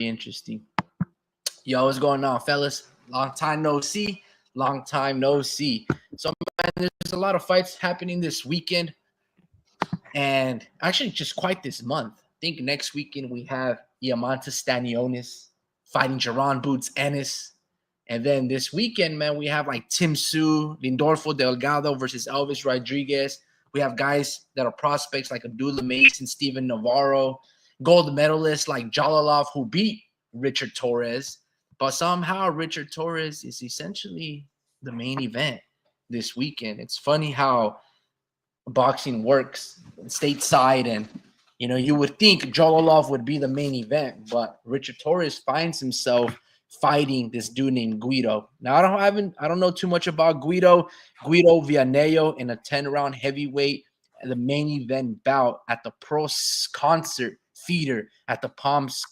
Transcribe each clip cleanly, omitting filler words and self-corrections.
interesting. Yo, what's going on, fellas? Long time no see. Long time no see. So, man, there's a lot of fights happening this weekend, and actually, just quite this month. I think next weekend we have Iamanta Stanionis fighting Jaron Boots Ennis. And then this weekend, man, we have like Tim Su, Lindolfo Delgado versus Elvis Rodriguez. We have guys that are prospects like Abdullah Mason, Steven Navarro, gold medalists like Jalalov, who beat Richard Torrez. But somehow Richard Torrez is essentially the main event this weekend. It's funny how boxing works stateside, and you would think Jalalov would be the main event, but Richard Torrez finds himself fighting this dude named Guido. Now I don't know too much about Guido Vianello in a 10-round heavyweight, the main event bout at the Pro Concert Theater at the Palms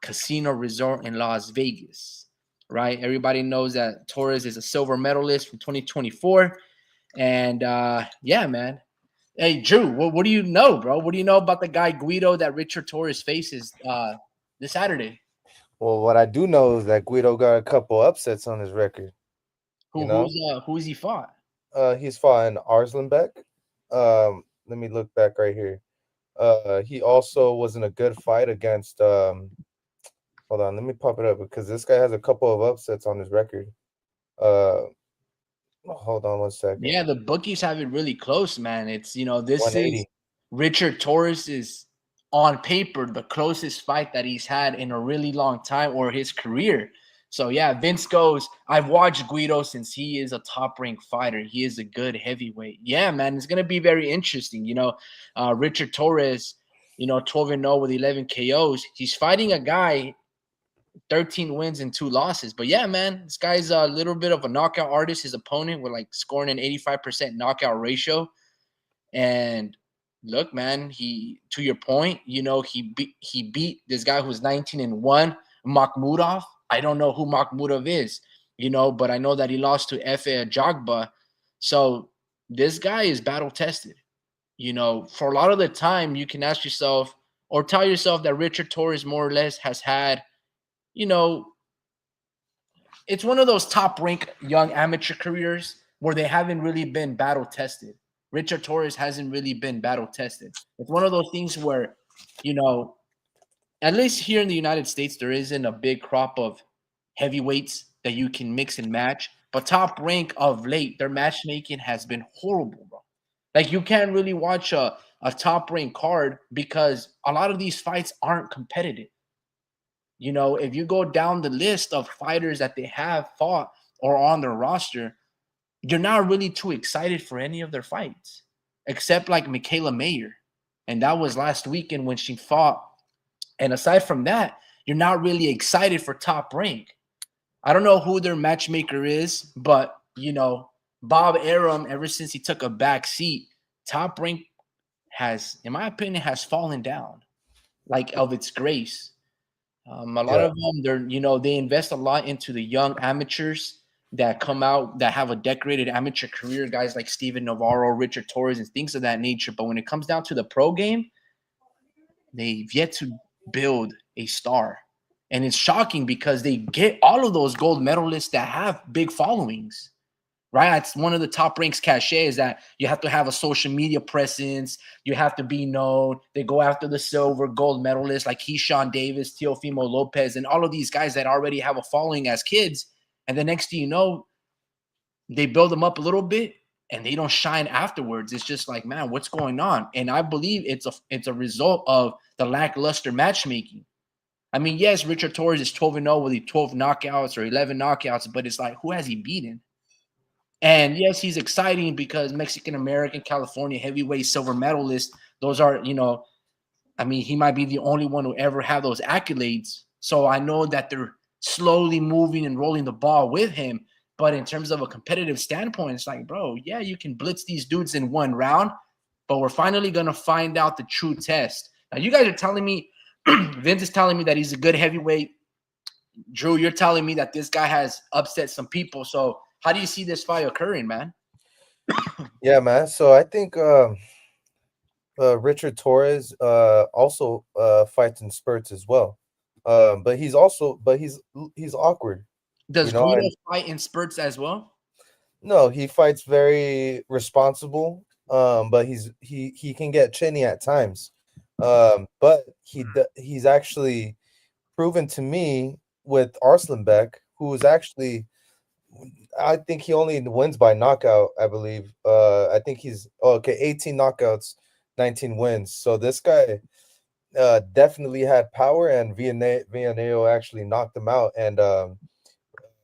Casino Resort in Las Vegas. Right? Everybody knows that Torrez is a silver medalist from 2024. And yeah, man. Hey, Drew, what do you know, bro? What do you know about the guy Guido that Richard Torrez faces this Saturday? Well, what I do know is that Guido got a couple upsets on his record. Who's he fought? He's fought in Arslanbek. Let me look back right here. He also was in a good fight against hold on, let me pop it up because this guy has a couple of upsets on his record. Hold on one second. Yeah, the bookies have it really close, man. It's this is Richard Torrez is on paper the closest fight that he's had in a really long time or his career. So yeah, Vince goes, I've watched Guido since he is a top-ranked fighter. He is a good heavyweight. Yeah, man, it's gonna be very interesting. Richard Torrez, 12-0 with 11 KOs. He's fighting a guy 13 wins and 2 losses. But yeah, man, this guy's a little bit of a knockout artist. His opponent with like scoring an 85% knockout ratio. And look, man, to your point, he beat this guy who's 19-1, Makhmudov. I don't know who Makhmudov is, but I know that he lost to Efe Ajagba. So this guy is battle tested. For a lot of the time, you can ask yourself or tell yourself that Richard Torrez more or less has had it's one of those top-ranked young amateur careers where they haven't really been battle-tested. Richard Torrez hasn't really been battle-tested. It's one of those things where, at least here in the United States, there isn't a big crop of heavyweights that you can mix and match. But Top Rank of late, their matchmaking has been horrible, bro. Like, you can't really watch a top-ranked card because a lot of these fights aren't competitive. If you go down the list of fighters that they have fought or on their roster, you're not really too excited for any of their fights, except like Michaela Mayer. And that was last weekend when she fought. And aside from that, you're not really excited for Top Rank. I don't know who their matchmaker is, but, Bob Arum, ever since he took a back seat, Top Rank has, in my opinion, has fallen down like of its grace. A lot of them, they invest a lot into the young amateurs that come out that have a decorated amateur career, guys like Steven Navarro, Richard Torrez, and things of that nature. But when it comes down to the pro game, they've yet to build a star. And it's shocking because they get all of those gold medalists that have big followings. Right? It's one of the top ranks cachet is that you have to have a social media presence. You have to be known. They go after the silver, gold medalists like Keyshawn Davis, Teofimo Lopez, and all of these guys that already have a following as kids. And the next thing you know, they build them up a little bit and they don't shine afterwards. It's just like, man, what's going on? And I believe it's a result of the lackluster matchmaking. I mean, yes, Richard Torrez is 12-0 with 12 knockouts or 11 knockouts, but it's like, who has he beaten? And yes, he's exciting because Mexican-American, California heavyweight silver medalist. Those are, he might be the only one who ever had those accolades. So I know that they're slowly moving and rolling the ball with him. But in terms of a competitive standpoint, it's like, bro, yeah, you can blitz these dudes in one round, but we're finally going to find out the true test. Now, you guys are telling me, Vince is telling me that he's a good heavyweight. Drew, you're telling me that this guy has upset some people. So how do you see this fight occurring, man? Yeah, man. So I think Richard Torrez also fights in spurts as well. But he's also he's awkward, Does you know. Guido And fight in spurts as well? no, he fights very responsible. But he can get chinny at times. But he's actually proven to me with Arslanbek, who is actually, I think he only wins by knockout, I believe. I think he's okay, 18 knockouts, 19 wins. So this guy definitely had power, and Villaneo actually knocked him out, and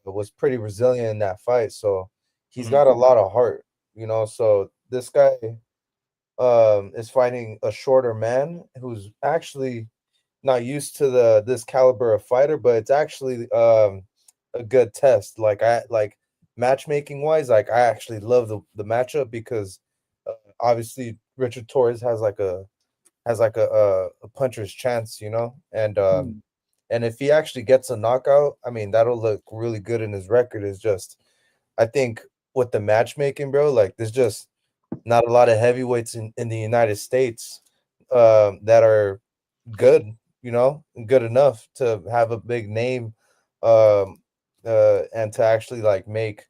was pretty resilient in that fight. So he's Mhm. got a lot of heart, you know. So this guy is fighting a shorter man who's actually not used to this caliber of fighter, but it's actually a good test. Like I like matchmaking wise, like I actually love the matchup because obviously Richard Torres has like a puncher's chance, you know, Mhm. and if he actually gets a knockout, I mean that'll look really good in his record. Is just I think with the matchmaking, bro, like there's just not a lot of heavyweights in the United States that are good, you know, good enough to have a big name, um, and to actually like make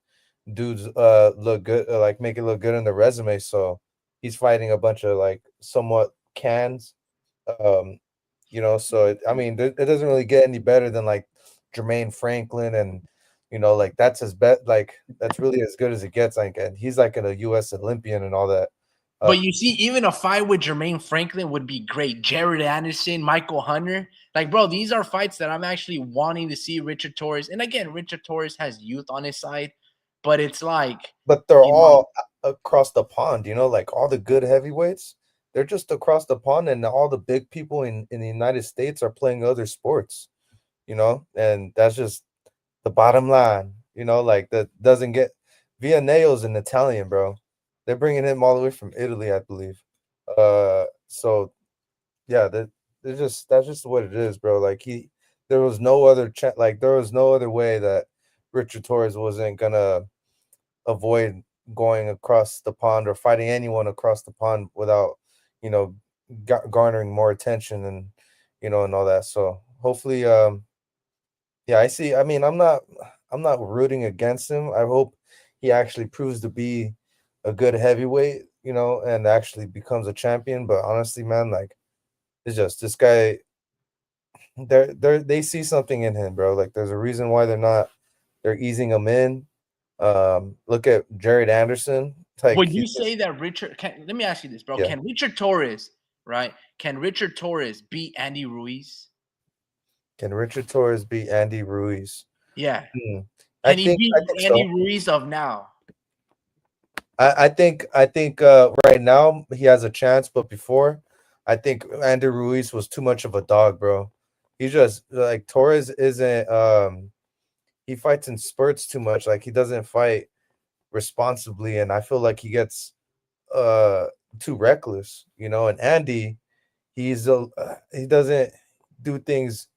dudes look good, like make it look good in the resume. So he's fighting a bunch of like somewhat cans, um, you know. So I mean, it doesn't really get any better than like Jermaine Franklin, and you know, like that's his bet. Like that's really as good as it gets. Like, and he's like a U.S. Olympian and all that. Uh, But you see, even a fight with Jermaine Franklin would be great. Jared Anderson, Michael Hunter. Like, bro, these are fights that I'm actually wanting to see Richard Torres. And again, Richard Torres has youth on his side, but it's like, but they're you know, all across the pond, you know, like all the good heavyweights, they're just across the pond, and all the big people in the United States are playing other sports, you know, and that's just the bottom line, you know, like that doesn't get Villaneo's an Italian, bro. They're bringing him all the way from Italy, I believe. So yeah, that's just what it is, bro. Like there was no other like there was no other way that Richard Torres wasn't gonna avoid going across the pond or fighting anyone across the pond without, you know, garnering more attention and you know and all that. So hopefully, yeah, I see. I mean, I'm not rooting against him. I hope he actually proves to be a good heavyweight, you know, and actually becomes a champion. But honestly, man, like it's just this guy. They see something in him, bro. Like there's a reason why they're easing him in. Look at Jared Anderson. Like would he you just say that let me ask you this, bro. yeah. Can Richard Torres, right? Can Richard Torres beat Andy Ruiz? Can Richard Torres beat Andy Ruiz? Yeah. Hmm. Can he I beat think Andy so. Ruiz of now? I think right now he has a chance, but before I think Andy Ruiz was too much of a dog, bro. He's just like Torres isn't he fights in spurts too much. Like he doesn't fight responsibly, and I feel like he gets uh too reckless, you know. And Andy, he doesn't do things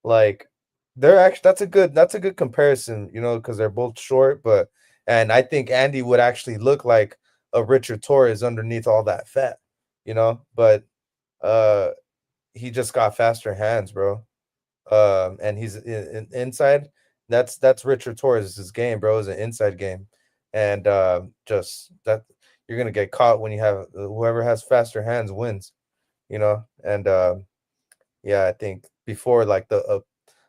like they're actually that's a good comparison, you know, because they're both short, but and I think Andy would actually look like a Richard Torres underneath all that fat, you know, but uh he just got faster hands, bro. And he's inside. That's Richard Torres' game, bro. Is an inside game, and just that you're gonna get caught when you have whoever has faster hands wins, you know. And yeah, I think before like the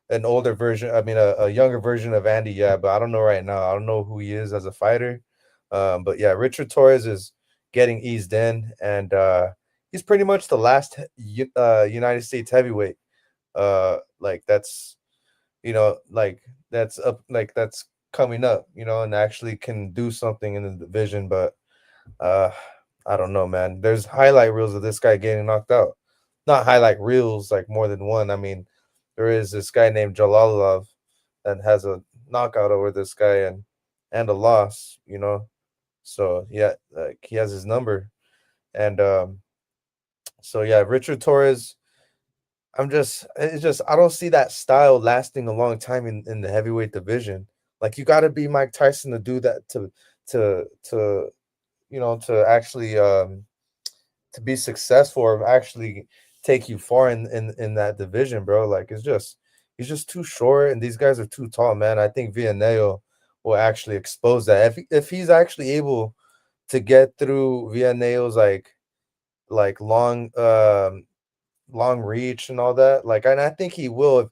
an older version, I mean a younger version of Andy, yeah, but I don't know right now. I don't know who he is as a fighter. But yeah, Richard Torres is getting eased in, and he's pretty much the last United States heavyweight. Like that's you know, like that's up, like that's coming up, you know, and actually can do something in the division. But uh, I don't know, man. There's highlight reels of this guy getting knocked out. Not highlight reels, like more than one. I mean, there is this guy named Jalalov that has a knockout over this guy and a loss, you know. So yeah, like he has his number. And so yeah, Richard Torres, it's just I don't see that style lasting a long time in the heavyweight division. Like you gotta be Mike Tyson to do that to you know to actually to be successful or actually take you far in that division, bro. Like it's just He's just too short, and these guys are too tall, man. I think Villaneo will actually expose that if he's actually able to get through Villaneo's like long reach and all that. Like, and I think he will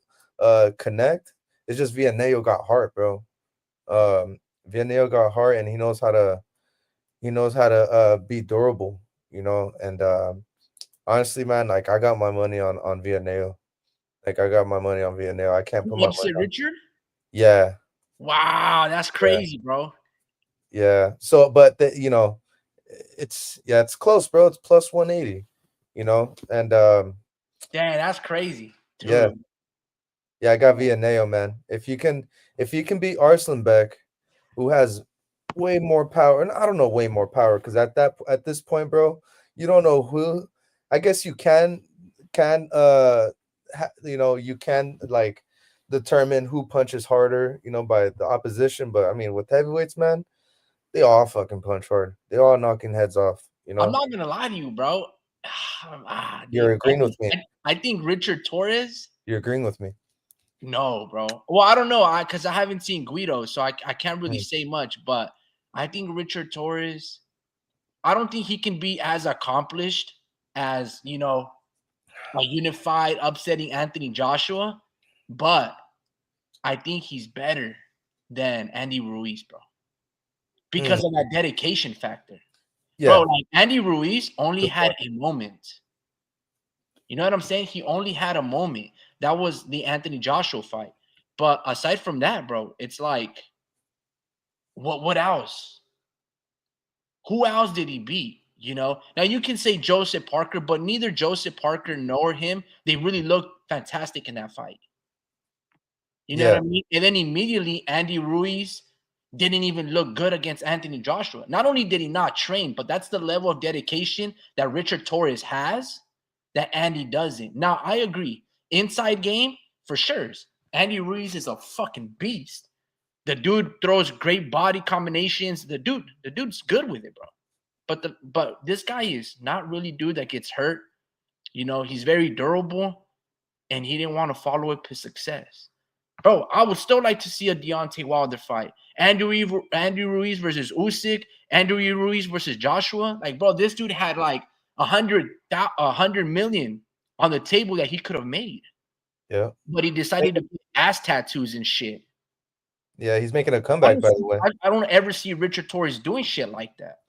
connect. It's just Villaneo got heart, bro. Villaneo got heart, and he knows how to be durable, and honestly, man, like I got my money on Villaneo. Like I got my money on Villaneo. I can't put Who my money upset on. Richard? Yeah, Wow, that's yeah, crazy, bro. yeah. So, but it's close, bro. It's plus 180. And Damn, that's crazy, yeah, dude. yeah. I got Villaneo, man. If you can beat Arslanbek, who has way more power, and I don't know way more power because at this point, bro, you don't know who. I guess you can you can like determine who punches harder, by the opposition. But I mean, with heavyweights, man, they all fucking punch hard. They all knocking heads off. I'm not gonna lie to you, bro. You're Dude, agreeing with me. I think Richard Torres. You're agreeing with me. No, bro. Well, I don't know, because I haven't seen Guido, so I can't really Mm. say much. But I think Richard Torres. I don't think he can be as accomplished as a unified upsetting Anthony Joshua, but I think he's better than Andy Ruiz, bro, Mm. because of that dedication factor. Bro, Yeah, like Andy Ruiz only good had point. a moment. You know what I'm saying? He only had a moment. That was the Anthony Joshua fight. But aside from that, bro, it's like, what else? Who else did he beat? Now you can say Joseph Parker, but neither Joseph Parker nor him, they really looked fantastic in that fight. You know what Yeah, I mean? And then immediately Andy Ruiz didn't even look good against Anthony Joshua. Not only did he not train, but that's the level of dedication that Richard Torres has that Andy doesn't. Now, I agree. Inside game, for sure. Andy Ruiz is a fucking beast. The dude throws great body combinations. The dude's good with it, bro. But this guy is not really dude that gets hurt. He's very durable, and he didn't want to follow up his success. Bro, I would still like to see a Deontay Wilder fight. Andy Ruiz versus Usyk, Andy Ruiz versus Joshua. Like, bro, this dude had like 100 million on the table that he could have made, yeah, but he decided to put ass tattoos and shit. yeah. He's making a I comeback, don't, by see, the way. I don't ever see Richard Torres doing shit like that.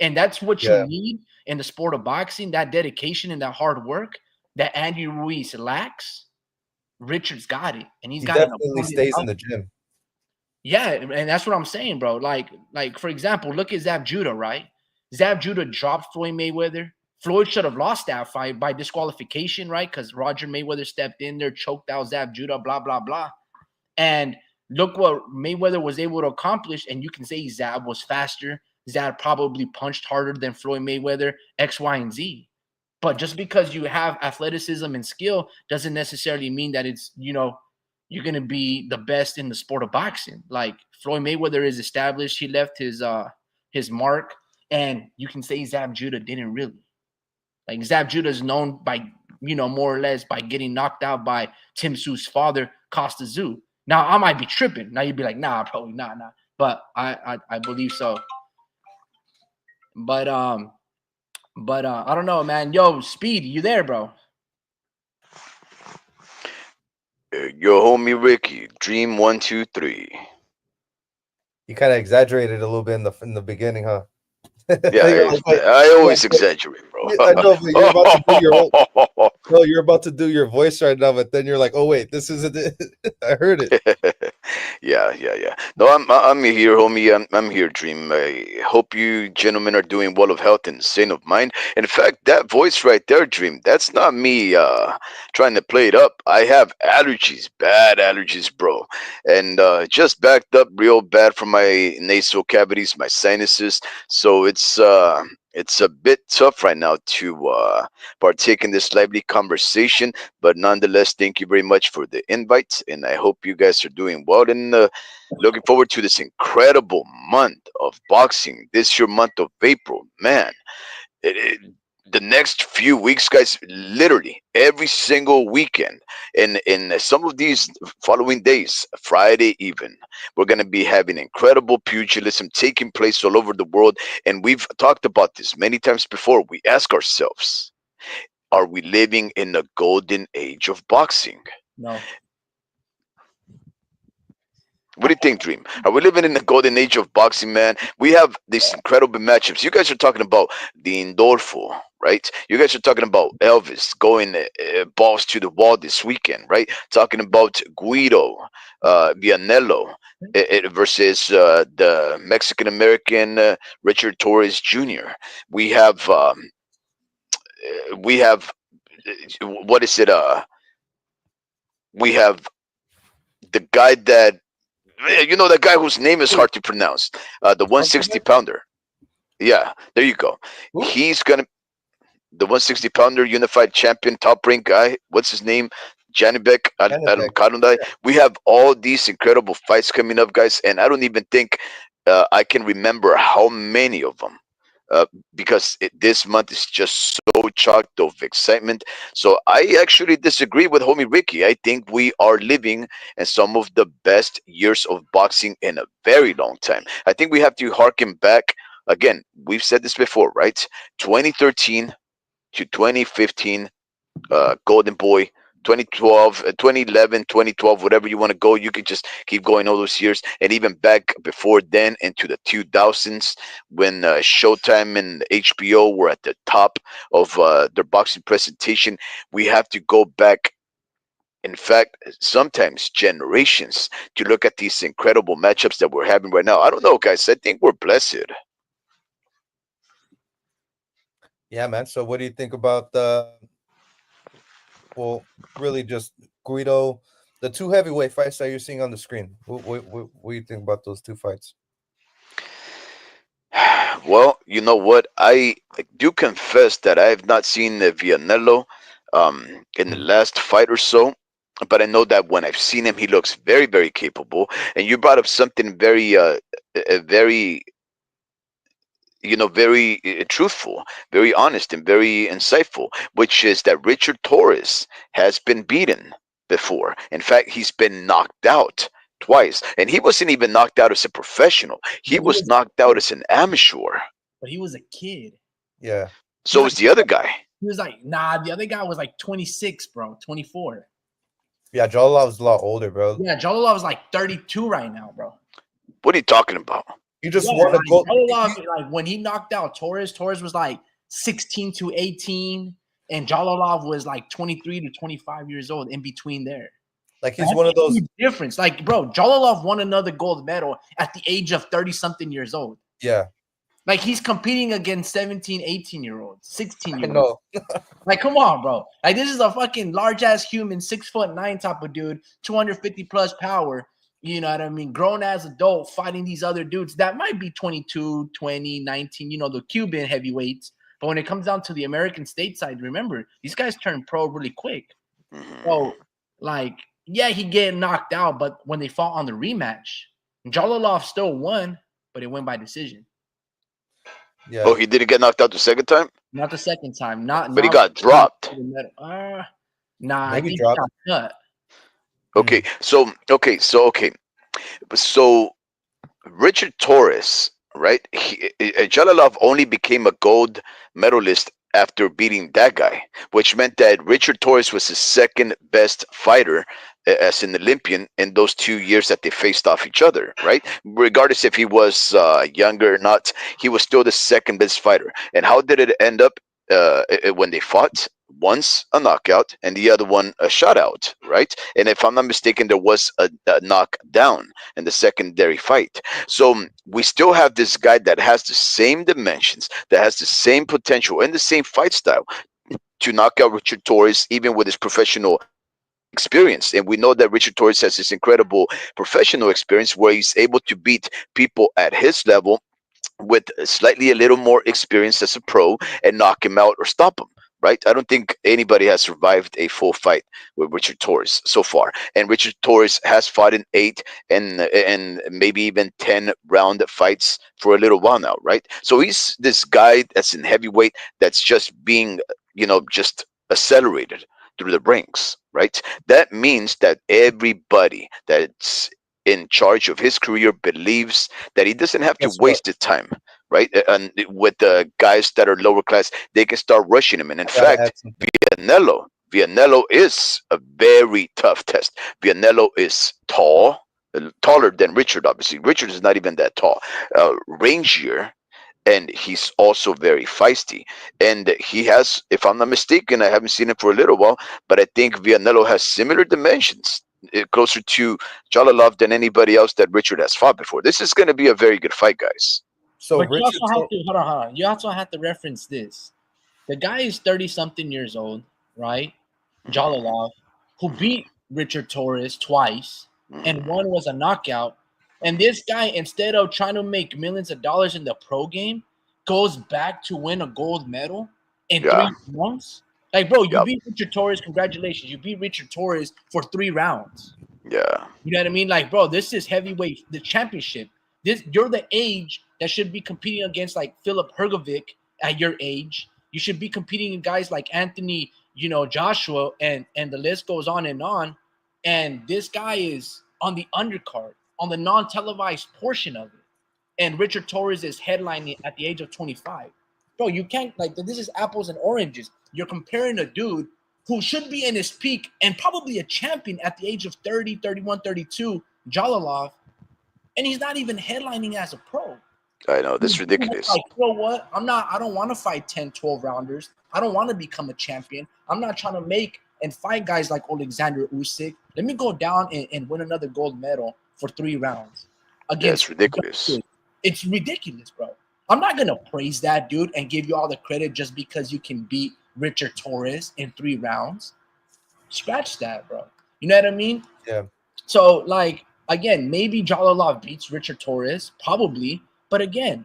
And that's what you Yeah, need in the sport of boxing, that dedication and that hard work that Andy Ruiz lacks. Richard's got it, and he's he got an definitely abundance stays in of the it. gym. Yeah, and that's what I'm saying, bro. Like for example, look at Zab Judah, right? Zab Judah dropped Floyd Mayweather. Floyd should have lost that fight by disqualification, right? Because Roger Mayweather stepped in there, choked out Zab Judah, blah, blah, blah. And look what Mayweather was able to accomplish. And you can say Zab was faster. Zab probably punched harder than Floyd Mayweather, X, Y, and Z. But just because you have athleticism and skill doesn't necessarily mean that you're gonna be the best in the sport of boxing. Like Floyd Mayweather is established, he left his mark, and you can say Zab Judah didn't really. Like Zab Judah is known by more or less by getting knocked out by Tim Tszú's father, Costa Tszú. Now I might be tripping. Now you'd be like, nah, probably not, nah. But I believe so. But I don't know, man. Yo, Speed, you there, bro? Your homie Ricky, Dream 123. You kind of exaggerated a little bit in the beginning, huh? Yeah, You're like, wait, I yeah, always exaggerate, bro. I know, but you're about to do your whole. No, you're about to do your voice right now, but then you're like, oh wait, this isn't it. I heard it. Yeah. No, I'm here, homie. I'm here, Dream. I hope you gentlemen are doing well of health and sane of mind. In fact, that voice right there, Dream, that's not me trying to play it up. I have allergies, bad allergies, bro, and just backed up real bad from my nasal cavities, my sinuses. So it's a bit tough right now to partake in this lively conversation, but nonetheless, thank you very much for the invite, and I hope you guys are doing well. And looking forward to this incredible month of boxing. This year, month of April, man. It, the next few weeks, guys, literally every single weekend, and in some of these following days, Friday even, we're going to be having incredible pugilism taking place all over the world. And we've talked about this many times before. We ask ourselves, are we living in the golden age of boxing? No. What do you think, Dream? Are we living in the golden age of boxing, man? We have these incredible matchups. You guys are talking about Lindolfo, right? You guys are talking about Elvis going balls to the wall this weekend, right? Talking about Guido, Vianello versus the Mexican American Richard Torrez Jr. We have, we have, what is it? We have the guy that the guy whose name is hard to pronounce, the 160 pounder. Yeah, there you go. Who? He's gonna the 160 pounder unified champion, top rank guy. What's his name? Janibek Janibek. Karundai. We have all these incredible fights coming up, guys, and I don't even think I can remember how many of them. Because this month is just so chocked of excitement. So I actually disagree with homie Ricky. I think we are living in some of the best years of boxing in a very long time. I think we have to harken back again. We've said this before, right? 2013 to 2015, Golden Boy, 2012, 2011, 2012, whatever you want to go. You can just keep going all those years. And even back before then into the 2000s, when Showtime and HBO were at the top of their boxing presentation. We have to go back, in fact, sometimes generations, to look at these incredible matchups that we're having right now. I don't know, guys. I think we're blessed. Yeah, man. So what do you think about the well, really just Guido, the two heavyweight fights that you're seeing on the screen? What do you think about those two fights? Well, you know what? I do confess that I have not seen Vianello in the Mm. last fight or so, but I know that when I've seen him, he looks very, very capable. And you brought up something very, very truthful, very honest, and very insightful, which is that Richard Torres has been beaten before. In fact, he's been knocked out twice, and he wasn't even knocked out as a professional. He But he was was, knocked out as an amateur. but he was a kid. Yeah. He was So like, is the other guy. nah. The other guy was like 26, bro, 24. Yeah, Jolov's a lot older, bro. Yeah, Jalolov is like 32 right now, bro. What are you talking about? He just Yeah, won a like gold. Jalolov, like when he knocked out Torres, Torres was like 16 to 18, and Jalolov was like 23 to 25 years old in between there. Like he's That's one of a those. huge difference. Like, bro, Jalolov won another gold medal at the age of 30 something years old. Yeah, Like, he's competing against 17, 18-year-olds, 16 I year olds. know. Like, come on, bro. Like, this is a fucking large ass human, 6'9" type of dude, 250 plus power. You know what I mean? Grown as adult fighting these other dudes that might be 22, 20, 19, the Cuban heavyweights. But when it comes down to the American stateside, remember, these guys turn pro really quick. Mhm. So, like, yeah, he get knocked out, but when they fought on the rematch, Jalolov still won, but it went by decision. Yeah, Oh, he didn't get knocked out the second time, Not the second time. Not but he not got dropped. nah, I maybe think he dropped. got cut. Okay, Mm. so Richard Torres, right? Jalalov only became a gold medalist after beating that guy, which meant that Richard Torres was the second best fighter as an Olympian in those 2 years that they faced off each other, right? Regardless if he was younger or not, he was still the second best fighter. And how did it end up when they fought? Once a knockout and the other one a shutout, right? And if I'm not mistaken, there was a knockdown in the secondary fight. So we still have this guy that has the same dimensions, that has the same potential and the same fight style to knock out Richard Torres, even with his professional experience. And we know that Richard Torres has this incredible professional experience where he's able to beat people at his level with slightly a little more experience as a pro and knock him out or stop him. right? I don't think anybody has survived a full fight with Richard Torres so far. And Richard Torres has fought in 8 and maybe even 10 round fights for a little while now, right? So he's this guy that's in heavyweight that's just being, just accelerated through the ranks, right? That means that everybody that's in charge of his career believes that he doesn't have to Guess what? waste his time, right? And with the guys that are lower class, they can start rushing him. And in I gotta fact, add something. Vianello is a very tough test. Vianello is tall, taller than Richard. Obviously, Richard is not even that tall. Rangier, and he's also very feisty. And he has, if I'm not mistaken, I haven't seen him for a little while, but I think Vianello has similar dimensions, closer to Jalalov than anybody else that Richard has fought before. This is going to be a very good fight, guys. So But you Richard, also have to hold on. You also have to reference this. The guy is 30 something years old, right? Mhm, Jalalov, who beat Richard Torres twice, and mhm. one was a knockout. And this guy, instead of trying to make millions of dollars in the pro game, goes back to win a gold medal in Yeah, 3 months. Like, bro, you yep, beat Richard Torres. Congratulations. You beat Richard Torres for 3 rounds. yeah. You know what I mean? Like, bro, this is heavyweight, the championship. This You're the age that should be competing against like Philip Hergovic at your age. You should be competing in guys like Anthony, Joshua, and the list goes on and on. And this guy is on the undercard, on the non-televised portion of it. And Richard Torres is headlining at the age of 25. Bro, you can't like this is apples and oranges. You're comparing a dude who should be in his peak and probably a champion at the age of 30, 31, 32, Jalalov, and he's not even headlining as a pro. I know this is Like, ridiculous. what? I don't want to fight 10, 12 rounders. I don't want to become a champion. I'm not trying to make and fight guys like Alexander Usyk. Let me go down and win another gold medal for 3 rounds Yeah, it's against. ridiculous. It's ridiculous, bro. I'm not gonna praise that dude and give you all the credit just because you can beat Richard Torres in 3 rounds. Scratch that, bro. You know what I mean? yeah. So, like, again, maybe Jalalov beats Richard Torres, probably, but again,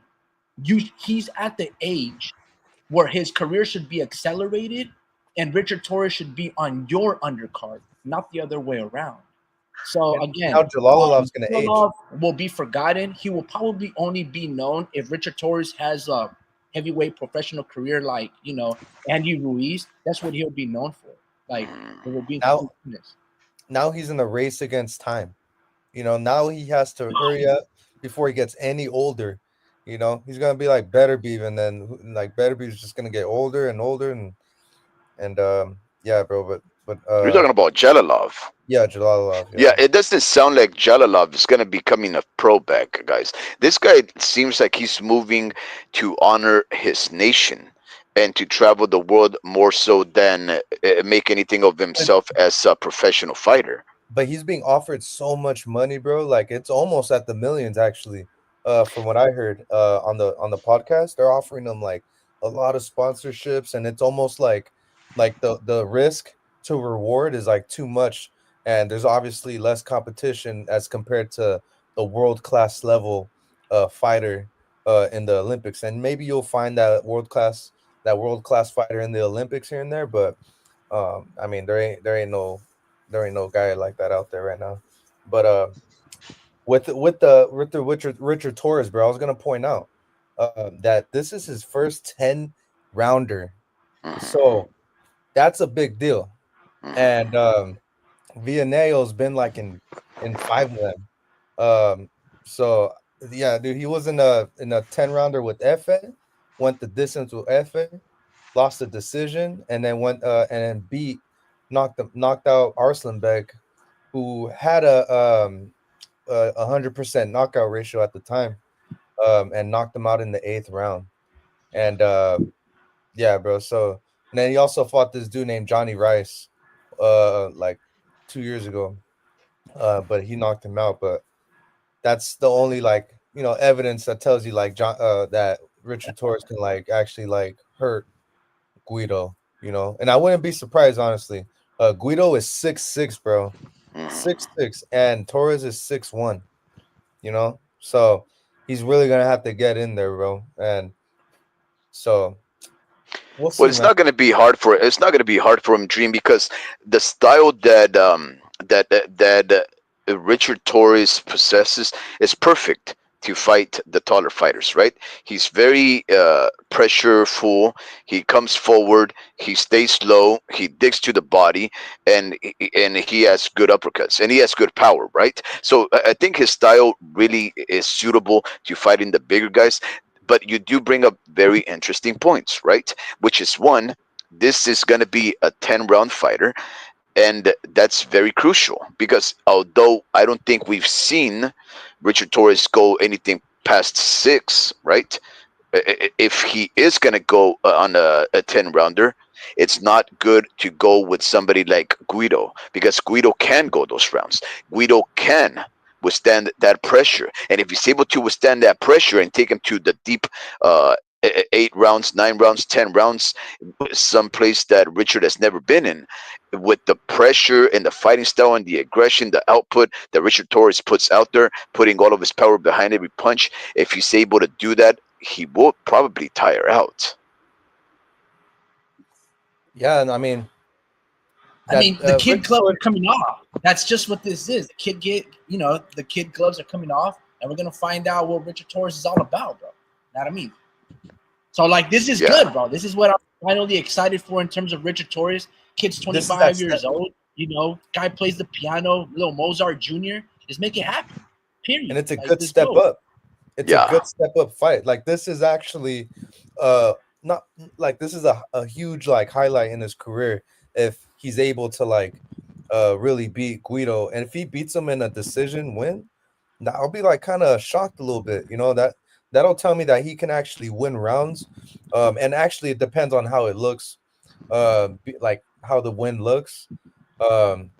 he's at the age where his career should be accelerated, and Richard Torres should be on your undercard, not the other way around. So And now again, Jalalov's gonna age. Jalalov will be forgotten. He will probably only be known if Richard Torres has a heavyweight professional career like Andy Ruiz. That's what he'll be known for. Like, it will be Now, complete honest. now he's in a race against time. Now he has to hurry up before he gets any older. He's gonna be like Beterbiev, and then like Beterbiev's just gonna get older and older, and yeah, bro. You're talking about Jalalov. Yeah, Jalalov, Yeah, yeah. it doesn't sound like Jalalov is going to be coming a pro back, guys. This guy seems like he's moving to honor his nation and to travel the world more so than make anything of But himself as a professional fighter. but he's being offered so much money, bro. Like it's almost at the millions, actually. From what I heard, on the podcast, they're offering him like a lot of sponsorships, and it's almost like the risk to reward is like too much, and there's obviously less competition as compared to the world class level fighter in the Olympics, and maybe you'll find that world class fighter in the Olympics here and there, but I mean there ain't no guy like that out there right now. But with the Richard Torres, bro, I was gonna point out that this is his first 10 rounder, Hmm. so that's a big deal. And Hmm. Villaneo's been like in 5 of them. Um, so yeah, dude, he was in a 10 rounder with Efe, went the distance with Efe, lost the decision, and then beat knocked out Arslanbek, who had a 100% knockout ratio at the time, and knocked him out in the 8th round. And yeah, bro. So and then he also fought this dude named Johnny Rice, like 2 years ago. But he knocked him out. But that's the only like evidence that tells you like that Richard Torres can like actually like hurt Guido. And I wouldn't be surprised honestly. Guido is 6'6", bro, Hmm. 6'6", and Torres is 6'1". So he's really gonna have to get in there, bro. And so We'll Well, see, it's man. not going to be hard for it's not going to be hard for him, Dream, because the style that Richard Torres possesses is perfect to fight the taller fighters. Right? He's very pressureful. He comes forward. He stays low. He digs to the body, and he has good uppercuts and he has good power. Right? So I think his style really is suitable to fighting the bigger guys. But you do bring up very interesting points, right? Which is one, this is going to be a 10-round fighter, and that's very crucial because although I don't think we've seen Richard Torres go anything past six, right? If he is going to go on a 10 rounder, it's not good to go with somebody like Guido because Guido can go those rounds. Guido can withstand that pressure. And if he's able to withstand that pressure and take him to the deep 8 rounds, 9 rounds, 10 rounds, some place that Richard has never been in, with the pressure and the fighting style and the aggression, the output that Richard Torres puts out there, putting all of his power behind every punch, if he's able to do that, he will probably tire out. Yeah, and I mean I that mean, the kid Richard gloves Torres. are coming off. That's just what this is. The kid gloves are coming off, and we're gonna find out what Richard Torres is all about, bro. Know what I mean? So like, this is Yeah. good, bro. This is what I'm finally excited for in terms of Richard Torres. Kid's This is that 25 step, years old. Guy plays the piano, little Mozart Jr. Just make it happen. and Period. it's a Like, good let's step go. up. It's a Yeah. good step up fight. Like this is actually not like this is a huge like highlight in his career if he's able to like really beat Guido. And if he beats him in a decision win, now I'll be like kind of shocked a little bit. That'll tell me that he can actually win rounds. And actually it depends on how it looks, like how the win looks. Um,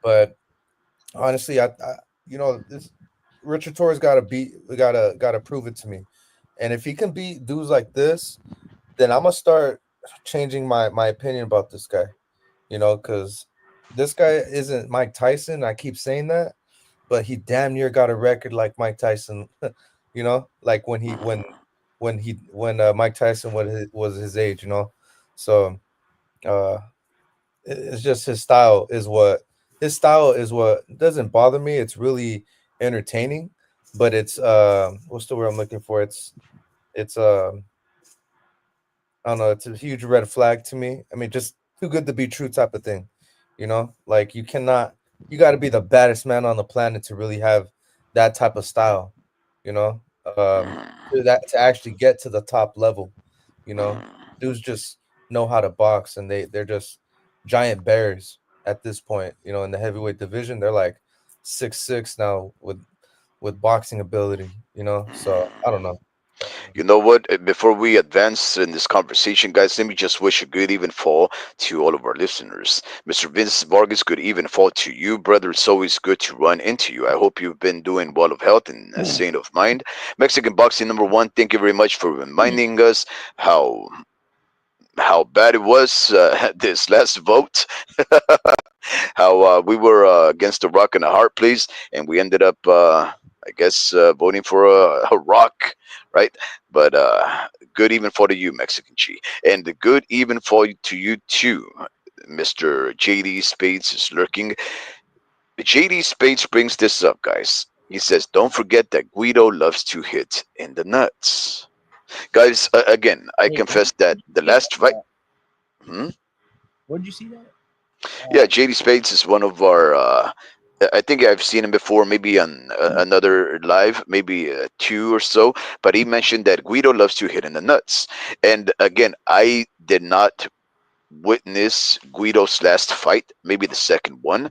but honestly, this Richard Torres gotta prove it to me. And if he can beat dudes like this, then I'm gonna start changing my opinion about this guy. Because this guy isn't Mike Tyson. I keep saying that, but he damn near got a record like Mike Tyson. Like when Mike Tyson was his age. So uh, it's just his style is what doesn't bother me. It's really entertaining, but it's what's the word I'm looking for? It's I don't know. It's a huge red flag to me. I mean, just too good to be true type of thing. Like you got to be the baddest man on the planet to really have that type of style. You know, um, to actually get to the top level. Dudes just know how to box, and they're just giant bears at this point. In the heavyweight division, they're like 6'6" now with boxing ability. So I don't know. You know what? Before we advance in this conversation, guys, let me just wish a good even fall to all of our listeners. Mr. Vince Vargas, good even fall to you, brother. It's always good to run into you. I hope you've been doing well of health and a saint of mind. Mexican boxing number one, thank you very much for reminding us how bad it was this last vote. How we were against a rock and a hard place, and we ended up, I guess, voting for a rock, right? But good even for you, Mexican Chi, and the good even for to you too, Mister JD Spades is lurking. JD Spades brings this up, guys. He says, "Don't forget that Guido loves to hit in the nuts." Guys, again, I Wait, where confess that did the you see last fight. that? Hmm? Where'd you see that? Yeah, JD Spades is one of our. I think I've seen him before, maybe on another live, maybe two or so. But he mentioned that Guido loves to hit in the nuts. And again, I did not witness Guido's last fight, maybe the second one.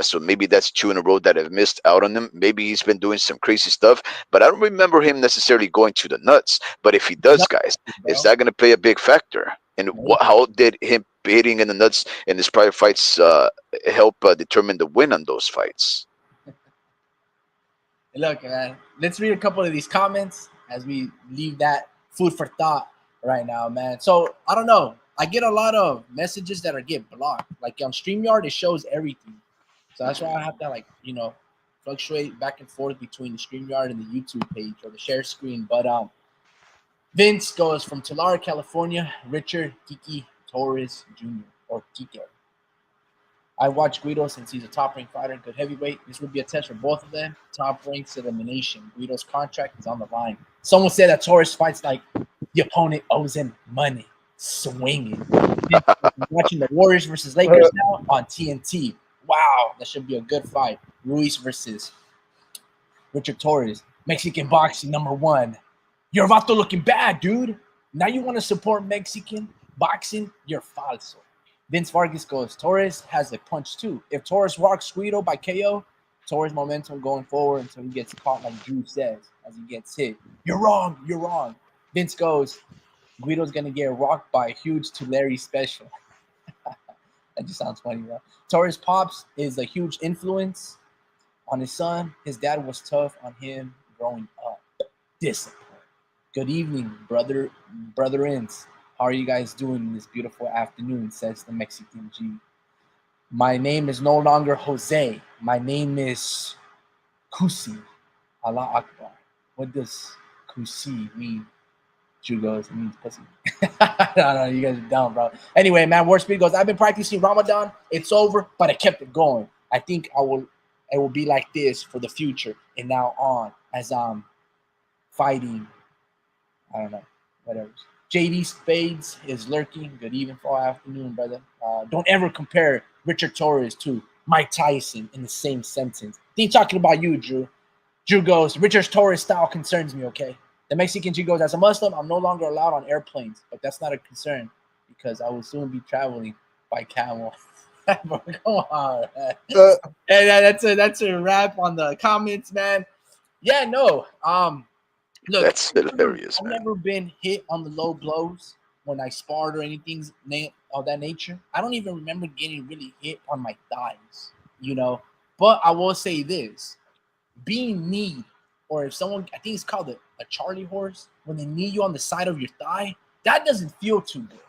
So maybe that's two in a row that I've missed out on him. Maybe he's been doing some crazy stuff, but I don't remember him necessarily going to the nuts. But if he No, does, guys, is bro. that going to play a big factor? And Maybe. how did him hitting in the nuts in his prior fights help determine the win on those fights? Look, man. Let's read a couple of these comments as we leave that food for thought right now, man. So I don't know. I get a lot of messages that are get blocked. Like on StreamYard, it shows everything. So that's why I have to fluctuate back and forth between the StreamYard and the YouTube page or the share screen. But Vince goes from Tulare, California, Richard Kiki Torres Jr. or Kike. I watched Guido since he's a top-ranked fighter, good heavyweight. This would be a test for both of them. Top ranks elimination. Guido's contract is on the line. Someone said that Torres fights like the opponent owes him money. Swinging. Watching the Warriors versus Lakers now on TNT. Wow, that should be a good fight. Ruiz versus Richard Torres. Mexican boxing #1. You're Vato looking bad, dude. Now you want to support Mexican boxing? You're falso. Vince Vargas goes, Torres has a punch too. If Torres rocks Guido by KO, Torres momentum going forward until he gets caught, like Drew says, as he gets hit. You're wrong. You're wrong. Vince goes, Guido's going to get rocked by a huge Tulare special. That just sounds funny, bro. Torres Pops is a huge influence on his son. His dad was tough on him growing up. Discipline. Good evening, brotherins. How are you guys doing this beautiful afternoon, says the Mexican G. My name is no longer Jose. My name is Kusi. Allah Akbar. What does Kusi mean? Drew goes, it means pussy. No, you guys are dumb, bro. Anyway, man, War Speed goes, I've been practicing Ramadan. It's over, but I kept it going. I think it will be like this for the future and now on as I'm fighting. I don't know, whatever. JD Spades is lurking. Good evening, fall afternoon, brother. Don't ever compare Richard Torres to Mike Tyson in the same sentence. Think talking about you, Drew. Drew goes, Richard Torres style concerns me, okay? The Mexican G goes, as a Muslim, I'm no longer allowed on airplanes, but that's not a concern because I will soon be traveling by camel. Come on, man. And that's a wrap on the comments, man. Yeah, no. Look, That's hilarious, I've man. never been hit on the low blows when I sparred or anything of that nature. I don't even remember getting really hit on my thighs, you know. But I will say this: being kneed, or if someone, I think it's called a Charlie horse, when they knee you on the side of your thigh, that doesn't feel too good.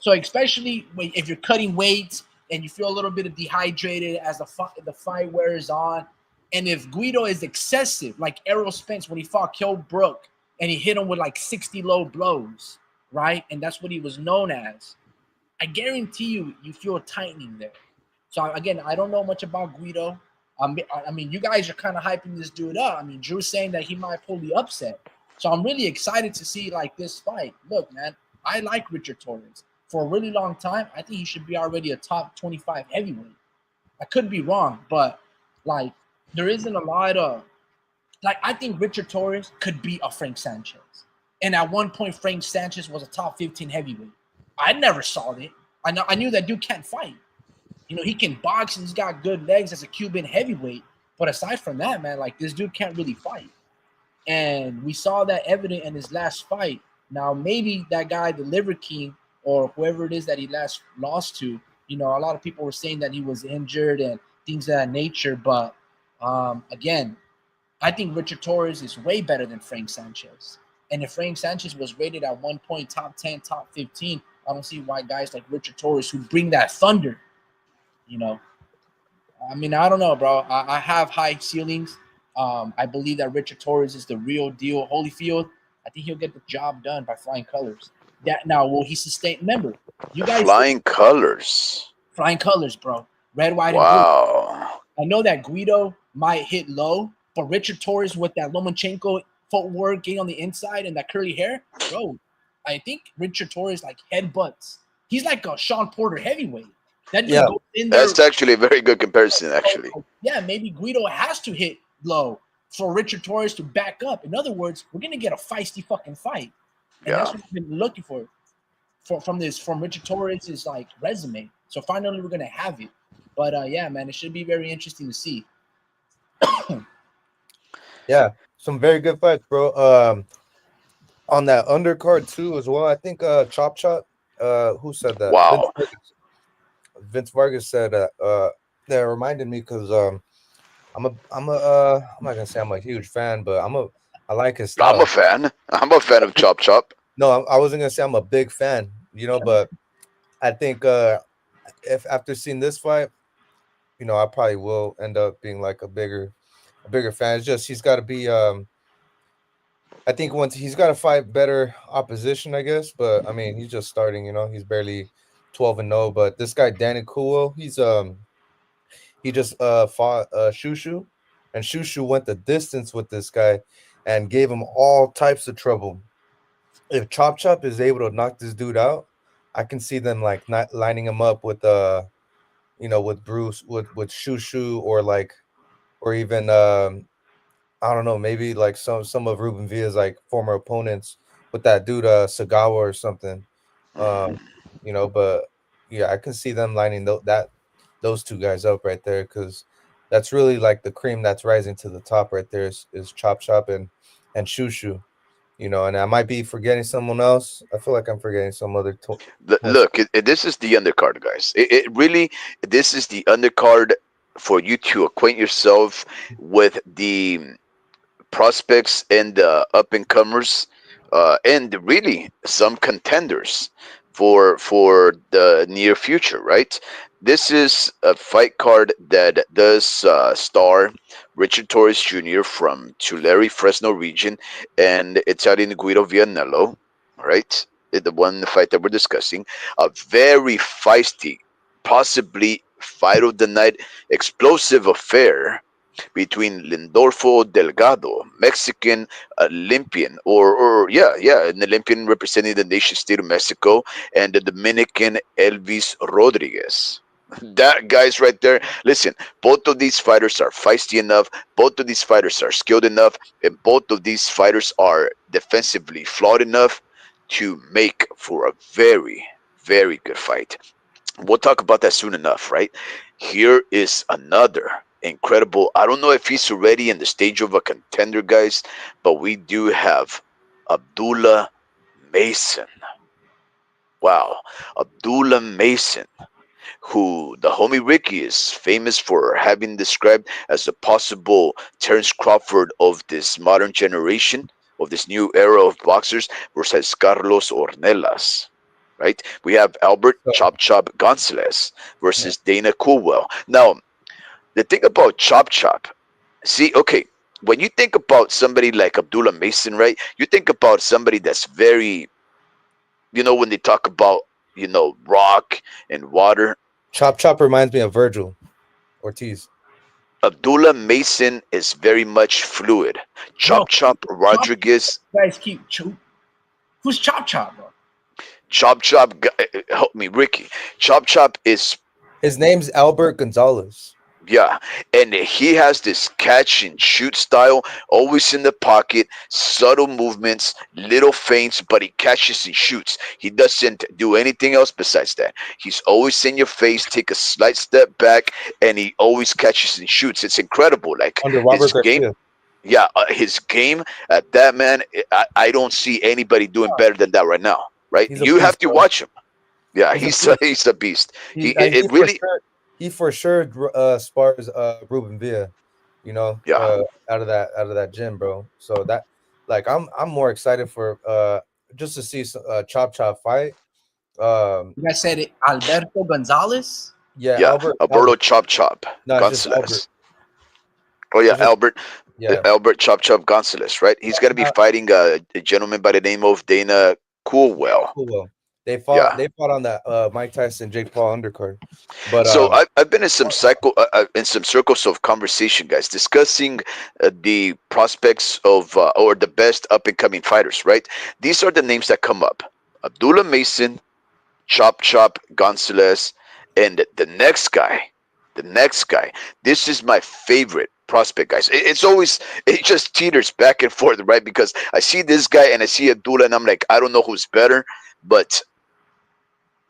So especially if you're cutting weights and you feel a little bit of dehydrated as the fight wears on, and if Guido is excessive, like Errol Spence when he fought Kell Brook and he hit him with like 60 low blows, right? And that's what he was known as. I guarantee you feel a tightening there. So again, I don't know much about Guido. I mean, you guys are kind of hyping this dude up. I mean, Drew's saying that he might pull the upset. So I'm really excited to see like this fight. Look, man, I like Richard Torrez. For a really long time, I think he should be already a top 25 heavyweight. I could be wrong, but like there isn't a lot of like I think Richard Torrez could be a Frank Sanchez. And at one point, Frank Sanchez was a top 15 heavyweight. I never saw it. I knew that dude can't fight. You know, he can box and he's got good legs as a Cuban heavyweight. But aside from that, man, like this dude can't really fight. And we saw that evident in his last fight. Now, maybe that guy, the Liver King, or whoever it is that he last lost to, you know, a lot of people were saying that he was injured and things of that nature. But again, I think Richard Torrez is way better than Frank Sanchez. And if Frank Sanchez was rated at one point top 10, top 15, I don't see why guys like Richard Torrez who bring that thunder, you know. I mean, I don't know, bro. I have high ceilings. I believe that Richard Torrez is the real deal. Holyfield, I think he'll get the job done by flying colors. That now will he sustain? Remember, you guys Flying colors. flying colors, bro. Red, white, and blue. Wow. I know that Guido might hit low, but Richard Torrez with that Lomachenko footwork, getting on the inside and that curly hair, bro. I think Richard Torrez like headbutts. He's like a Sean Porter heavyweight. That dude Yeah. goes in there. That's actually a very good comparison, actually. Yeah, maybe Guido has to hit low for Richard Torrez to back up. In other words, we're gonna get a feisty fucking fight, and that's Yeah. what we've been looking for from Richard Torres's like resume. So finally, we're gonna have it. But yeah, man, it should be very interesting to see. Yeah, some very good fights, bro. On that undercard too, as well. I think Chop Chop. Who said that? Wow. Vince Vargas said that. That reminded me because I'm not gonna say I'm a huge fan, but I like his I'm style. a fan. I'm a fan of Chop Chop. No, I wasn't gonna say I'm a big fan, you know, but I think if after seeing this fight, you know, I probably will end up being like a bigger fan. It's just he's got to be I think once he's got to fight better opposition, I guess. But I mean, he's just starting. He's barely 12-0. But this guy Danny Cool, he just fought Shushu, and Shushu went the distance with this guy, and gave him all types of trouble. If Chop Chop is able to knock this dude out, I can see them like not lining him up with with Bruce with Shushu, or like, or even I don't know, maybe like some of Ruben Villa's like former opponents with that dude Sagawa or something. Um, Mhm. but yeah, I can see them lining those two guys up right there, because that's really like the cream that's rising to the top right there is Chop Chop and Shushu. And I might be forgetting someone else. I feel like I'm forgetting some other 20. Look, this is the undercard, guys. It really, this is the undercard for you to acquaint yourself with the prospects and the up and comers, and really some contenders for the near future. Right. This is a fight card that does star Richard Torres Jr. from Tulare, Fresno region, and Italian Guido Vianello. Right. The one fight that we're discussing, a very feisty, possibly fight of the night, explosive affair between Lindolfo Delgado, Mexican Olympian, or yeah, an Olympian representing the nation state of Mexico, and the Dominican Elvis Rodriguez. That guys right there. Listen, both of these fighters are feisty enough. Both of these fighters are skilled enough, and both of these fighters are defensively flawed enough to make for a very, very good fight. We'll talk about that soon enough, right? Here is another incredible. I don't know if he's already in the stage of a contender, guys, but we do have Abdullah Mason. Wow, Abdullah Mason, who the homie Ricky is famous for having described as the possible Terence Crawford of this modern generation, of this new era of boxers, versus Carlos Ornelas. Right? We have Albert So, Chop Chop Gonzalez yeah. versus Dana Coolwell. Now, the thing about Chop Chop, see, okay, when you think about somebody like Abdullah Mason, right, you think about somebody that's very, when they talk about, rock and water. Chop Chop reminds me of Virgil Ortiz. Abdullah Mason is very much fluid. Bro, Chop Chop Chop, Rodriguez, guys keep who's Chop Chop, bro? Chop Chop, help me, Ricky. Chop Chop is, His name's Albert Gonzalez. yeah, and he has this catch and shoot style, always in the pocket, subtle movements, little feints, but he catches and shoots. He doesn't do anything else besides that. He's always in your face, take a slight step back, and he always catches and shoots. It's incredible. Like Under his Robert game, Garcia. yeah, his game at that man, I don't see anybody doing better than that right now. Right? He's a You have beast, to bro. watch him. Yeah, He's a he's beast. he's a beast. He He it, he it for really, sure spars Ruben Villa, yeah. out of that gym, bro. So that, like, I'm more excited for just to see Chop Chop fight. Um, You guys said it, Alberto Gonzalez. yeah, Yeah, Alberto Albert. Chop Chop No, it's just Albert. Gonzalez. Oh yeah, It's just yeah. Albert Chop Chop Gonzalez, right? He's gonna be Uh, fighting a gentleman by the name of Dana Coolwell. cool. Well, Yeah. they fought on that Mike Tyson Jake Paul undercard, but So I've been in some in some circles of conversation, guys, discussing the prospects of or the best up and coming fighters. Right? These are the names that come up: Abdullah Mason, Chop Chop Gonzalez, and the next guy. The next guy. This is my favorite prospect, guys. It's always, it just teeters back and forth, right? Because I see this guy and I see Abdullah, and I'm like, I don't know who's better, but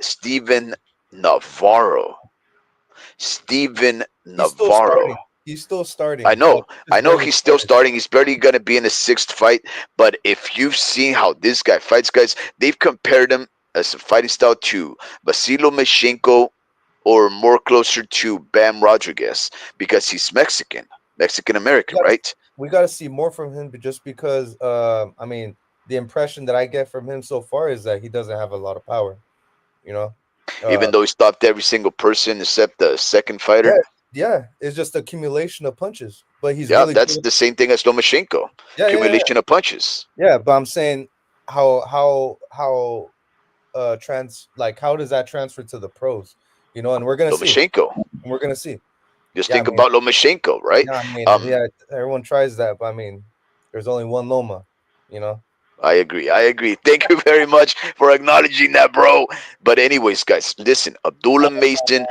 Steven Navarro. Steven he's still Navarro. starting. He's still I starting. know, Just barely he's still started. starting. He's barely gonna be in his sixth fight. But if you've seen how this guy fights, guys, they've compared him as a fighting style to Vasilo Meshenko, or more closer to Bam Rodriguez, because he's Mexican We American, gotta right? we gotta see more from him, but just because I mean, the impression that I get from him so far is that he doesn't have a lot of power. You know, Even uh, though he stopped every single person except the second yeah, fighter. yeah, it's just accumulation of punches. But he's Yeah, really that's good. the same thing as Lomachenko. Yeah, yeah, yeah, Accumulation of punches. yeah. But I'm saying how like how does that transfer to the pros? And we're gonna see. Lomachenko. And we're gonna see. Just Yeah, I think mean, about Lomachenko, right? yeah, I mean, Um, yeah. Everyone tries that, but I mean, there's only one Loma. You know. I agree. I agree. Thank you very much for acknowledging that, bro. But anyways, guys, listen. Abdullah Mason,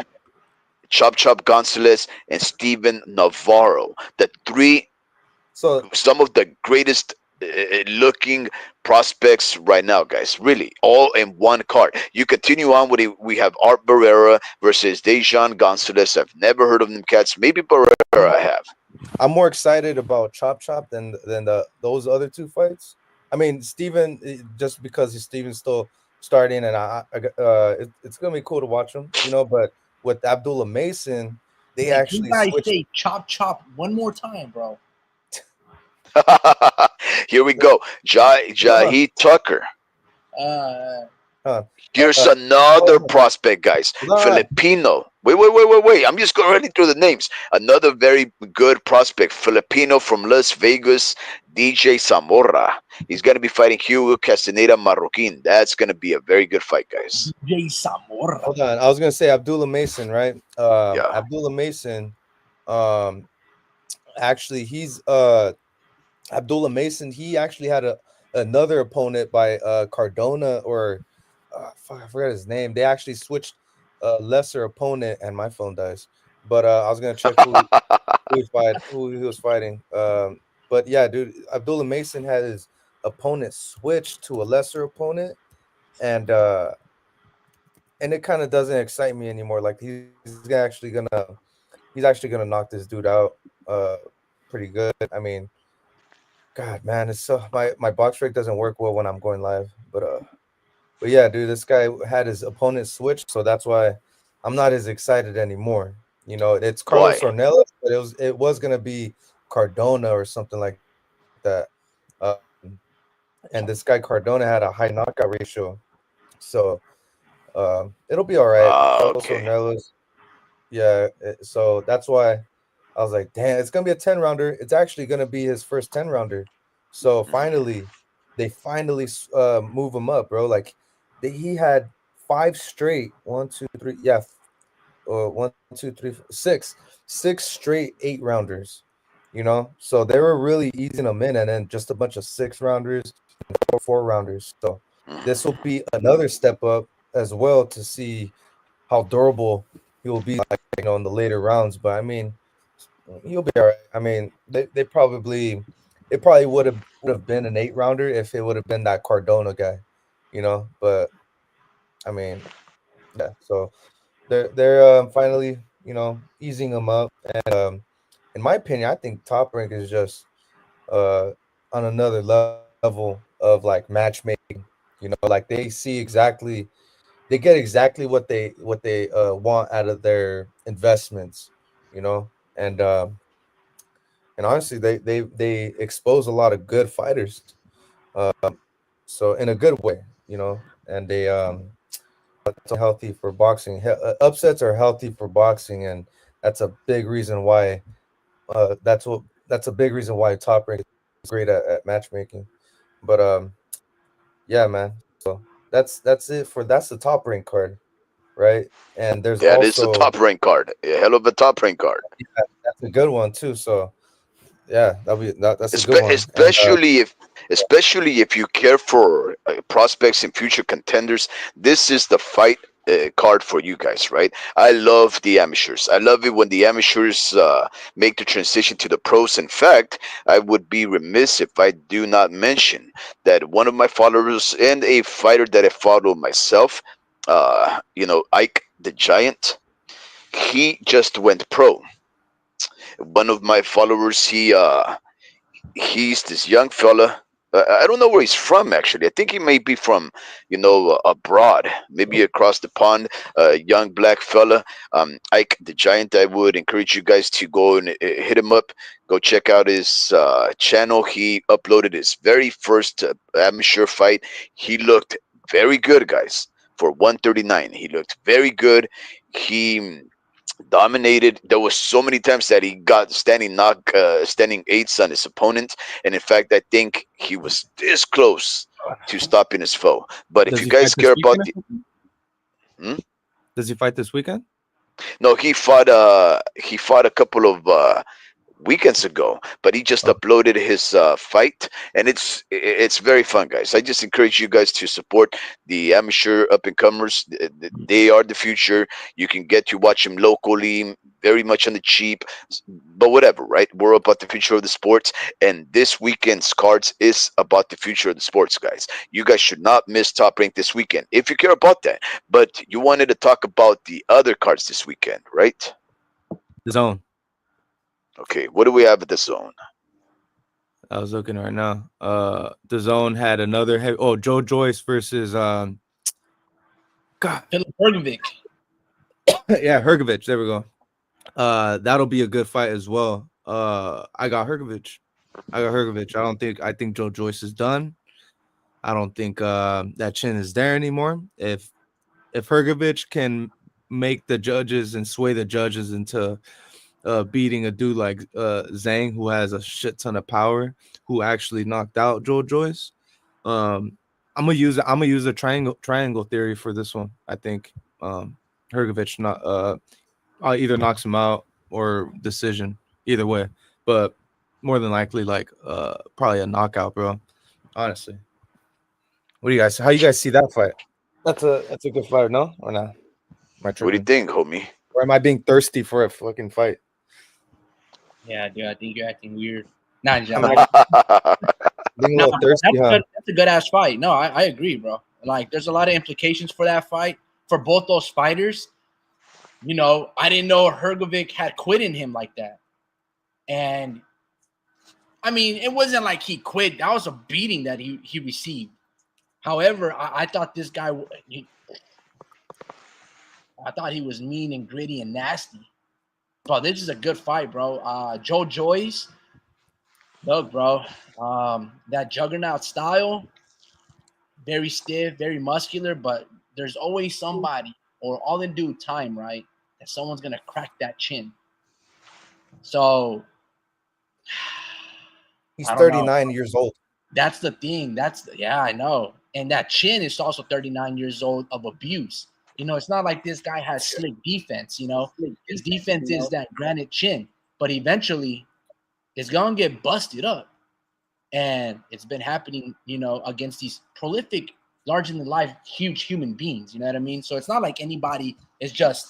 Chop Chop Gonzalez, and Steven Navarro, the three, So some of the greatest looking prospects right now, guys. Really, all in one card. You continue on with it. We have Art Barrera versus Dejan Gonzalez. I've never heard of them cats. Maybe Barrera I'm I have. I'm more excited about Chop Chop than the those other two fights. I mean, Steven, just because he's Steven's still starting, and it's gonna be cool to watch him. But with Abdullah Mason, they Hey, you actually guys switched. say chop chop one more time, bro. Here we go. Hold Jahi Tucker. Uh, on, Here's hold another on, prospect, guys. hold on. Filipino. Wait. I'm just going running through the names. Another very good prospect, Filipino from Las Vegas, DJ Zamora. He's going to be fighting Hugo Castaneda Marroquin. That's going to be a very good fight, guys. DJ Zamora. Hold on. I was gonna say Abdullah Mason, right? Yeah. Abdullah Mason, um, actually, he's Abdullah Mason. He actually had another opponent by Cardona or fuck, I forgot his name. They actually switched a lesser opponent, and my phone dies. But I was gonna check who he was fighting. But yeah, dude, Abdullah Mason had his opponent switched to a lesser opponent, and uh, and it kind of doesn't excite me anymore. Like he's actually gonna knock this dude out, uh, pretty good. I mean, God, man, it's so my box rate doesn't work well when I'm going live, but yeah, dude, this guy had his opponent switch, so that's why I'm not as excited anymore. It's Carlos Why? Ornelas, but it was gonna be Cardona or something like that. Um, and this guy Cardona had a high knockout ratio, so it'll be all right. Carlos Okay. Ornelas, yeah. So that's why I was like, damn, it's gonna be a 10 rounder. It's actually gonna be his first 10 rounder. So finally, they finally move him up, bro. Like he had five straight, one, two, three, yeah, one, two, three, six straight 8 rounders. So they were really easing them in, and then just a bunch of 6 rounders, 4 rounders. So this will be another step up as well to see how durable he will be, like in the later rounds. But I mean, he'll be all right. I mean, it probably would have been an 8 rounder if it would have been that Cardona guy, But I mean, yeah. So they're finally easing him up, and in my opinion, I think Top Rank is just uh on another level of like matchmaking. Like they get exactly what they want out of their investments, and honestly, they expose a lot of good fighters, so in a good way, and it's healthy for boxing. Upsets are healthy for boxing, and that's a big reason why. That's a big reason why Top Rank is great at matchmaking. But yeah, man. So that's the Top Rank card, right? And there's That is a also top rank card. A hell of a top rank card. yeah, that's a good one too. So yeah, that's a good one. And Especially if you care for prospects and future contenders, this is the fight card for you guys, right? I love the amateurs. I love it when the amateurs make the transition to the pros. In fact, I would be remiss if I do not mention that one of my followers and a fighter that I follow myself, Ike the Giant, he just went pro. One of my followers, he's this young fella. I don't know where he's from actually. I think he may be from, abroad, maybe across the pond. Young black fella, Ike the Giant. I would encourage you guys to go and hit him up. Go check out his channel. He uploaded his very first amateur fight. He looked very good, guys. For 139, he looked very good. He dominated. There was so many times that he got standing eights on his opponent, and in fact, I think he was this close to stopping his foe. But if Does you he fight guys this care weekend about or the, something? hmm? Does he fight this weekend? No, he fought a couple of weekends ago, but he just Oh, uploaded his fight, and it's very fun, guys. I just encourage you guys to support the amateur up and comers. They are the future. You can get to watch them locally, very much on the cheap, but whatever, right? We're about the future of the sports, and this weekend's cards is about the future of the sports, guys. You guys should not miss Top Rank this weekend if you care about that. But you wanted to talk about the other cards this weekend, right? the zone. Okay, what do we have at the zone? I was looking right now. The zone had another heavy. Oh, Joe Joyce versus God, Philip Bergovic. yeah, Hergovich. There we go. That'll be a good fight as well. I got Hergovich. I think Joe Joyce is done. I don't think that chin is there anymore. If Hergovich can make the judges and sway the judges into beating a dude like Zhang, who has a shit ton of power, who actually knocked out Joe Joyce. I'm gonna use a triangle theory for this one. I think Hergovich not either knocks him out or decision, either way. But more than likely, like probably a knockout, bro. Honestly. What do you guys? How you guys see that fight? That's a good fight, no, or not? Am I What do you tripping? think, homie? Or am I being thirsty for a fucking fight? Yeah, dude, I think you're acting weird. Nah, I'm like, being a nah, little bro, thirsty, huh? that's a good ass fight. No, I agree, bro. Like, there's a lot of implications for that fight for both those fighters. You know, I didn't know Hergovic had quit in him like that, and I mean, it wasn't like he quit. That was a beating that he received. However, I thought this guy, I thought he was mean and gritty and nasty. Bro, this is a good fight, bro. Joe Joyce, look, bro, that juggernaut style, very stiff, very muscular, but there's always somebody, or all in due time, right, that someone's gonna crack that chin. So He's I don't know. 39 years old. That's the thing. Yeah, I know. And that chin is also 39 years old of abuse. You know, it's not like this guy has slick defense. You know, his defense is that granite chin, but eventually it's gonna get busted up. And it's been happening, you know, against these prolific, larger than life, huge human beings. You know what I mean? So it's not like anybody is just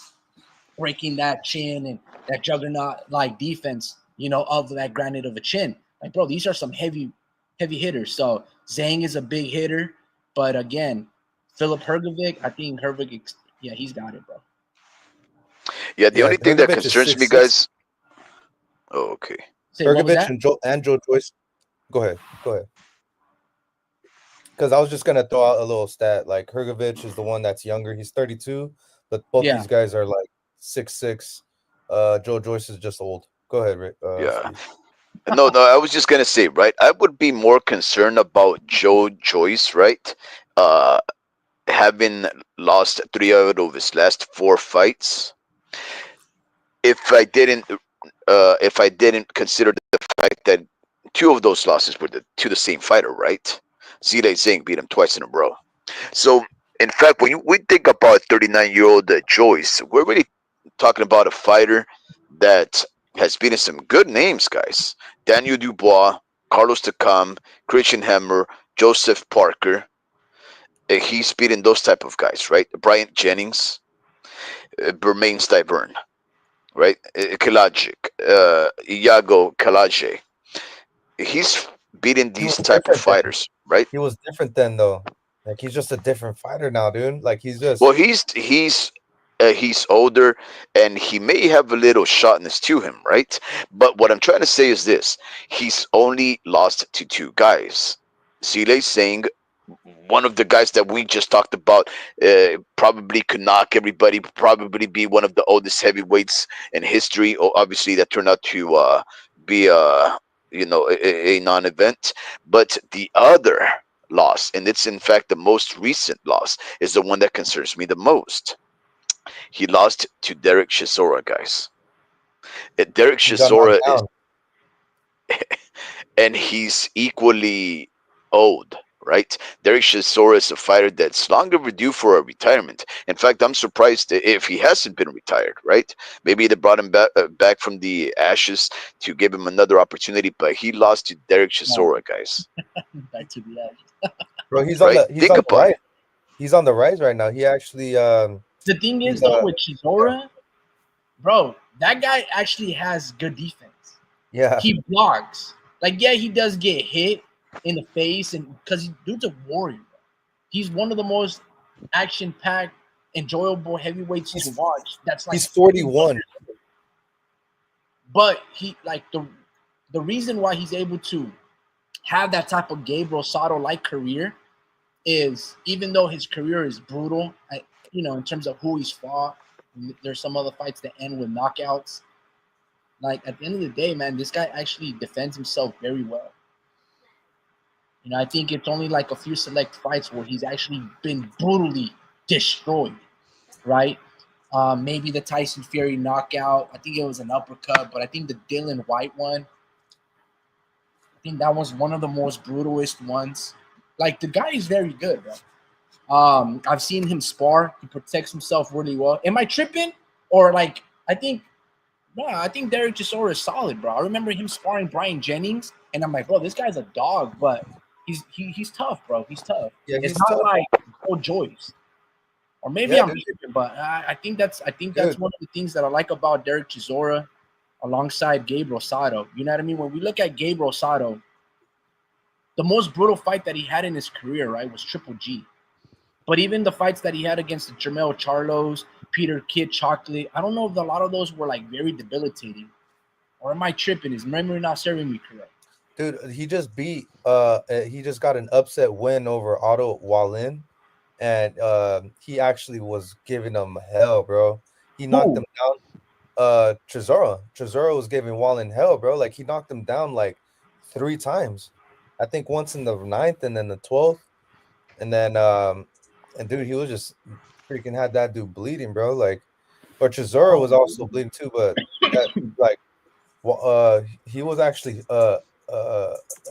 breaking that chin and that juggernaut like defense, you know, of that granite of a chin. Like, bro, these are some heavy hitters. So Zhang is a big hitter, but again, Philip Hergovic, I think Hergovic, yeah, he's got it, bro. Yeah, the Yeah, only thing that Hergovich is concerns me, 6'6". guys. Oh, okay. Say, what was Hergovich that? and Joe Joyce. Go ahead. Because I was just gonna throw out a little stat. Like Hergovich is the one that's younger. He's 32, but both Yeah. these guys are like 6'6". Joe Joyce is just old. Go ahead, Rick. Yeah. Steve. No, I was just gonna say, right? I would be more concerned about Joe Joyce, right? Uh, having lost 3 out of his last 4 fights. If I didn't consider the fact that 2 of those losses were to the same fighter, right? Zile Zing beat him twice in a row. So, in fact, when we think about 39-year-old Joyce, we're really talking about a fighter that has beaten some good names, guys. Daniel Dubois, Carlos Takam, Christian Hammer, Joseph Parker. He's beaten those type of guys, right? Bryant Jennings, Bermain Stiverne, right? Kalajic, Iago Kalaje. He's beaten He these was type of different then. fighters, right? He was different then, though. Like he's just a different fighter now, dude. Like he's just Well, he's older, and he may have a little shotness to him, right? But what I'm trying to say is this: he's only lost to 2 guys. Sile saying one of the guys that we just talked about probably could knock everybody, probably be one of the oldest heavyweights in history. Or obviously, that turned out to be a non-event. But the other loss, and it's in fact the most recent loss, is the one that concerns me the most. He lost to Derek Chisora, guys. Derek He got knocked Chisora is, down. and he's equally old, right? Derek Chisora is a fighter that's long overdue for a retirement. In fact, I'm surprised if he hasn't been retired, right? Maybe they brought him back from the ashes to give him another opportunity, but he lost to Derek No, Chisora, guys, back to the edge. Bro, right? he's Think on the about rise. it, He's on the rise right now. He actually The thing he's is, though, with yeah, Chisora, bro, that guy actually has good defense. yeah. He blocks. Like, yeah, he does get hit in the face, and because dude's a warrior. He's one of the most action-packed, enjoyable heavyweights to He's watch. That's like he's 41. but he like the reason why he's able to have that type of Gabe Rosado like career is even though his career is brutal, in terms of who he's fought, there's some other fights that end with knockouts. Like at the end of the day, man, this guy actually defends himself very well. I think it's only like a few select fights where he's actually been brutally destroyed, right? Maybe the Tyson Fury knockout. I think it was an uppercut, but I think the Dylan White one, I think that was one of the most brutalist ones. Like the guy is very good, bro. I've seen him spar. He protects himself really well. Am I tripping? Or like I think Derek Chisora is solid, bro. I remember him sparring Brian Jennings, and I'm like, bro, this guy's a dog, but he's tough, bro. He's tough. Yeah, It's he's not tough. like Joe Joyce. Or maybe Yeah, I'm dude. tripping, but I think that's Dude. one of the things that I like about Derek Chisora alongside Gabe Rosado. You know what I mean? When we look at Gabe Rosado, the most brutal fight that he had in his career, right, was Triple G. But even the fights that he had against the Jermell Charlos, Peter Kid Chocolate, I don't know if a lot of those were like very debilitating. Or am I tripping? Is memory not serving me correct? Dude, he just got an upset win over Otto Wallin, and he actually was giving him hell, bro. He knocked Who? him down. Chisora was giving Wallin hell, bro. Like he knocked him down like 3 times. I think once in the ninth and then the 12th. And then and dude, he was just freaking had that dude bleeding, bro. Like, but Chisora was also bleeding too, but that like he was actually uh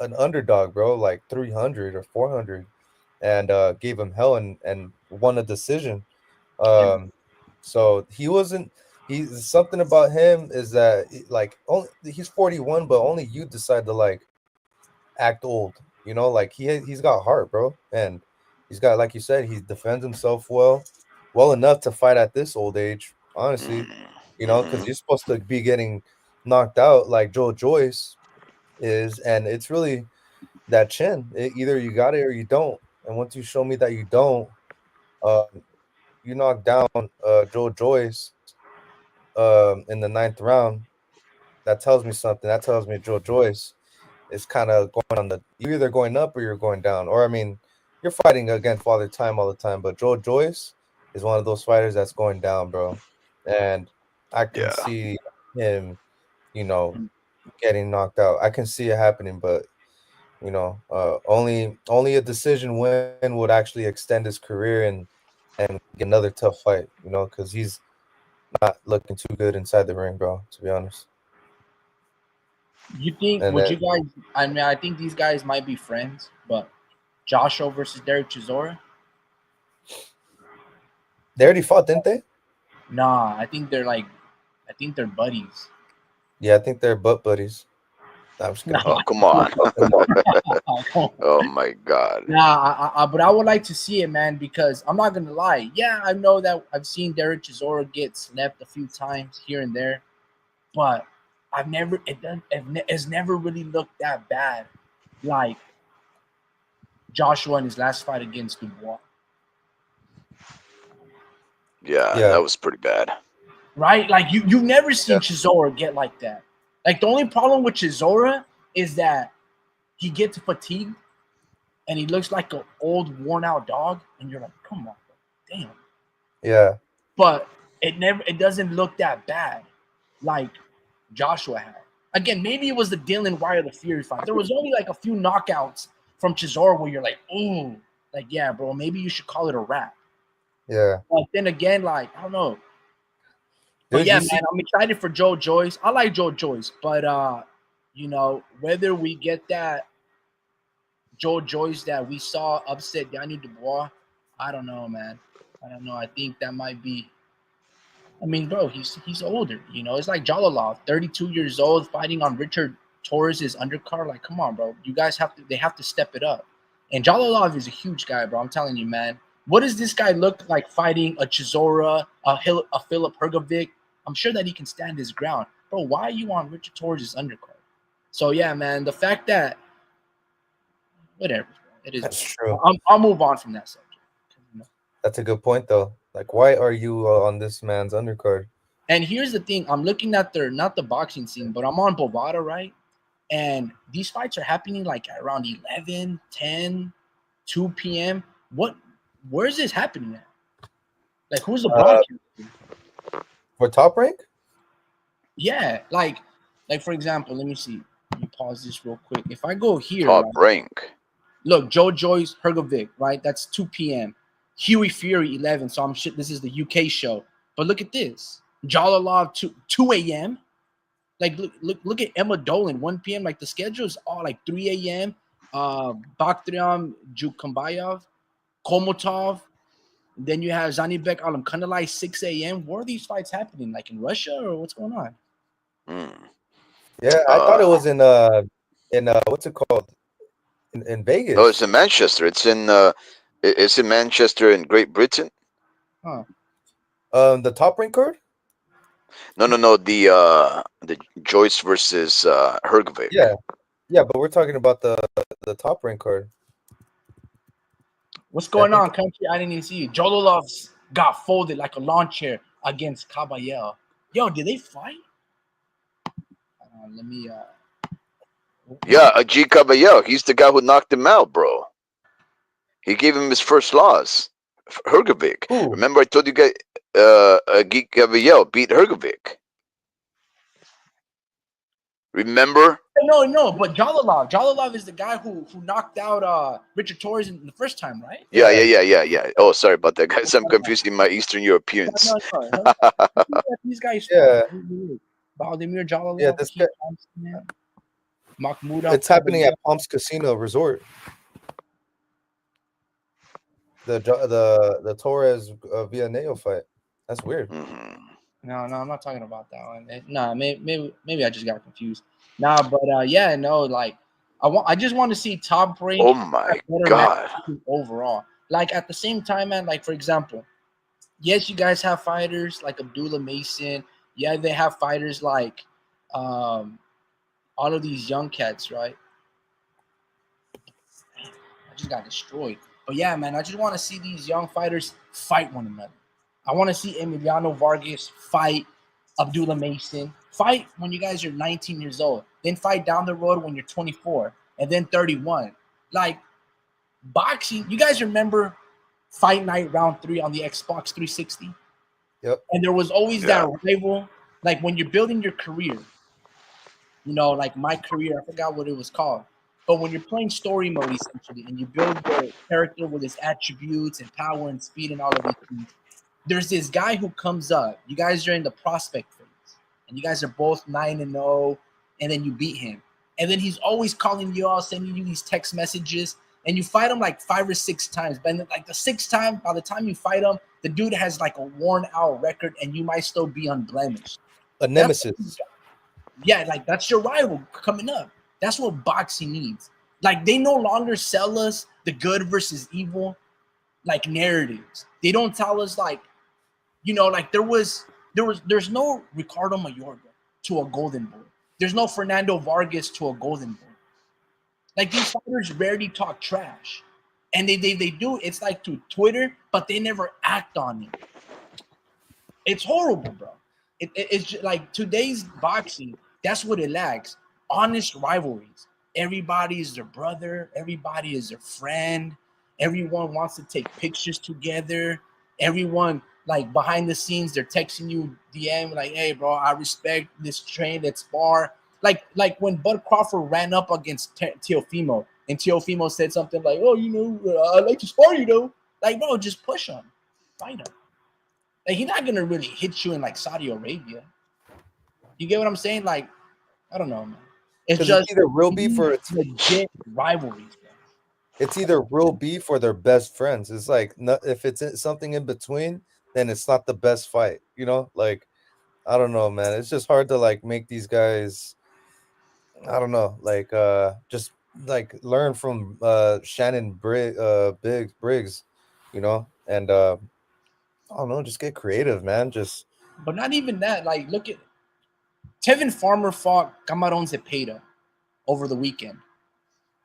an underdog, bro, like 300 or 400, and gave him hell and won a decision. Yeah. So he wasn't. He's something about him is that like only he's 41, but only you decide to like act old. Like he's got heart, bro, and he's got, like you said, he defends himself well enough to fight at this old age. Honestly, because mm-hmm. you're supposed to be getting knocked out like Joe Joyce is, and it's really that chin. Either you got it or you don't. And once you show me that you don't, uh, you knock down Joe Joyce in the ninth round. That tells me something. That tells me Joe Joyce is kind of going on you're either going up or you're going down. Or I mean, you're fighting against Father Time all the time, but Joe Joyce is one of those fighters that's going down, bro. And I can Yeah, see him, you know, getting knocked out. I can see it happening, but only a decision win would actually extend his career and get another tough fight, because he's not looking too good inside the ring, bro, to be honest. You think, And would then you guys, I mean, I think these guys might be friends, but Joshua versus Derek Chisora? they already fought, didn't they? Nah, I think they're buddies. Yeah, I think they're butt buddies. No, I'm just Nah, kidding. oh come on. nah, Oh my god. but I would like to see it, man, because I'm not gonna lie. Yeah, I know that I've seen Derek Chisora get slept a few times here and there, but it's never really looked that bad, like Joshua in his last fight against Dubois. Yeah, Yeah, that was pretty bad. Right? Like you've never seen yeah, Chisora get like that. Like the only problem with Chisora is that he gets fatigued and he looks like an old, worn out dog, and you're like, come on, damn. yeah, But it doesn't look that bad like Joshua had. Again, maybe it was the Dylan Wire the Fury fight. There was only like a few knockouts from Chisora where you're like, ooh, like yeah, bro, maybe you should call it a wrap. yeah. But then again, like I don't know. But Dude, yeah, you man, see, I'm excited for Joe Joyce. I like Joe Joyce, but you know, whether we get that Joe Joyce that we saw upset Danny Dubois, I don't know, man. I don't know. I think that might be. I mean, bro, he's older. You know, it's like Jalalov, 32 years old, fighting on Richard Torres' undercard. Like, come on, bro. You guys have to. They have to step it up. And Jalalov is a huge guy, bro. I'm telling you, man. What does this guy look like fighting a Chisora, a Philip Hergovic? I'm sure that he can stand his ground, bro. Why are you on Richard Torres' undercard? So yeah, man. The fact that whatever, it is. that's true. I'll move on from that subject. You know? That's a good point, though. Like, why are you on this man's undercard? And here's the thing: I'm looking at their not the boxing scene, but I'm on Bovada, right? And these fights are happening like around 11, 10, 2 p.m. Where is this happening at? Like, who's the broadcaster? For Top Rank? Yeah, like for example, let me see. Let me pause this real quick. If I go here, Top right, rank. look, Joe Joyce, Hergovic, right? That's 2 p.m. Huey Fury, 11. So I'm shit. This is the UK show. But look at this. Jalalov, 2 a.m. Like, look at Emma Dolan, 1 p.m. Like, the schedule is all like 3 a.m. Bakhtryam Jukambayov, Komotov. Then you have Zanibek Alamkandalai, 6 a.m. Where are these fights happening? Like in Russia or what's going on? Yeah, I thought it was in what's it called? In Vegas. No, it's in Manchester. It's in Manchester in Great Britain. Huh. The Top Rank card? No. The Joyce versus Hergovic. Yeah, but we're talking about the Top Rank card. What's going on, country? I didn't even see you. Jololov's got folded like a lawn chair against Caballero. Yo, did they fight? Let me. Yeah, Ajit Caballero. He's the guy who knocked him out, bro. He gave him his first loss. Hergovic. Ooh. Remember I told you guys Ajit Caballero beat Hergovic. Remember? No, but Jalalov is the guy who knocked out Richard Torrez in the first time, right? Yeah. Oh, sorry about that, guys. I'm confusing my Eastern Europeans. No. These guys, Yeah. Vladimir Jalalov, Yeah, this guy, Mahmoud. it's happening at Palms Casino Resort. The Torres Villaneo fight. That's weird. Mm-hmm. No, I'm not talking about that one. Nah, maybe I just got confused. Nah, but yeah, no, like I just want to see Top Rank. Oh my God. Overall, like at the same time, man. Like for example, yes, you guys have fighters like Abdullah Mason. Yeah, they have fighters like all of these young cats, right? I just got destroyed. But yeah, man, I just want to see these young fighters fight one another. I want to see Emiliano Vargas fight Abdullah Mason. Fight when you guys are 19 years old. Then fight down the road when you're 24 and then 31. Like boxing, you guys remember Fight Night Round 3 on the Xbox 360? Yep. And there was always that rival. Like when you're building your career, you know, like my career, I forgot what it was called. But when you're playing story mode, essentially, and you build your character with his attributes and power and speed and all of these things, there's this guy who comes up. You guys are in the prospect phase, and you guys are both 9-0, and then you beat him. And then he's always calling you out, sending you these text messages, and you fight him like 5 or 6 times. But like the 6th time, by the time you fight him, the dude has like a worn-out record, and you might still be unblemished. A nemesis. Yeah, like that's your rival coming up. That's what boxing needs. Like they no longer sell us the good versus evil, like narratives. They don't tell us like, you know, like there's no Ricardo Mayorga to a Golden Boy. There's no Fernando Vargas to a Golden Boy. Like these fighters rarely talk trash, and they do. It's like to Twitter, but they never act on it. It's horrible, bro. It's just like today's boxing. That's what it lacks. Honest rivalries. Everybody is their brother. Everybody is their friend. Everyone wants to take pictures together. Everyone, like behind the scenes, they're texting you DM like, "Hey, bro, I respect this train that's spar." Like when Bud Crawford ran up against Teofimo, and Teofimo said something like, "Oh, you know, I like to spar you, though." Like, bro, just push him, fight him. Like he's not gonna really hit you in like Saudi Arabia. You get what I'm saying? Like, I don't know, man. It's Because it's just either real beef or legit rivalries, bro. it's either real beef or they're best friends. It's like if it's something in between, then it's not the best fight. You know, like I don't know, man. It's just hard to like make these guys. I don't know, like just like learn from Briggs, you know, and I don't know, just get creative, man. Just But not even that. Like, look at Tevin Farmer fought Camarón Zepeda over the weekend,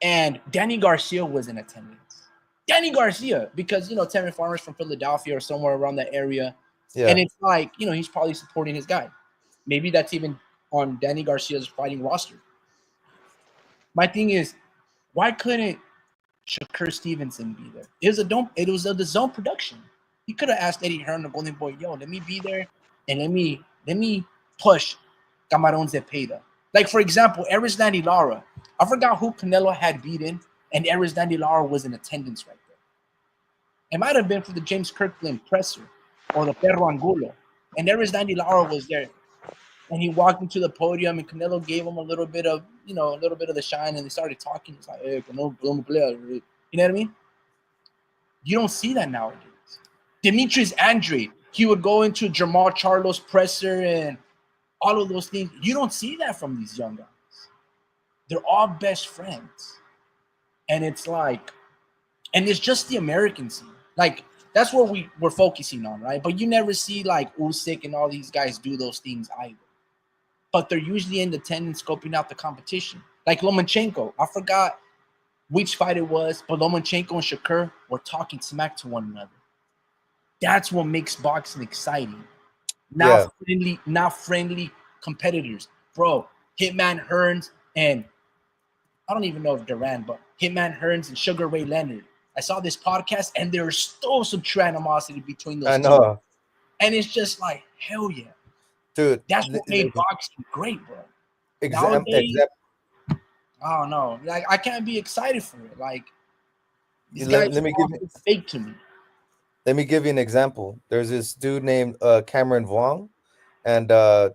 and Danny Garcia was in attendance. Danny Garcia, because Tevin Farmer's from Philadelphia or somewhere around that area, and yeah, it's like he's probably supporting his guy. Maybe that's even on Danny Garcia's fighting roster. My thing is, why couldn't Shakur Stevenson be there? It was the zone production. He could have asked Eddie Hearn, the Golden Boy, yo, let me be there and let me push Camarón Zepeda. Like, for example, Erislandy Lara. I forgot who Canelo had beaten, and Erislandy Lara was in attendance right there. It might have been for the James Kirkland presser or the Perro Angulo. And Erislandy Lara was there. And he walked into the podium, and Canelo gave him a little bit of the shine, and they started talking. It's like, hey, Canelo, you know what I mean? You don't see that nowadays. Demetrius Andrade, he would go into Jamal Charlo's presser and all of those things. You don't see that from these young guys. They're all best friends. And it's like, and it's just the American scene. Like, that's what we're focusing on, right? But you never see like Usyk and all these guys do those things either. But they're usually in the attendance scoping out the competition. Like Lomachenko, I forgot which fight it was, but Lomachenko and Shakur were talking smack to one another. That's what makes boxing exciting. Not friendly competitors. Bro, Hitman Hearns and I don't even know if Duran, but Hitman Hearns and Sugar Ray Leonard. I saw this podcast and there's still some true animosity between those I two. know, And it's just like, hell yeah. dude. That's what made boxing great, bro. Example. I don't know. Like, I can't be excited for it. Like, these Let guys me are fake to me. Let me give you an example. There's this dude named Cameron Vuong and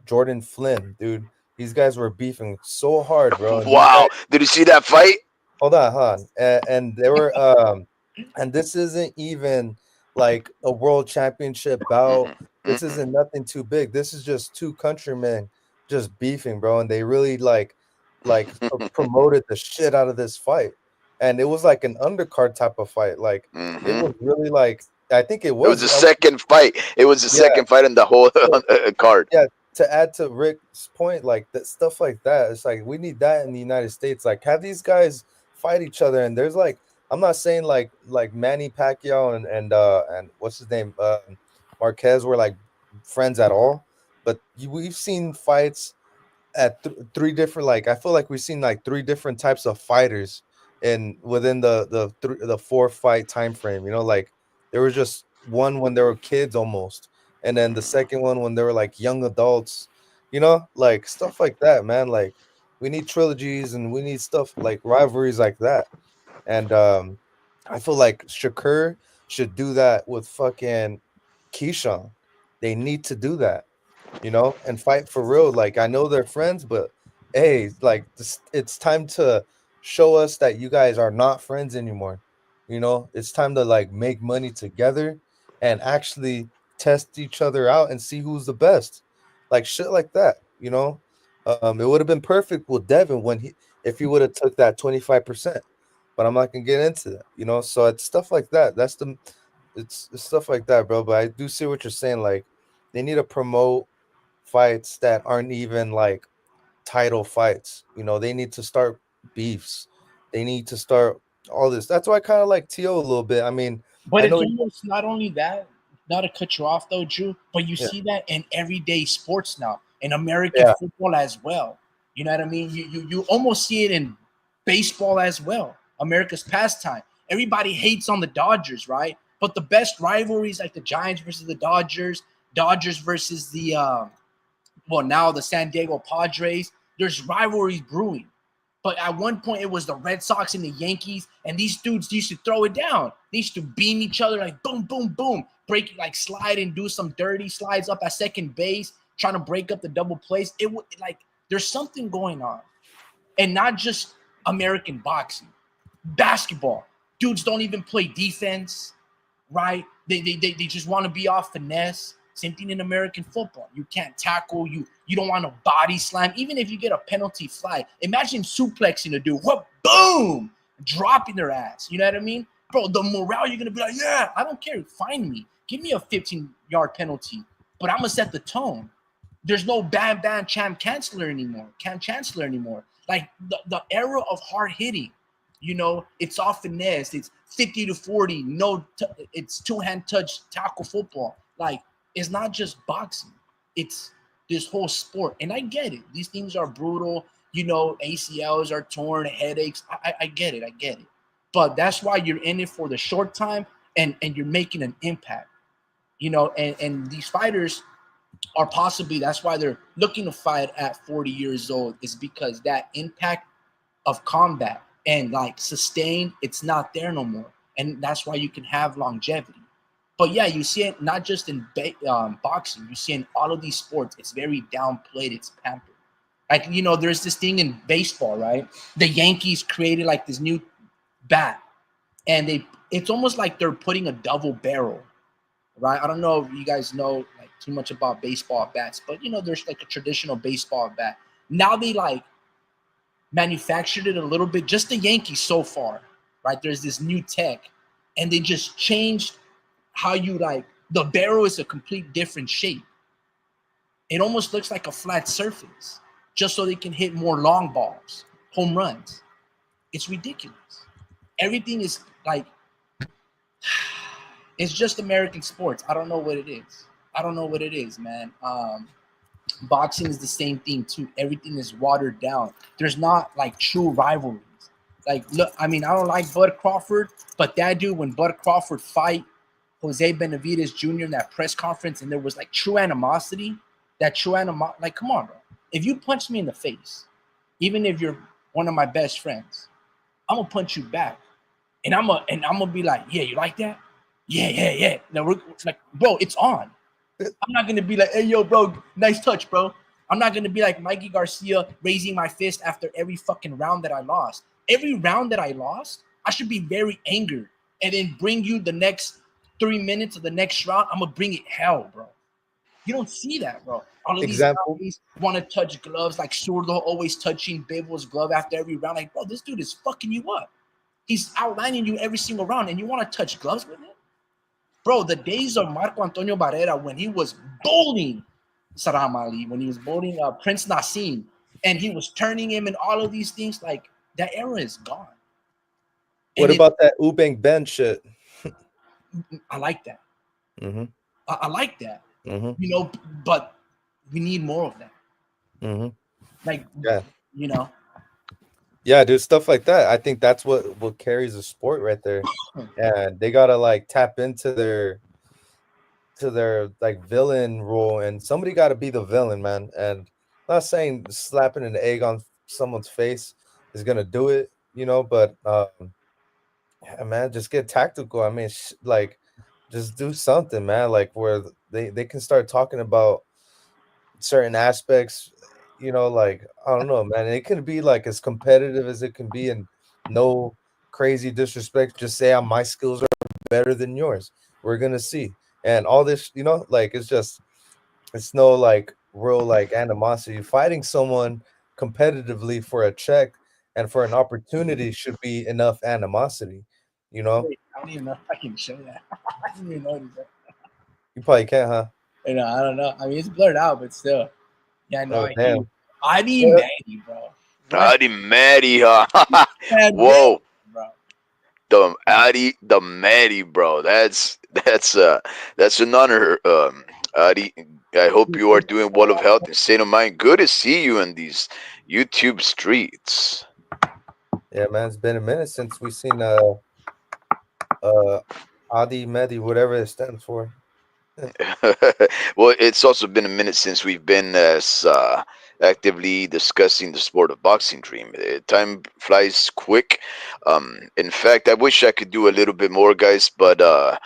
Jordan Flynn, dude. These guys were beefing so hard, bro. And these Wow. guys, Did you see that fight? hold on. And they were and this isn't even like a world championship bout. This isn't nothing too big. This is just two countrymen just beefing, bro. And they really promoted the shit out of this fight. And it was like an undercard type of fight. Like it was really like I think it It was was the second fight. It was the second fight in the whole card. yeah, to add to Rick's point, like that stuff like that, it's like we need that in the United States. Like have these guys fight each other, and there's like I'm not saying like Manny Pacquiao and what's his name Marquez were like friends at all, but we've seen fights at three different like I feel like we've seen like three different types of fighters in within the 4 fight time frame. You know, like there was just one when they were kids almost, and then the second one when they were like young adults. You know, like stuff like that, man. Like we need trilogies and we need stuff like rivalries like that. And I feel like Shakur should do that with fucking Keyshawn. They need to do that, you know, and fight for real. Like I know they're friends, but hey, like it's time to show us that you guys are not friends anymore. You know, it's time to like make money together and actually test each other out and see who's the best. Like shit like that, you know. It would have been perfect with Devin if he would have took that 25%. But I'm not gonna get into that, you know. So it's stuff like that. It's stuff like that, bro. But I do see what you're saying. Like they need to promote fights that aren't even like title fights. You know, they need to start beefs. They need to start all this. That's why I kind of like T.O. a little bit. I mean, But I it's know almost not only that, not to cut you off though, Drew, but you see that in everyday sports now, in American football as well. You know what I mean? You almost see it in baseball as well. America's pastime. Everybody hates on the Dodgers, right? But the best rivalries like the Giants versus the Dodgers versus the now the San Diego Padres. There's rivalries brewing. But at one point, it was the Red Sox and the Yankees, and these dudes used to throw it down. They used to beam each other like boom, boom, boom, break, like slide and do some dirty slides up at second base, trying to break up the double plays. It would like there's something going on, and not just American boxing, basketball. Dudes don't even play defense, right? They just want to be off finesse. Same thing in American football. You can't tackle. You don't want to body slam. Even if you get a penalty flag, imagine suplexing a dude. What? Boom! Dropping their ass. You know what I mean? Bro, the morale, you're going to be like, yeah, I don't care. Find me. Give me a 15-yard penalty. But I'm going to set the tone. There's no bam, bam, chancellor anymore. Like the era of hard hitting, it's all finesse. It's 50 to 40. It's two-hand touch tackle football. Like, it's not just boxing. It's this whole sport. And I get it. These things are brutal. ACLs are torn, headaches. I get it. But that's why you're in it for the short time and you're making an impact. And these fighters are possibly, that's why they're looking to fight at 40 years old, is because that impact of combat and like sustained, it's not there no more. And that's why you can have longevity. But yeah, you see it not just in boxing. You see it in all of these sports. It's very downplayed. It's pampered. Like, there's this thing in baseball, right? The Yankees created like this new bat. And it's almost like they're putting a double barrel, right? I don't know if you guys know like too much about baseball bats. But, there's like a traditional baseball bat. Now they like manufactured it a little bit. Just the Yankees so far, right? There's this new tech. And they just changed how you like the barrel is a complete different shape. It almost looks like a flat surface just so they can hit more long balls, home runs. It's ridiculous. Everything is like, it's just American sports. I don't know what it is, man. Boxing is the same thing too. Everything is watered down. There's not like true rivalries. Like, look, I mean, I don't like Bud Crawford, but that dude, when Bud Crawford fight Jose Benavidez Jr. in that press conference, and there was like true animosity, like, come on, bro. If you punch me in the face, even if you're one of my best friends, I'm gonna punch you back. And I'm gonna be like, yeah, you like that? Yeah. Now we're like, bro, it's on. I'm not gonna be like, hey, yo, bro, nice touch, bro. I'm not gonna be like Mikey Garcia raising my fist after every fucking round that I lost. Every round that I lost, I should be very angered and then bring you the next 3 minutes of the next round. I'm gonna bring it hell, bro. You don't see that, bro. All of these guys want to touch gloves, like Zurdo always touching Biv's glove after every round. Like, bro, this dude is fucking you up. He's outlining you every single round, and you want to touch gloves with him? Bro, the days of Marco Antonio Barrera when he was bowling Saram Ali, when he was bowling Prince Nassim, and he was turning him and all of these things, like, that era is gone. What about that Ubang Ben shit? I like that. Mm-hmm. I like that. Mm-hmm. But we need more of that. Mm-hmm. Like, yeah. Yeah, dude, stuff like that. I think that's what carries the sport right there. And they gotta like tap into their like villain role, and somebody gotta be the villain, man. And I'm not saying slapping an egg on someone's face is gonna do it, but yeah, man, just get tactical. I mean, like, just do something, man. Like where they can start talking about certain aspects, like, I don't know, man. It can be like as competitive as it can be, and no crazy disrespect. Just say my skills are better than yours. We're gonna see, and all this, like it's no like real like animosity. Fighting someone competitively for a check and for an opportunity should be enough animosity. Wait, I don't even know if I can show that. I didn't even notice that. You probably can't, huh? I don't know. I mean, it's blurred out, but still. Yeah, I know. Oh, damn. Adi Maddie, bro. Adi Maddie, huh? Whoa. Bro. The Maddie, bro. That's an honor. Adi, I hope you are doing well of health and state of mind. Good to see you in these YouTube streets. Yeah, man, it's been a minute since we've seen Adi Medi, whatever it stands for. Well, it's also been a minute since we've been as actively discussing the sport of boxing. Dream, time flies quick. In fact, I wish I could do a little bit more, guys. But the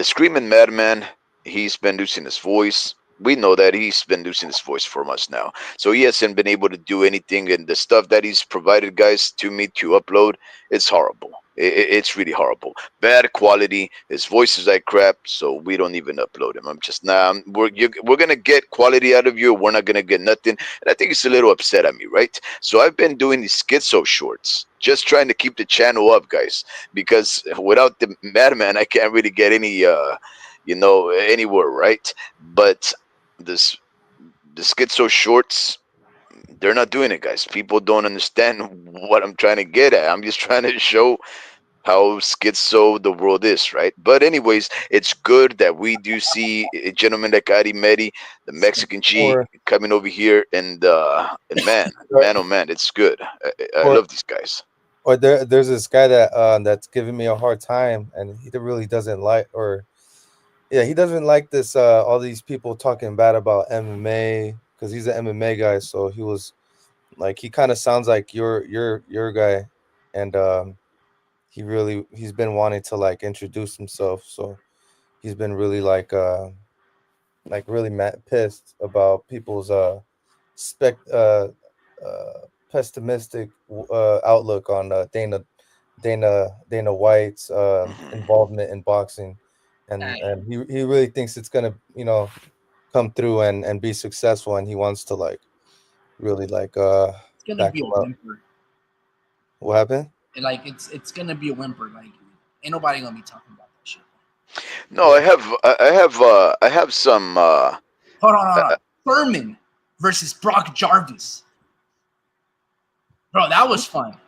screaming madman, he's been losing his voice. We know that he's been losing his voice for months now, so he hasn't been able to do anything. And the stuff that he's provided, guys, to me to upload, it's horrible. It's really horrible, bad quality. His voice is like crap, so we don't even upload him. I'm just nah. We're gonna get quality out of you. We're not gonna get nothing, and I think he's a little upset at me, right? So I've been doing these schizo shorts, just trying to keep the channel up, guys. Because without the madman, I can't really get any, anywhere, right? But this the schizo shorts, they're not doing it, guys. People don't understand what I'm trying to get at. I'm just trying to show how schizo the world is, right? But anyways, it's good that we do see a gentleman like Adi Medi, the Mexican G, Or coming over here, and man, or man, oh man, it's good. I or, love these guys. or there's this guy that's giving me a hard time, and he really doesn't like, or yeah, he doesn't like this. All these people talking bad about MMA because he's an MMA guy. So he was like, he kind of sounds like your guy, and he's been wanting to like introduce himself. So he's been really like really mad, pissed about people's spec pessimistic outlook on Dana White's Mhm. involvement in boxing, Nah, and he really thinks it's gonna come through and be successful, and he wants to like really like it's gonna back be a him up. whimper. What happened? And, like it's gonna be a whimper. Like ain't nobody gonna be talking about that shit. No, I have some. Hold on. Furman versus Brock Jarvis, bro. That was fun.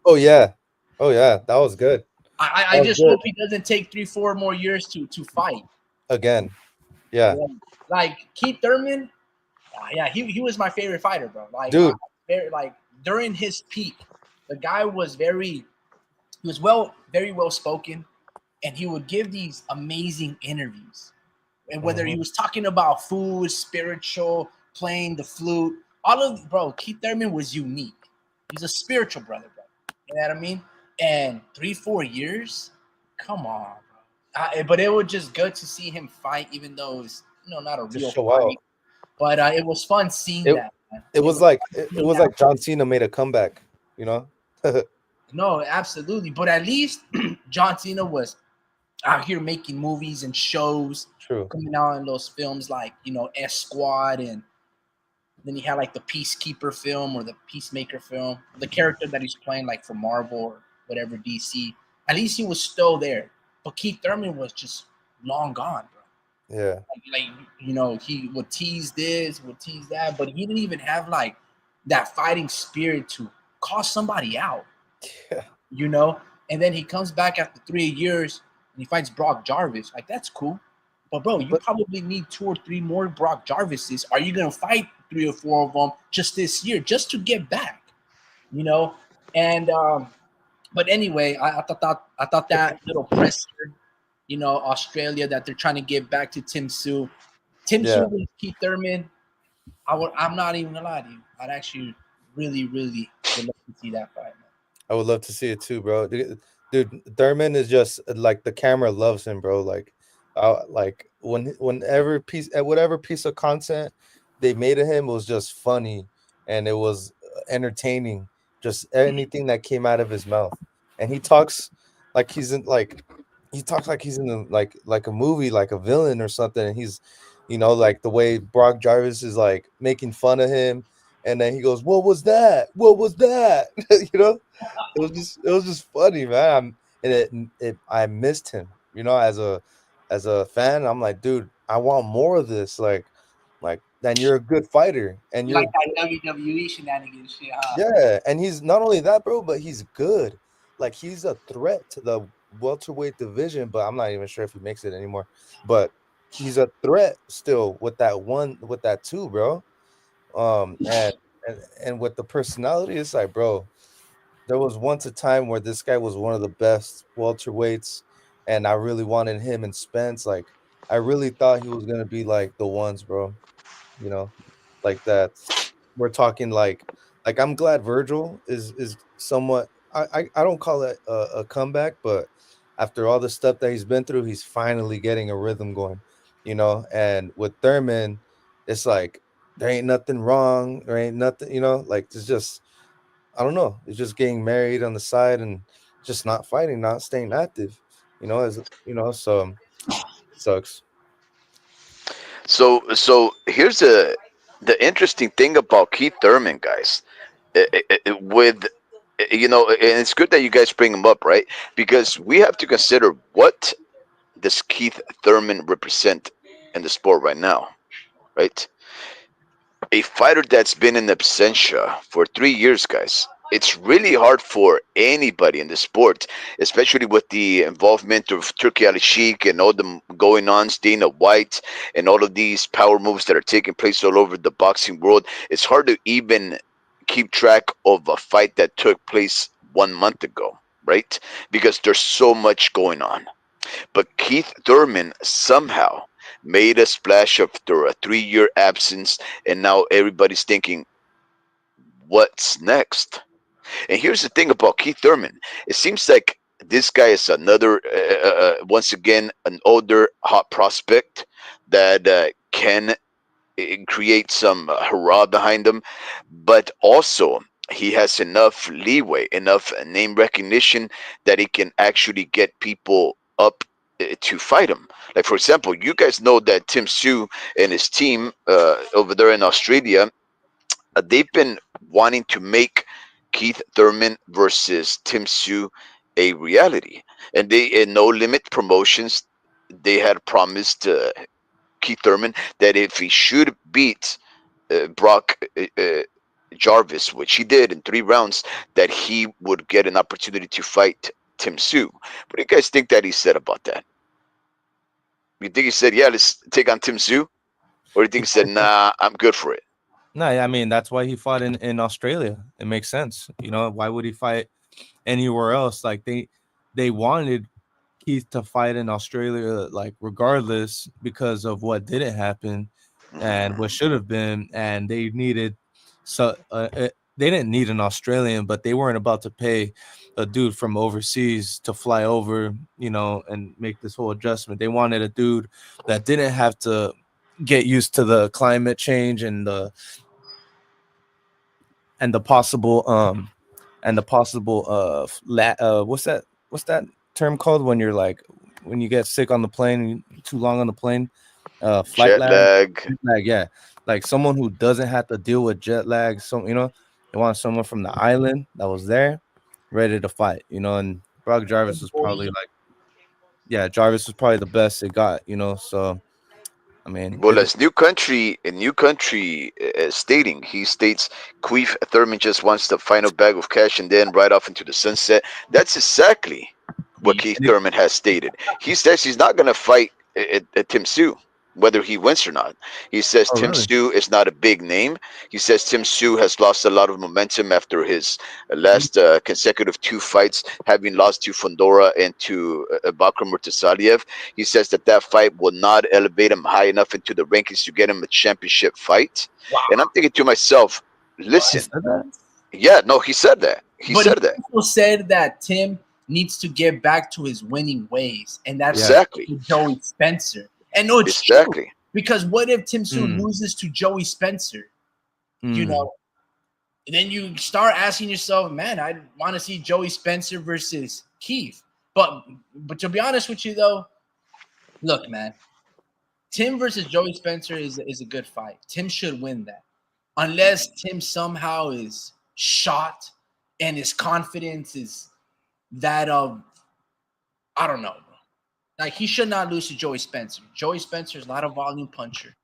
Oh yeah, oh yeah, that was good. I That was just good hope he doesn't take 3, 4 more years to fight. again. Yeah, Yeah. Like Keith Thurman, yeah, he was my favorite fighter, bro. Like dude. like during his peak, the guy was he was very well spoken, and he would give these amazing interviews. And whether he Mhm. was talking about food, spiritual, playing the flute, all of bro, Keith Thurman was unique. He's a spiritual brother, bro. You know what I mean? And 3, 4 years, come on, bro. But it was just good to see him fight, even though it was not a Just real show fight. out. But it was fun seeing It that. Man. it It was was like fun it seeing was that. like John Cena made a comeback. You know. No, absolutely. But at least John Cena was out here making movies and shows, True. coming out in those films like S Squad, and then he had like the Peacekeeper film or the Peacemaker film. The character that he's playing like for Marvel or whatever DC. At least he was still there. But Keith Thurman was just long gone, bro. Yeah. Like he would tease this, would tease that, but he didn't even have like that fighting spirit to call somebody out. Yeah. you know. And then he comes back after 3 years and he fights Brock Jarvis. Like that's cool, but bro, you But probably need 2 or 3 more Brock Jarvises. Are you gonna fight 3 or 4 of them just this year, just to get back? You know. And but anyway, I thought that little presser, Australia that they're trying to get back to Tim Sue. Tim Sue yeah, with Keith Thurman. I'm not even gonna lie to you. I'd actually really, really would love to see that fight, man. I would love to see it too, bro. Dude, Thurman is just like the camera loves him, bro. Like whenever piece at whatever piece of content they made of him was just funny, and it was entertaining. Just anything that came out of his mouth, and like he's in like he talks like he's in like a movie, like a villain or something. And he's, like the way Brock Jarvis is like making fun of him, and then he goes, "What was that? What was that?" you know it was just funny, man. I missed him, as a fan. I'm like, dude, I want more of this. Like, then you're a good fighter, and You like you're that WWE shenanigans shit, huh? yeah, and he's not only that, bro, but he's good. Like, he's a threat to the welterweight division, but I'm not even sure if he makes it anymore. But he's a threat still with that two, bro. And with the personality, it's like, bro, there was once a time where this guy was one of the best welterweights, and I really wanted him and Spence. Like, I really thought he was gonna be like the ones, bro. You know, like that. We're talking like I'm glad Virgil is somewhat. I don't call it a comeback, but after all the stuff that he's been through, he's finally getting a rhythm going. You know, and with Thurman, it's like there ain't nothing wrong. There ain't nothing. You know, like it's just I don't know. It's just getting married on the side and just not fighting, not staying active. You know, as you know, so sucks. So here's the interesting thing about Keith Thurman, guys. With and it's good that you guys bring him up, right? Because we have to consider what does Keith Thurman represent in the sport right now, right? A fighter that's been in absentia for 3 years, guys. It's really hard for anybody in the sport, especially with the involvement of Turkey Ali Sheik and all the going on, Dana White, and all of these power moves that are taking place all over the boxing world. It's hard to even keep track of a fight that took place 1 month ago, right? Because there's so much going on. But Keith Thurman somehow made a splash after a 3 year absence, and now everybody's thinking, what's next? And here's the thing about Keith Thurman: it seems like this guy is another, once again, an older hot prospect that can create some hurrah behind him, but also he has enough leeway, enough name recognition that he can actually get people up to fight him. Like, for example, you guys know that Tim Sue and his team over there in Australia, they've been wanting to make Keith Thurman versus Tim Sue a reality. And they, in No Limit Promotions, they had promised Keith Thurman that if he should beat Brock Jarvis, which he did in 3 rounds, that he would get an opportunity to fight Tim Sue. What do you guys think that he said about that? You think he said, "Yeah, let's take on Tim Sue," or do you think he said, "Nah, I'm good for it"? No, I mean that's why he fought in Australia. It makes sense. You know, why would he fight anywhere else? Like they wanted Keith to fight in Australia, like regardless, because of what didn't happen and what Mm. should have been, and they needed they didn't need an Australian, but they weren't about to pay a dude from overseas to fly over, you know, and make this whole adjustment. They wanted a dude that didn't have to get used to the climate change and the possible what's that term called when you're like when you get sick on the plane too long on the plane, flight Jet lag. lag. Jet lag, yeah, like someone who doesn't have to deal with jet lag. So, you know, they want someone from the island that was there ready to fight, you know. And Brock Jarvis was probably like, yeah, Jarvis was probably the best they got, you know. So I mean Well, as New Country stating, he states Queef Thurman just wants the final bag of cash and then right off into the sunset. That's exactly what Keith and Thurman has stated. He says he's not going to fight Tim Sue, whether he wins or not. He says oh Tim really? Sue is not a big name. He says Tim Sue has lost a lot of momentum after his last consecutive 2 fights, having lost to Fondora and to Bakram Murtasaliev. He says that that fight will not elevate him high enough into the rankings to get him a championship fight. Wow. And I'm thinking to myself, He listen, said that? yeah, no, he said that. He But he said that. also said that Tim needs to get back to his winning ways, and that's Yeah. Exactly. Joey Spencer. And no, it's true, Exactly. because what if Tim Sue Mm. loses to Joey Spencer? You Mm. know, then you start asking yourself, man, I want to see Joey Spencer versus Keith. But to be honest with you though, look, man, Tim versus Joey Spencer is a good fight. Tim should win that. Unless Tim somehow is shot and his confidence is that of, I don't know, bro. Like, he should not lose to Joey Spencer. Joey Spencer is not a volume puncher.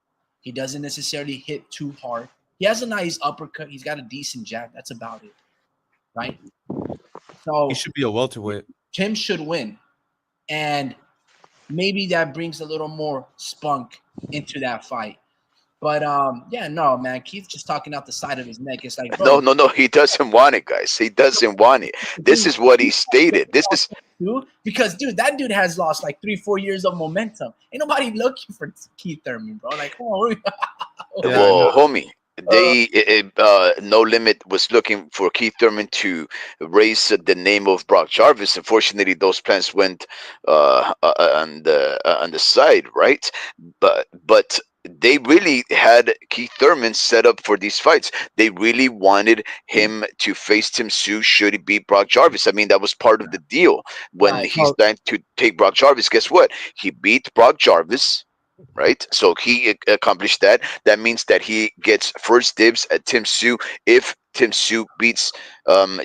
He doesn't necessarily hit too hard. He has a nice uppercut. He's got a decent jab. That's about it, right? He So should be a welterweight. Tim should win. And maybe that brings a little more spunk into that fight. But yeah, no, man, Keith's just talking out the side of his neck. It's like, No, bro, no, no. He doesn't want it, guys. He doesn't want it. This dude, is what he stated. This is dude, because dude, that dude has lost like 3-4 years of momentum. Ain't nobody looking for Keith Thurman, bro. Like, come on, Yeah, no, well, homie. uh, No Limit was looking for Keith Thurman to raise the name of Brock Jarvis. Unfortunately, those plans went on the side, right? But they really had Keith Thurman set up for these fights. They really wanted him to face Tim Tszyu should he beat Brock Jarvis. I mean, that was part of the deal when right. he no, signed to take Brock Jarvis. Guess what? He beat Brock Jarvis, right? So he accomplished that. That means that he gets first dibs at Tim Tszyu if Tim Tszyu beats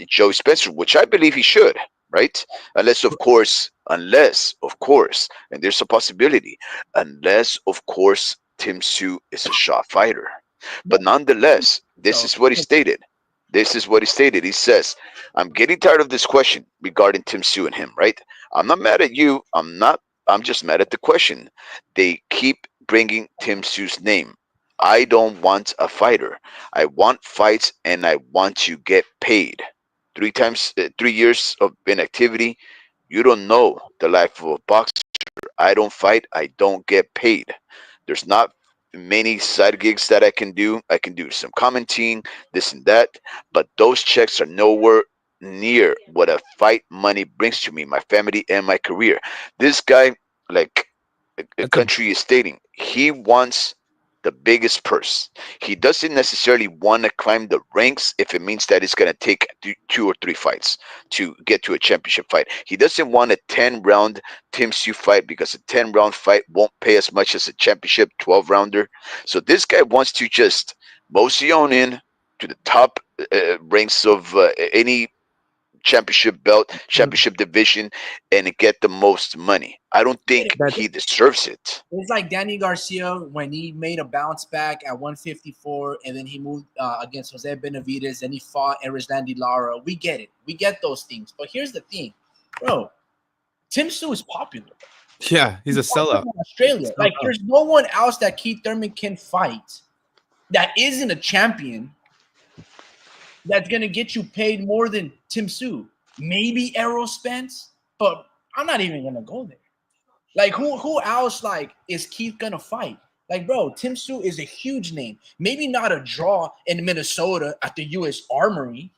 Joe Spencer, which I believe he should, right? Unless of course, and there's a possibility, unless of course Tim Tszyu is a shot fighter. No, But nonetheless, this so is what he stated. This is what he stated. He says, "I'm getting tired of this question regarding Tim Tszyu and him, right? I'm not mad at you. I'm not. I'm just mad at the question. They keep bringing Tim Tszyu's name. I don't want a fighter. I want fights and I want to get paid. 3 years of inactivity. You don't know the life of a boxer. I don't fight. I don't get paid. There's not many side gigs that I can do. I can do some commenting, this and that, but those checks are nowhere near what a fight money brings to me, my family, and my career." This guy, like a that's a country is stating, he wants the biggest purse. He doesn't necessarily want to climb the ranks if it means that it's going to take 2 or 3 fights to get to a championship fight. He doesn't want a 10-round Tim Tszyu fight because a 10-round fight won't pay as much as a championship 12-rounder. So this guy wants to just mosey on in to the top ranks of any championship belt, championship division, and get the most money. I don't think that's he deserves it. it's like Danny Garcia when he made a bounce back at 154 and then he moved against Jose Benavidez and he fought Erislandy Lara. We get it. We get those things. But here's the thing, bro. Tim Tszyu is popular. yeah, he's a He's popular sellout. in Australia. Like, there's no one else that Keith Thurman can fight that isn't a champion that's gonna get you paid more than Tim Tszyu. Maybe Errol Spence, but I'm not even gonna go there. Like, who else like is Keith gonna fight? Like, bro, Tim Tszyu is a huge name. Maybe not a draw in Minnesota at the U.S. Armory,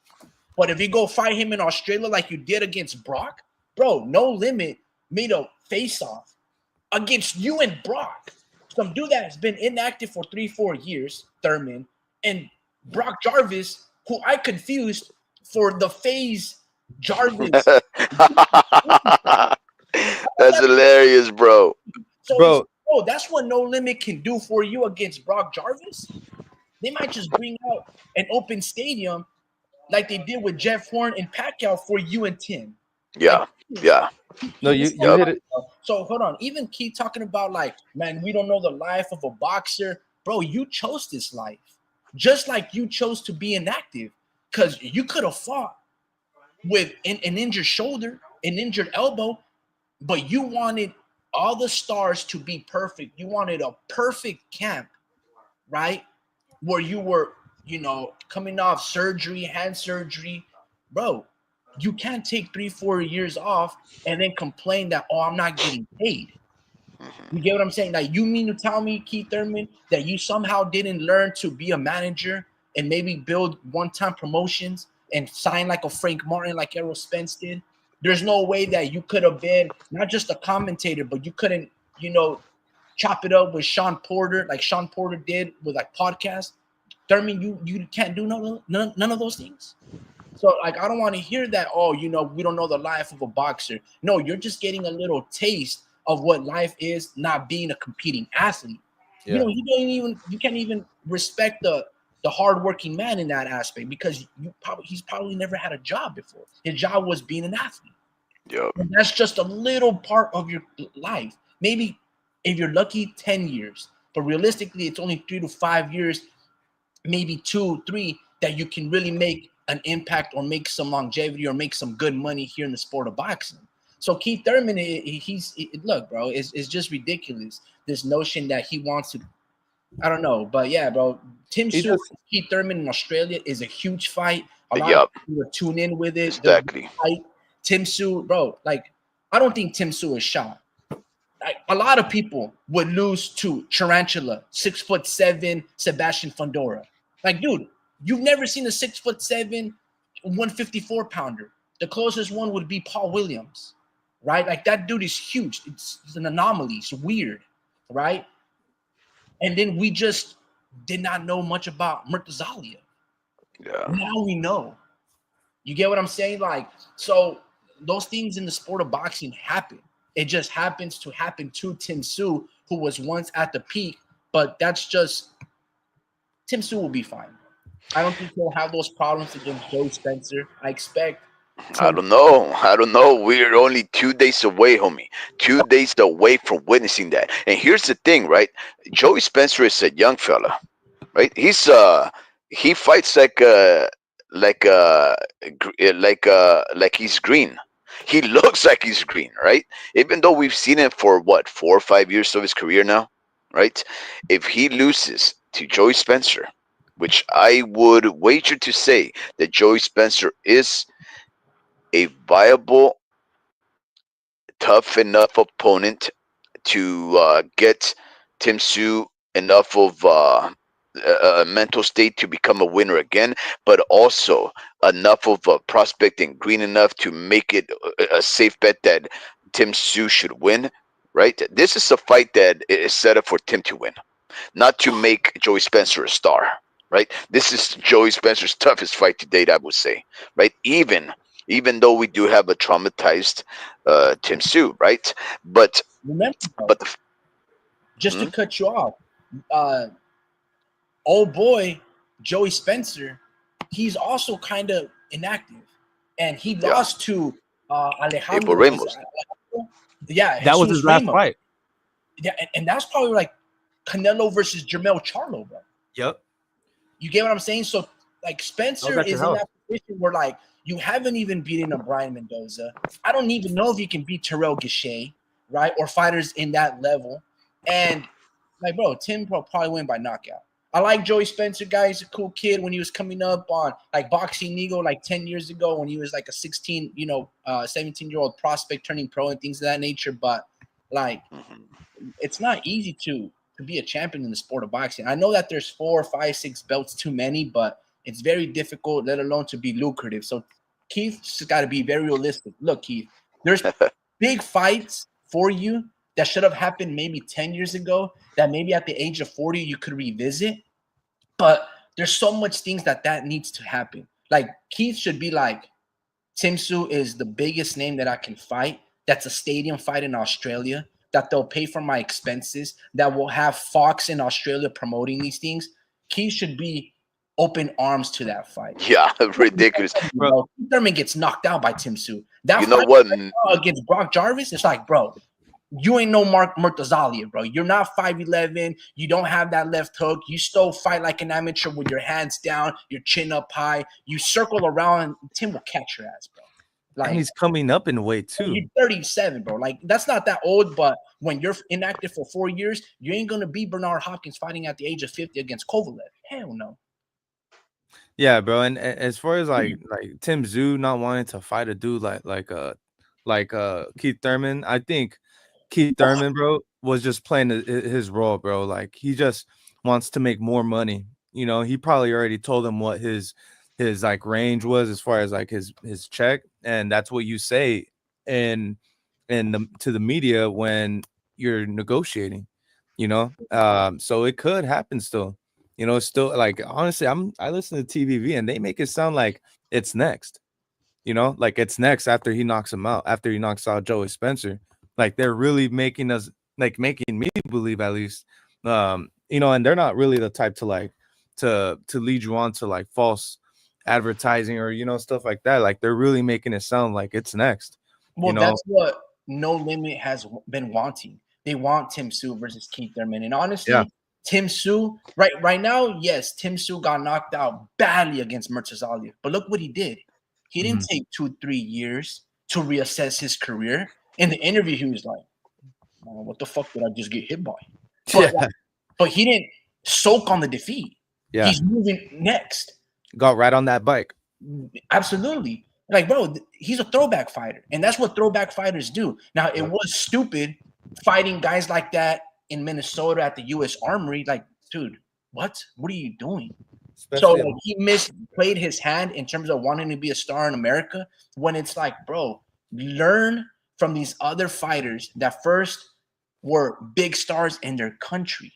but if you go fight him in Australia like you did against Brock, bro, No Limit made a face-off against you and Brock. Some dude that has been inactive for 3-4 years, Thurman, and Brock Jarvis, who I confused for the phase Jarvis. That's hilarious, bro. So Bro, oh, that's what No Limit can do for you against Brock Jarvis. They might just bring out an open stadium like they did with Jeff Horn and Pacquiao for you and Tim. Yeah, yeah. no, you hit it. So hold on. Even keep talking about like, man, we don't know the life of a boxer. Bro, you chose this life. Just like you chose to be inactive. Because you could have fought with an injured shoulder, an injured elbow, but you wanted all the stars to be perfect. You wanted a perfect camp, right? Where you were, coming off surgery, hand surgery. Bro, you can't take 3-4 years off and then complain that, oh, I'm not getting paid. You get what I'm saying? Like, you mean to tell me, Keith Thurman, that you somehow didn't learn to be a manager and maybe build one-time promotions and sign like a Frank Martin, like Errol Spence did? There's no way that you could have been not just a commentator, but you couldn't, chop it up with Sean Porter, like Sean Porter did with like podcasts. Thurman, you can't do none of those things. So, like, I don't want to hear that, oh, we don't know the life of a boxer. No, you're just getting a little taste of what life is not being a competing athlete. Yeah. You can't even respect the hardworking man in that aspect because he's probably never had a job before. His job was being an athlete. Yep. And that's just a little part of your life. Maybe if you're lucky, 10 years. But realistically, it's only 3 to 5 years, maybe 2, 3, that you can really make an impact or make some longevity or make some good money here in the sport of boxing. So Keith Thurman, look, bro, it's just ridiculous. This notion that he wants to I don't know, but yeah, bro. Tim He Sue, just Keith Thurman in Australia is a huge fight. A lot of Yup, people will tune in with it. They'll exactly. fight. Tim Sue, bro. Like, I don't think Tim Sue is shot. Like, a lot of people would lose to Tarantula, 6'7" Sebastian Fundora. Like, dude, you've never seen a 6'7", 154 pounder. The closest one would be Paul Williams, right? Like, that dude is huge. It's an anomaly. It's weird, right? And then we just did not know much about Murtazalia. Yeah. Now we know. You get what I'm saying? Like, so those things in the sport of boxing happen. It just happens to happen to Tim Sue, who was once at the peak, but that's just Tim Sue will be fine. I don't think he'll have those problems against Joe Spencer. I expect I Tim. don't know. I don't know. We're only 2 days away, homie. 2 days away from witnessing that. And here's the thing, right? Joey Spencer is a young fella, right? He fights like he's green. He looks like he's green, right? Even though we've seen him for what 4 or 5 years of his career now, right? If he loses to Joey Spencer, which I would wager to say that Joey Spencer is a viable, tough enough opponent to get Tim Sue enough of a mental state to become a winner again, but also enough of a prospect and green enough to make it a safe bet that Tim Sue should win. Right? This is a fight that is set up for Tim to win, not to make Joey Spencer a star. Right? This is Joey Spencer's toughest fight to date, I would say. Right? Even though we do have a traumatized Tim Sue, right? But Remember, though, but the just to hmm? cut you off, uh, old boy Joey Spencer, he's also kind of inactive, and he Yeah, lost to Abel Alejandro. Was it Ramos. Alejandro? Yeah, That was Jesus his last Ramos. fight. Yeah, and that's probably like Canelo versus Jermell Charlo, bro. Yep. You get what I'm saying? So like That was Spencer at your is in house. that position where like you haven't even beaten a Brian Mendoza. I don't even know if you can beat Terrell Gachet, right? Or fighters in that level. And like, bro, Tim probably win by knockout. I like Joey Spencer, guy. He's a cool kid. When he was coming up on like Boxing Eagle like 10 years ago, when he was like a 16, 17-year-old prospect turning pro and things of that nature. But like, Mhm. it's not easy to be a champion in the sport of boxing. I know that there's 4, 5, 6 belts too many, but it's very difficult, let alone to be lucrative. So Keith's got to be very realistic. Look, Keith, there's big fights for you that should have happened maybe 10 years ago that maybe at the age of 40 you could revisit, but there's so much things that needs to happen. Like Keith should be like, Tim Sue is the biggest name that I can fight. That's a stadium fight in Australia that they'll pay for my expenses, that will have Fox in Australia promoting these things. Keith should be open arms to that fight. Yeah, ridiculous. Bro, Keith Thurman gets knocked out by Tim Sue. That You know fight what? against Brock Jarvis, it's like, bro, you ain't no Mark Murtazalia, bro. You're not 5'11". You don't have that left hook. You still fight like an amateur with your hands down, your chin up high. You circle around, Tim will catch your ass, bro. and Like, he's coming up in weight too. you're 37, bro. Like, that's not that old, but when you're inactive for 4 years, you ain't gonna be Bernard Hopkins fighting at the age of 50 against Kovalev. Hell no. Yeah, bro. And as far as like Tim Zoo not wanting to fight a dude like Keith Thurman, I think Keith Thurman, bro, was just playing his role, bro. Like he just wants to make more money. You know, he probably already told him what his like range was as far as like his check, and that's what you say in to the media when you're negotiating. You know, so it could happen still. You know, it's still like honestly, I listen to TVV and they make it sound like it's next. You know, like it's next after he knocks him out, after he knocks out Joey Spencer. Like they're really making us like making me believe at least. You know, and they're not really the type to like to lead you on to like false advertising or stuff like that. Like they're really making it sound like it's next. Well, that's what No Limit has been wanting. They want Tim Sue versus Keith Thurman. And honestly, Yeah. Tim Sue, right now, yes, Tim Sue got knocked out badly against Murtazalia. But look what he did. He didn't take 2-3 years to reassess his career. In the interview, he was like, "Oh, what the fuck did I just get hit by?" But, Yeah. but he didn't soak on the defeat. Yeah. He's moving next. Got right on that bike. Absolutely. Like, bro, he's a throwback fighter, and that's what throwback fighters do. Now, it was stupid fighting guys like that in Minnesota at the U.S. Armory. Like, dude, what are you doing? Especially So like, he misplayed his hand in terms of wanting to be a star in America. When it's like, bro, learn from these other fighters that first were big stars in their country,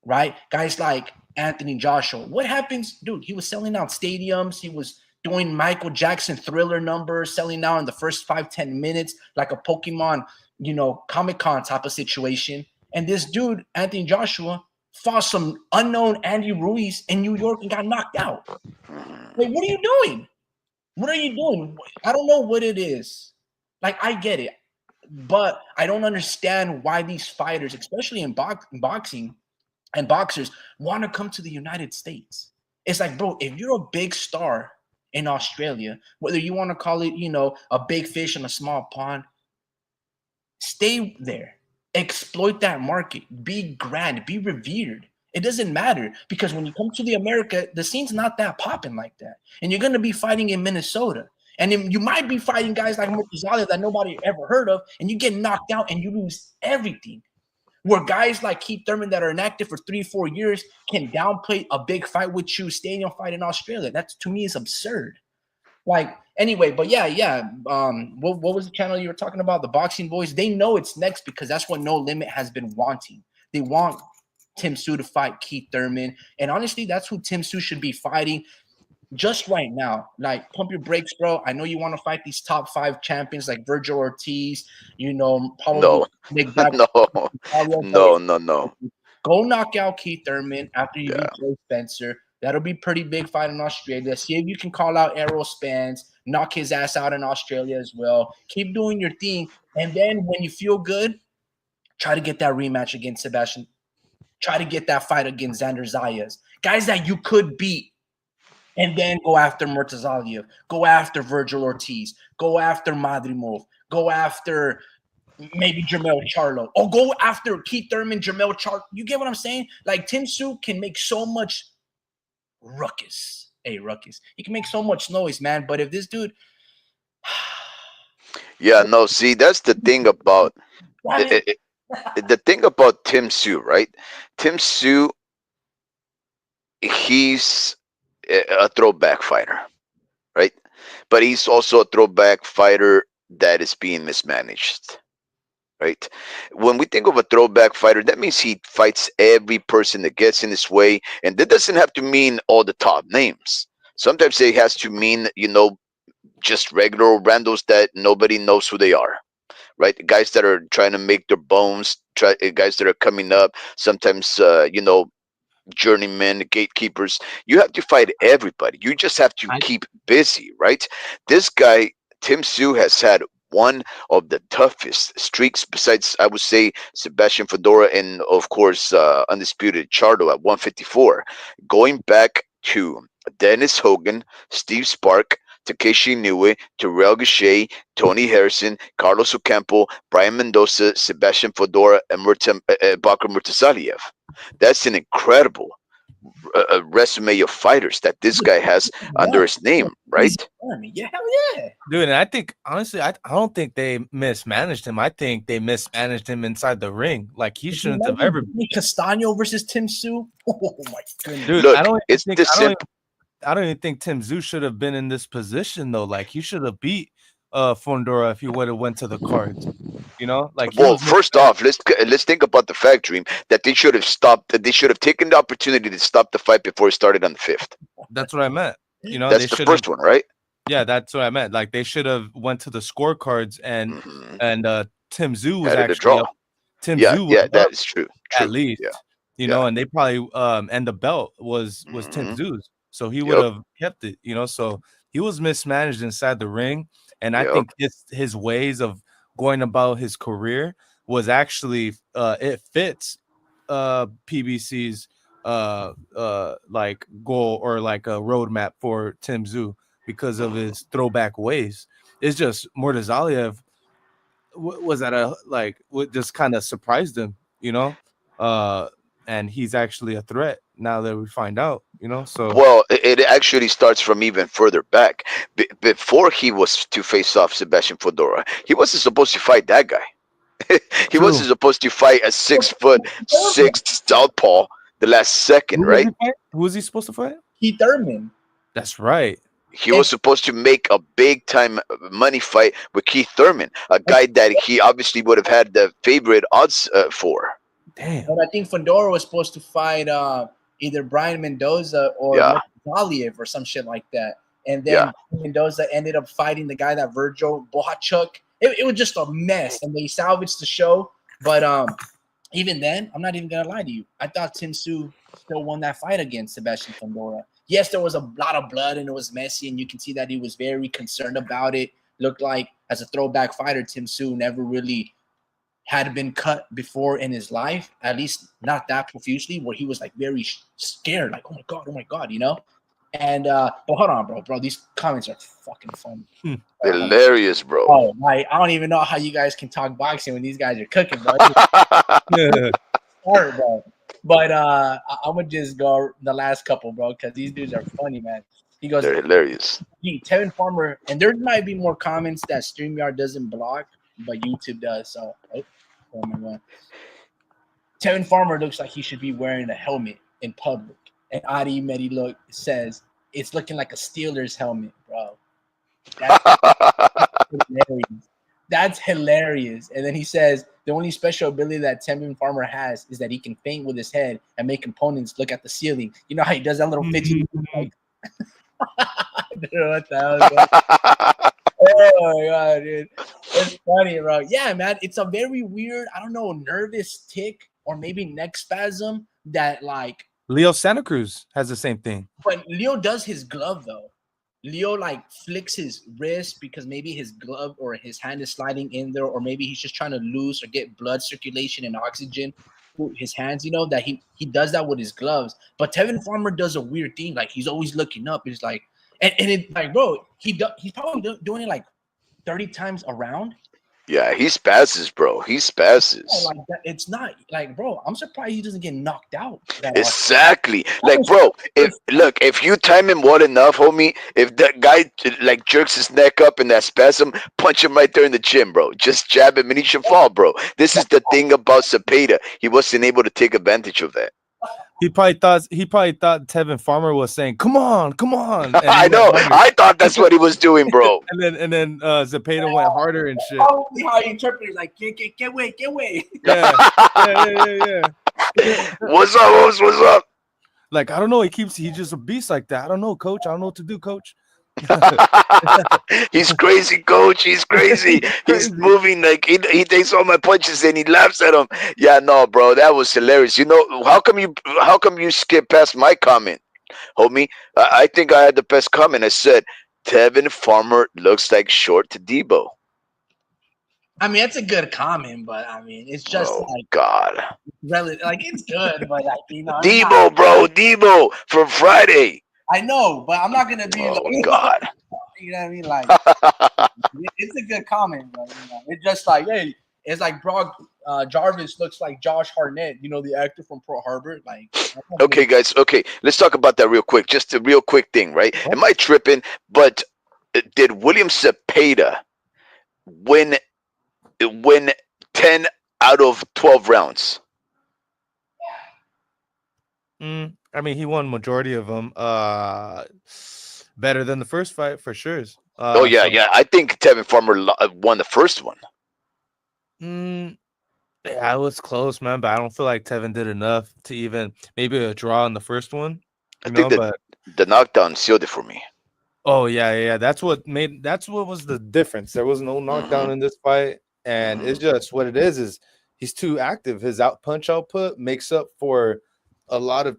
right? Guys like Anthony Joshua. What happens, dude? He was selling out stadiums. He was doing Michael Jackson Thriller numbers, selling out in the first 5-10 minutes, like a Pokemon, Comic-Con type of situation. And this dude, Anthony Joshua, fought some unknown Andy Ruiz in New York and got knocked out. Like, what are you doing? What are you doing? I don't know what it is. Like, I get it, but I don't understand why these fighters, especially in boxing and boxers, want to come to the United States. It's like, bro, if you're a big star in Australia, whether you want to call it, a big fish in a small pond, stay there. Exploit that market. Be grand. Be revered. It doesn't matter, because when you come to the America, the scene's not that popping like that. And you're going to be fighting in Minnesota. And then you might be fighting guys like Murtazalia that nobody ever heard of, and you get knocked out and you lose everything. Where guys like Keith Thurman that are inactive for 3-4 years can downplay a big fight with you, stadium fight in Australia. That, to me, is absurd. Like, anyway, but yeah. What was the channel you were talking about? The Boxing Boys. They know it's next because that's what No Limit has been wanting. They want Tim Tszyu to fight Keith Thurman. And honestly, that's who Tim Tszyu should be fighting just right now. Like, pump your brakes, bro. I know you want to fight these top 5 champions like Virgil Ortiz, probably Nick Black. No. Go knock out Keith Thurman after you beat Joe Spencer. That'll be pretty big fight in Australia. See if you can call out Errol Spence, knock his ass out in Australia as well. Keep doing your thing. And then when you feel good, try to get that rematch against Sebastian. Try to get that fight against Xander Zayas. Guys that you could beat. And then go after Murtazalia. Go after Virgil Ortiz. Go after Madrimov. Go after maybe Jermell Charlo. Or go after Keith Thurman, Jermell Charlo. You get what I'm saying? Like, Tim Tszyu can make so much ruckus. Hey, ruckus. He can make so much noise, man. But if this dude... Yeah, no, see, that's the thing about... the thing about Tim Tszyu, right? Tim Tszyu, he's a throwback fighter, right? But he's also a throwback fighter that is being mismanaged, right? When we think of a throwback fighter, that means he fights every person that gets in his way, and that doesn't have to mean all the top names. Sometimes it has to mean, just regular randos that nobody knows who they are, right? Guys that are trying to make their bones, guys that are coming up, sometimes, journeymen, gatekeepers. You have to fight everybody. You just have to keep busy, right? This guy, Tim Tszyu, has had one of the toughest streaks, besides, I would say, Sebastian Fedora and, of course, undisputed Charlo at 154. Going back to Dennis Hogan, Steve Spark, Takeshi Inoue, Terrell Gausha, Tony Harrison, Carlos Ocampo, Brian Mendoza, Sebastian Fedora, and Bakr Murtazalia. That's an incredible resume of fighters that this guy has under his name, right? Yeah, hell yeah. Dude, and I think, honestly, I don't think they mismanaged him. I think they mismanaged him inside the ring. Like, he shouldn't have ever... Castano versus Tim Tszyu? Oh, my goodness. Dude, Look, I don't even think Tim Tszyu should have been in this position, though. Like, he should have beat Fondora if he would have went to the cards. Like, well, first off, let's think about the fact, Dream, that they should have stopped. That they should have taken the opportunity to stop the fight before it started on the 5th. That's what I meant. That's the first one, right? Yeah, that's what I meant. Like, they should have went to the scorecards and Tim Tszyu was had actually up. Tim Tszyu was that is true. At least, and they probably and the belt was Tim Tszyu's, so he would have kept it. So he was mismanaged inside the ring, and I think his ways of going about his career was actually it fits PBC's like goal or like a roadmap for Tim Tszyu because of his throwback ways. It's just Murtazalia was at a what just kind of surprised him, and he's actually a threat now that we find out, So Well, it actually starts from even further back. Before he was to face off Sebastian Fedora, he wasn't supposed to fight that guy. He true. wasn't supposed to fight a 6'6" southpaw the last second, Who was right? he fight? Who was he supposed to fight? Keith Thurman. That's right. He was supposed to make a big time money fight with Keith Thurman, a guy that he obviously would have had the favorite odds for. Damn. But I think Fedora was supposed to fight either Brian Mendoza or Yeah. Zaliev or some shit like that. And then Yeah. Mendoza ended up fighting the guy that Virgil Bohachuk. It was just a mess, and they salvaged the show. But even then, I'm not even gonna lie to you. I thought Tim Tszyu still won that fight against Sebastian Fedora. Yes, there was a lot of blood and it was messy, and you can see that he was very concerned about it. Looked like as a throwback fighter, Tim Tszyu never really had been cut before in his life, at least not that profusely, where he was like very scared, like, oh my god, And but hold on, bro, these comments are fucking funny. Hilarious, bro. Oh my, I don't even know how you guys can talk boxing when these guys are cooking, bro. Sorry, bro. But I'm gonna just go the last couple, bro, because these dudes are funny, man. He goes, They're hilarious. Tevin Farmer, and there might be more comments that StreamYard doesn't block, but YouTube does. So, oh my god. Tevin Farmer looks like he should be wearing a helmet in public. And Adi Medi says it's looking like a Steelers helmet, bro. That's hilarious. That's hilarious. And then he says the only special ability that Tevin Farmer has is that he can feint with his head and make opponents look at the ceiling. You know how he does that little fidget? Like, I don't know what the hell is that? Oh my god, dude. It's funny, bro. Yeah, man. It's a very weird, I don't know, nervous tick or maybe neck spasm that like Leo Santa Cruz has the same thing. But Leo does his glove though. Leo like flicks his wrist because maybe his glove or his hand is sliding in there, or maybe he's just trying to lose or get blood circulation and oxygen through his hands. That he does that with his gloves. But Tevin Farmer does a weird thing, like he's always looking up. He's like, and it like, bro, he's probably doing it like 30 times around. Yeah, he spazzes, bro. He spazzes. Like that, it's not like, bro, I'm surprised he doesn't get knocked out. Exactly. Like, bro, if you time him well enough, homie, if that guy like jerks his neck up in that spasm, punch him right there in the chin, bro. Just jab him and he should fall, bro. This is the thing about Cepeda. He wasn't able to take advantage of that. He probably thought Tevin Farmer was saying, "Come on." I know. I thought that's what he was doing, bro. and then Cepeda went harder and shit. Probably how he interpreted, like, get away. Yeah. What's up? Like, I don't know. He's just a beast like that. I don't know, coach. I don't know what to do, coach. He's crazy, coach. He's crazy. He's moving like he takes all my punches and he laughs at them. Yeah, no, bro, that was hilarious. How come you skip past my comment, homie? I think I had the best comment. I said Tevin Farmer looks like short to Debo. I mean, it's a good comment, but I mean, it's just God, like it's good, but like Debo from Friday. I know, but I'm not gonna be God. You know what I mean? Like, it's a good comment, bro. It's just like, hey, it's like Brock Jarvis looks like Josh Hartnett, the actor from Pearl Harbor. Like, okay, guys. Okay, let's talk about that real quick. Just a real quick thing, right? Am I tripping? But did William Cepeda win 10 out of 12 rounds? I mean, he won majority of them. Better than the first fight for sure. Yeah. I think Tevin Farmer won the first one. Yeah, it was close, man. But I don't feel like Tevin did enough to even maybe a draw in the first one. I think the knockdown sealed it for me. Oh yeah. That's what was the difference. There was no knockdown in this fight, and it's just what it is he's too active. His punch output makes up for a lot of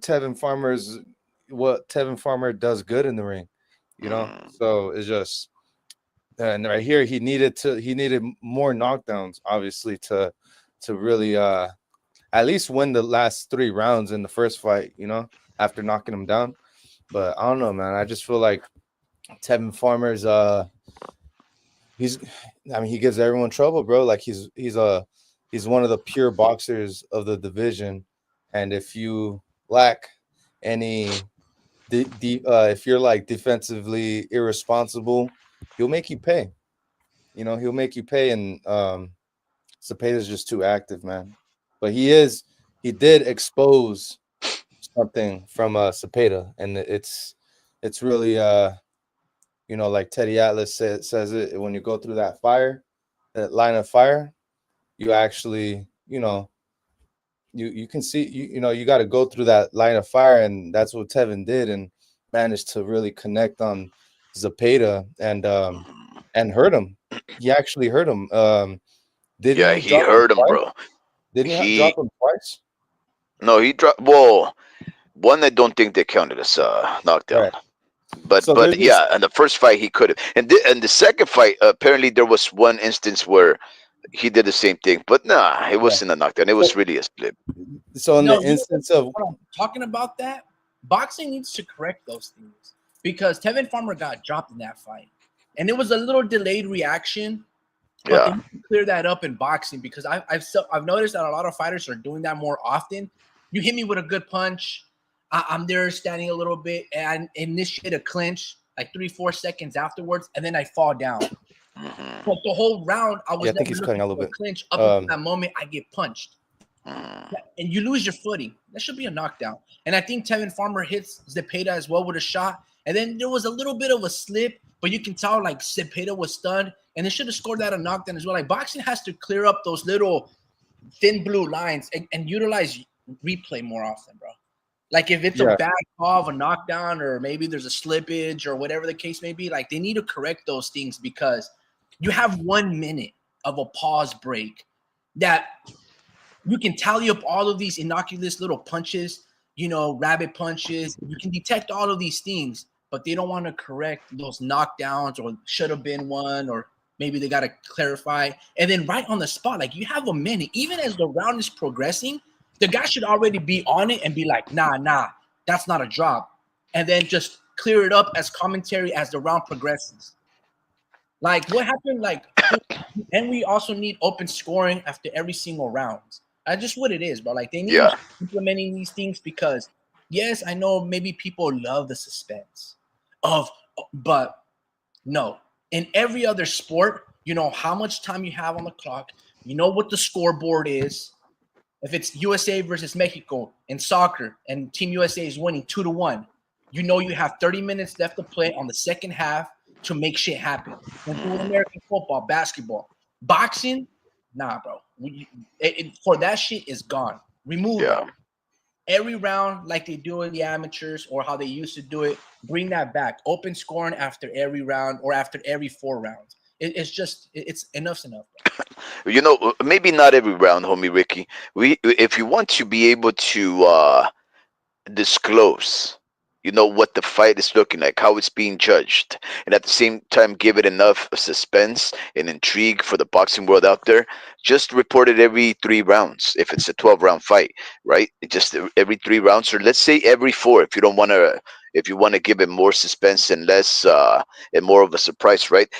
what Tevin Farmer does good in the ring, So it's just, and right here he needed more knockdowns, obviously, to really at least win the last 3 rounds in the first fight, after knocking him down. But I don't know, man. I just feel like Tevin Farmer's he gives everyone trouble, bro. Like he's one of the pure boxers of the division. and if you lack any, if you're like defensively irresponsible, he'll make you pay. He'll make you pay, and Cepeda's just too active, man. But he did expose something from Cepeda, and it's really like Teddy Atlas says it, when you go through that line of fire, you actually, you can see, you got to go through that line of fire, and that's what Tevin did, and managed to really connect on Zepeda, and hurt him. He actually hurt him. Didn't Yeah, he he drop him hurt him, twice? bro. Didn't he He drop him twice? no, he dropped. Well, one I don't think they counted as a knockdown. Right. But So there's but this. yeah, and the first fight he could have, and the second fight apparently there was one instance where he did the same thing, but nah, it Yeah. wasn't a knockdown. It was So really a split. so in No, the you know instance of what I'm talking about that. Boxing needs to correct those things because Tevin Farmer got dropped in that fight, and it was a little delayed reaction. But they Yeah. need to clear that up in boxing because I've noticed that a lot of fighters are doing that more often. You hit me with a good punch, I'm there standing a little bit, and I initiate a clinch like 3-4 seconds afterwards, and then I fall down. Hmm. But the whole round, I Yeah, was I think never he's cutting looking out a little for a bit. clinch up until that moment I get punched. Hmm. And you lose your footing. That should be a knockdown. And I think Tevin Farmer hits Zepeda as well with a shot. And then there was a little bit of a slip, but you can tell like Zepeda was stunned, and they should have scored that a knockdown as well. Like boxing has to clear up those little thin blue lines and utilize replay more often, bro. Like if it's a Yeah, bad call of a knockdown, or maybe there's a slippage or whatever the case may be, like they need to correct those things because you have 1 minute of a pause break that you can tally up all of these innocuous little punches, rabbit punches. You can detect all of these things, but they don't want to correct those knockdowns or should have been one, or maybe they got to clarify. And then right on the spot, like you have a minute, even as the round is progressing, the guy should already be on it and be like, nah, that's not a drop. And then just clear it up as commentary as the round progresses. Like what happened? And we also need open scoring after every single round. That's just what it is, bro. Like they need to Yeah. start implementing these things because, yes, I know maybe people love the suspense of, but no. In every other sport, you know how much time you have on the clock. You know what the scoreboard is. If it's USA versus Mexico in soccer and Team USA is winning 2-1, you know you have 30 minutes left to play on the second half to make shit happen. And do Hmm. American football, basketball, boxing, nah, bro. For that shit is gone. Remove it. Yeah. Every round, like they do in the amateurs or how they used to do it, bring that back. Open scoring after every round or after every 4 rounds. It's enough's enough. Maybe not every round, homie Ricky. If you want to be able to disclose what the fight is looking like, how it's being judged, and at the same time give it enough suspense and intrigue for the boxing world out there, just report it every 3 rounds if it's a 12-round fight, right? Just every 3 rounds, or let's say every four if you don't want to, if you want to give it more suspense and less and more of a surprise, right?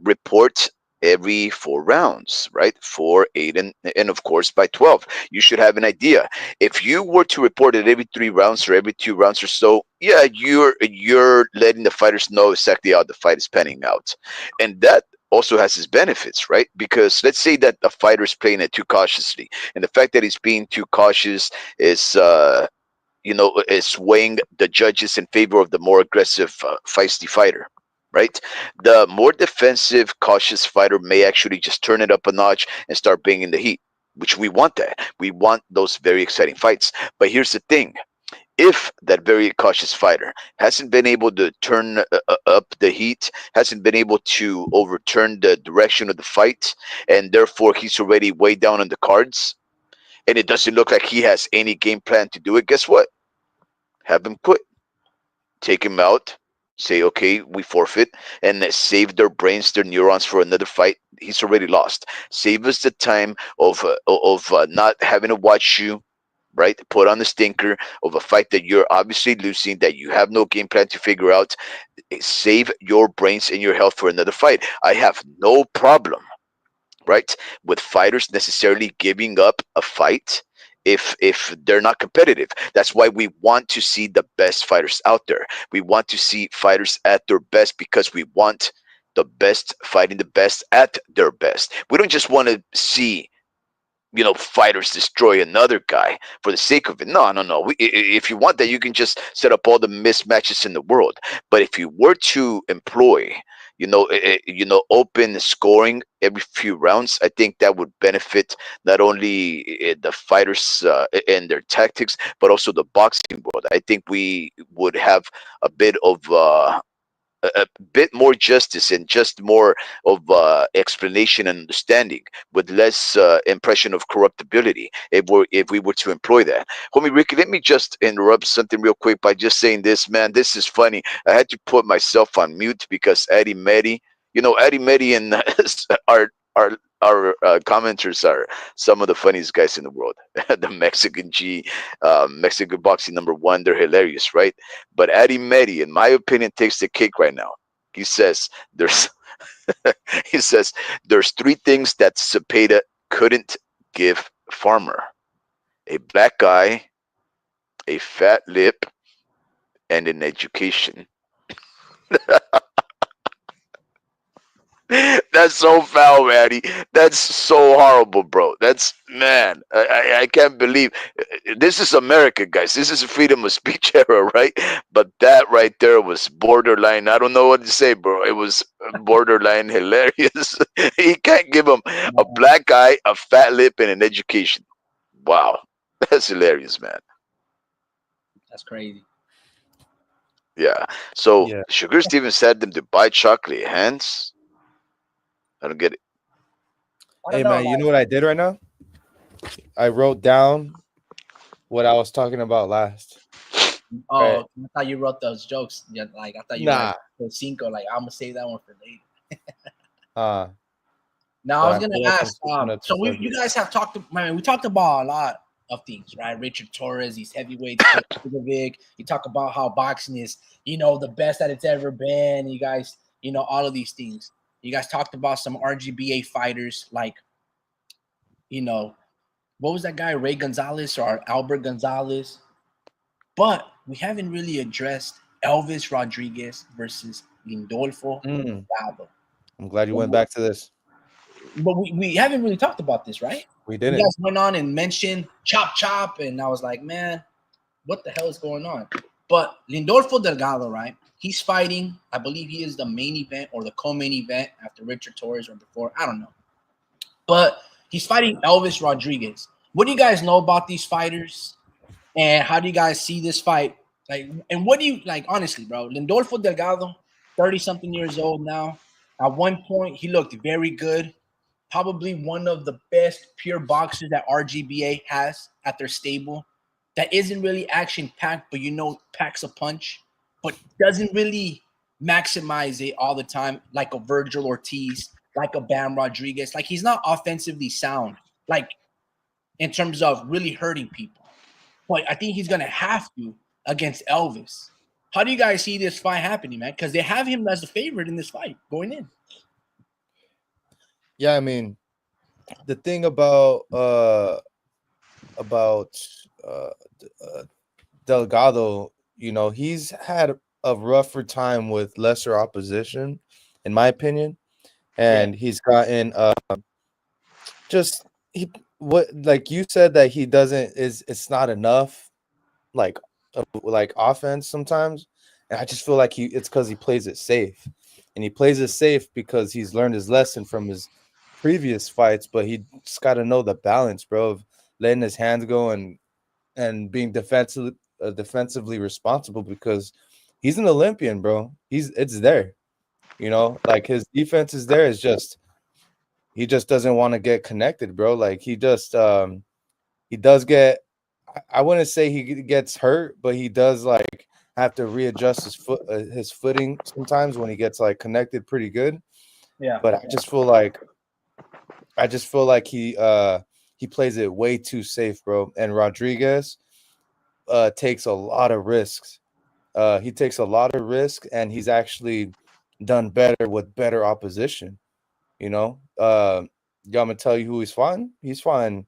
Report every 4 rounds, right? 4, 8, and of course by 12 you should have an idea. If you were to report it every 3 rounds or every 2 rounds or so, yeah, you're letting the fighters know exactly how the fight is panning out, and that also has its benefits, right? Because let's say that the fighter is playing it too cautiously, and the fact that he's being too cautious is is swaying the judges in favor of the more aggressive, feisty fighter. Right, the more defensive, cautious fighter may actually just turn it up a notch and start bringing the heat, which we want that. We want those very exciting fights. But here's the thing: if that very cautious fighter hasn't been able to turn up the heat, hasn't been able to overturn the direction of the fight, and therefore he's already way down on the cards, and it doesn't look like he has any game plan to do it, guess what? Have him quit. Take him out. Say, okay, we forfeit, and save their brains, their neurons for another fight. He's already lost. Save us the time of not having to watch you, right? Put on the stinker of a fight that you're obviously losing, that you have no game plan to figure out. Save your brains and your health for another fight. I have no problem, right, with fighters necessarily giving up a fight if they're not competitive. That's why we want to see the best fighters out there. We want to see fighters at their best because we want the best fighting the best at their best. We don't just want to see fighters destroy another guy for the sake of it. No, no, no. If you want that, you can just set up all the mismatches in the world. But if you were to employ, open scoring every few rounds, I think that would benefit not only the fighters and their tactics, but also the boxing world. I think we would have a bit of a bit more justice and just more of explanation and understanding with less impression of corruptibility if we were to employ that. Homie Ricky, let me just interrupt something real quick by just saying this, man. This is funny. I had to put myself on mute because Eddie Medi, Eddie Medi and our commenters are some of the funniest guys in the world. The Mexican Mexican boxing number one, they're hilarious, right? But Eddie Medi, in my opinion, takes the cake right now. He says there's he says there's three things that Cepeda couldn't give Farmer: a black eye, a fat lip, and an education. That's so foul, Manny. That's so horrible, bro. That's man. I can't believe this is America, guys. This is a freedom of speech era, right? But that right there was borderline. I don't know what to say, bro. It was borderline hilarious. He can't give him a black eye, a fat lip, and an education. Wow, that's hilarious, man. That's crazy. Yeah. So Yeah. Sugar Stevens said them to buy chocolate hands. I don't get it. I Hey don't know. man, you know what I did right now? I wrote down what I was talking about last. Oh, Right. I thought you wrote those jokes. Yeah, like I thought you Nah. the cinco. Like I'm gonna save that one for later. Uh, Now I but was I gonna feel like I'm ask. switching up the So you subject. guys have talked. Man, we talked about a lot of things, right? Richard Torrez, these heavyweights, big. You talk about how boxing is, the best that it's ever been. You guys, all of these things. You guys talked about some RGBA fighters, like, what was that guy, Ray Gonzalez or Albert Gonzalez? But we haven't really addressed Elvis Rodriguez versus Lindolfo Delgado. I'm glad you went back to this. But we haven't really talked about this, right? We You didn't. guys went on and mentioned chop chop, and I was like, man, what the hell is going on? But Lindolfo Delgado, right? He's fighting. I believe he is the main event or the co-main event after Richard Torrez or before. I don't know. But he's fighting Elvis Rodriguez. What do you guys know about these fighters? And how do you guys see this fight? Like, and what do you like, honestly, bro? Lindolfo Delgado, 30-something years old now. At one point, he looked very good. Probably one of the best pure boxers that RGBA has at their stable. That isn't really action packed, but packs a punch, but doesn't really maximize it all the time, like a Virgil Ortiz, like a Bam Rodriguez. Like he's not offensively sound, like in terms of really hurting people. But I think he's gonna have to against Elvis. How do you guys see this fight happening, man? Because they have him as the favorite in this fight going in. Yeah, I mean, the thing about about uh, Delgado, he's had a rougher time with lesser opposition, in my opinion, and he's gotten just he what like you said that he doesn't is it's not enough like like offense sometimes, and I just feel like it's because he plays it safe, and he plays it safe because he's learned his lesson from his previous fights, but he just got to know the balance, bro, of letting his hands go and being defensively responsible because he's an Olympian, bro. It's there, like his defense is there. It's just he just doesn't want to get connected, bro. Like he just he does get. I wouldn't say he gets hurt, but he does like have to readjust his footing sometimes when he gets like connected pretty good. Yeah. But I just feel like he plays it way too safe, bro. And Rodriguez takes a lot of risks. He takes a lot of risk, and he's actually done better with better opposition. You know, I'm gonna tell you who he's fine. He's fine.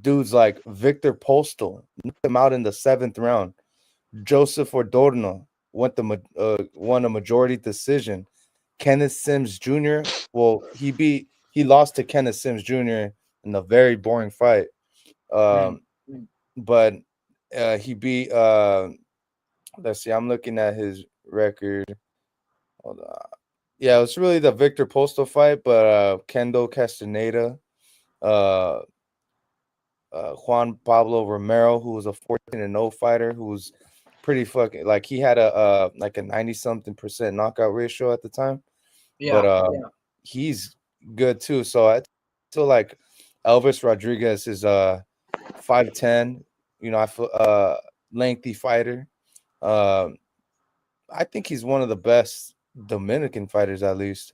dudes like Victor Postal knocked him out in the 7th round. Joseph Ordorno won a majority decision. Kenneth Sims Jr. Well, he lost to Kenneth Sims Jr. in a very boring fight. Mm. But he beat let's see, I'm looking at his record. Hold on. Yeah, it was really the Victor Postal fight, but Kendo Castaneda, uh, Juan Pablo Romero, who was a 14-0 fighter, who was pretty fucking like he had a like a 90-something% knockout ratio at the time. But Yeah. he's good too. So I feel like Elvis Rodriguez is 5'10", I feel lengthy fighter. I think he's one of the best Dominican fighters, at least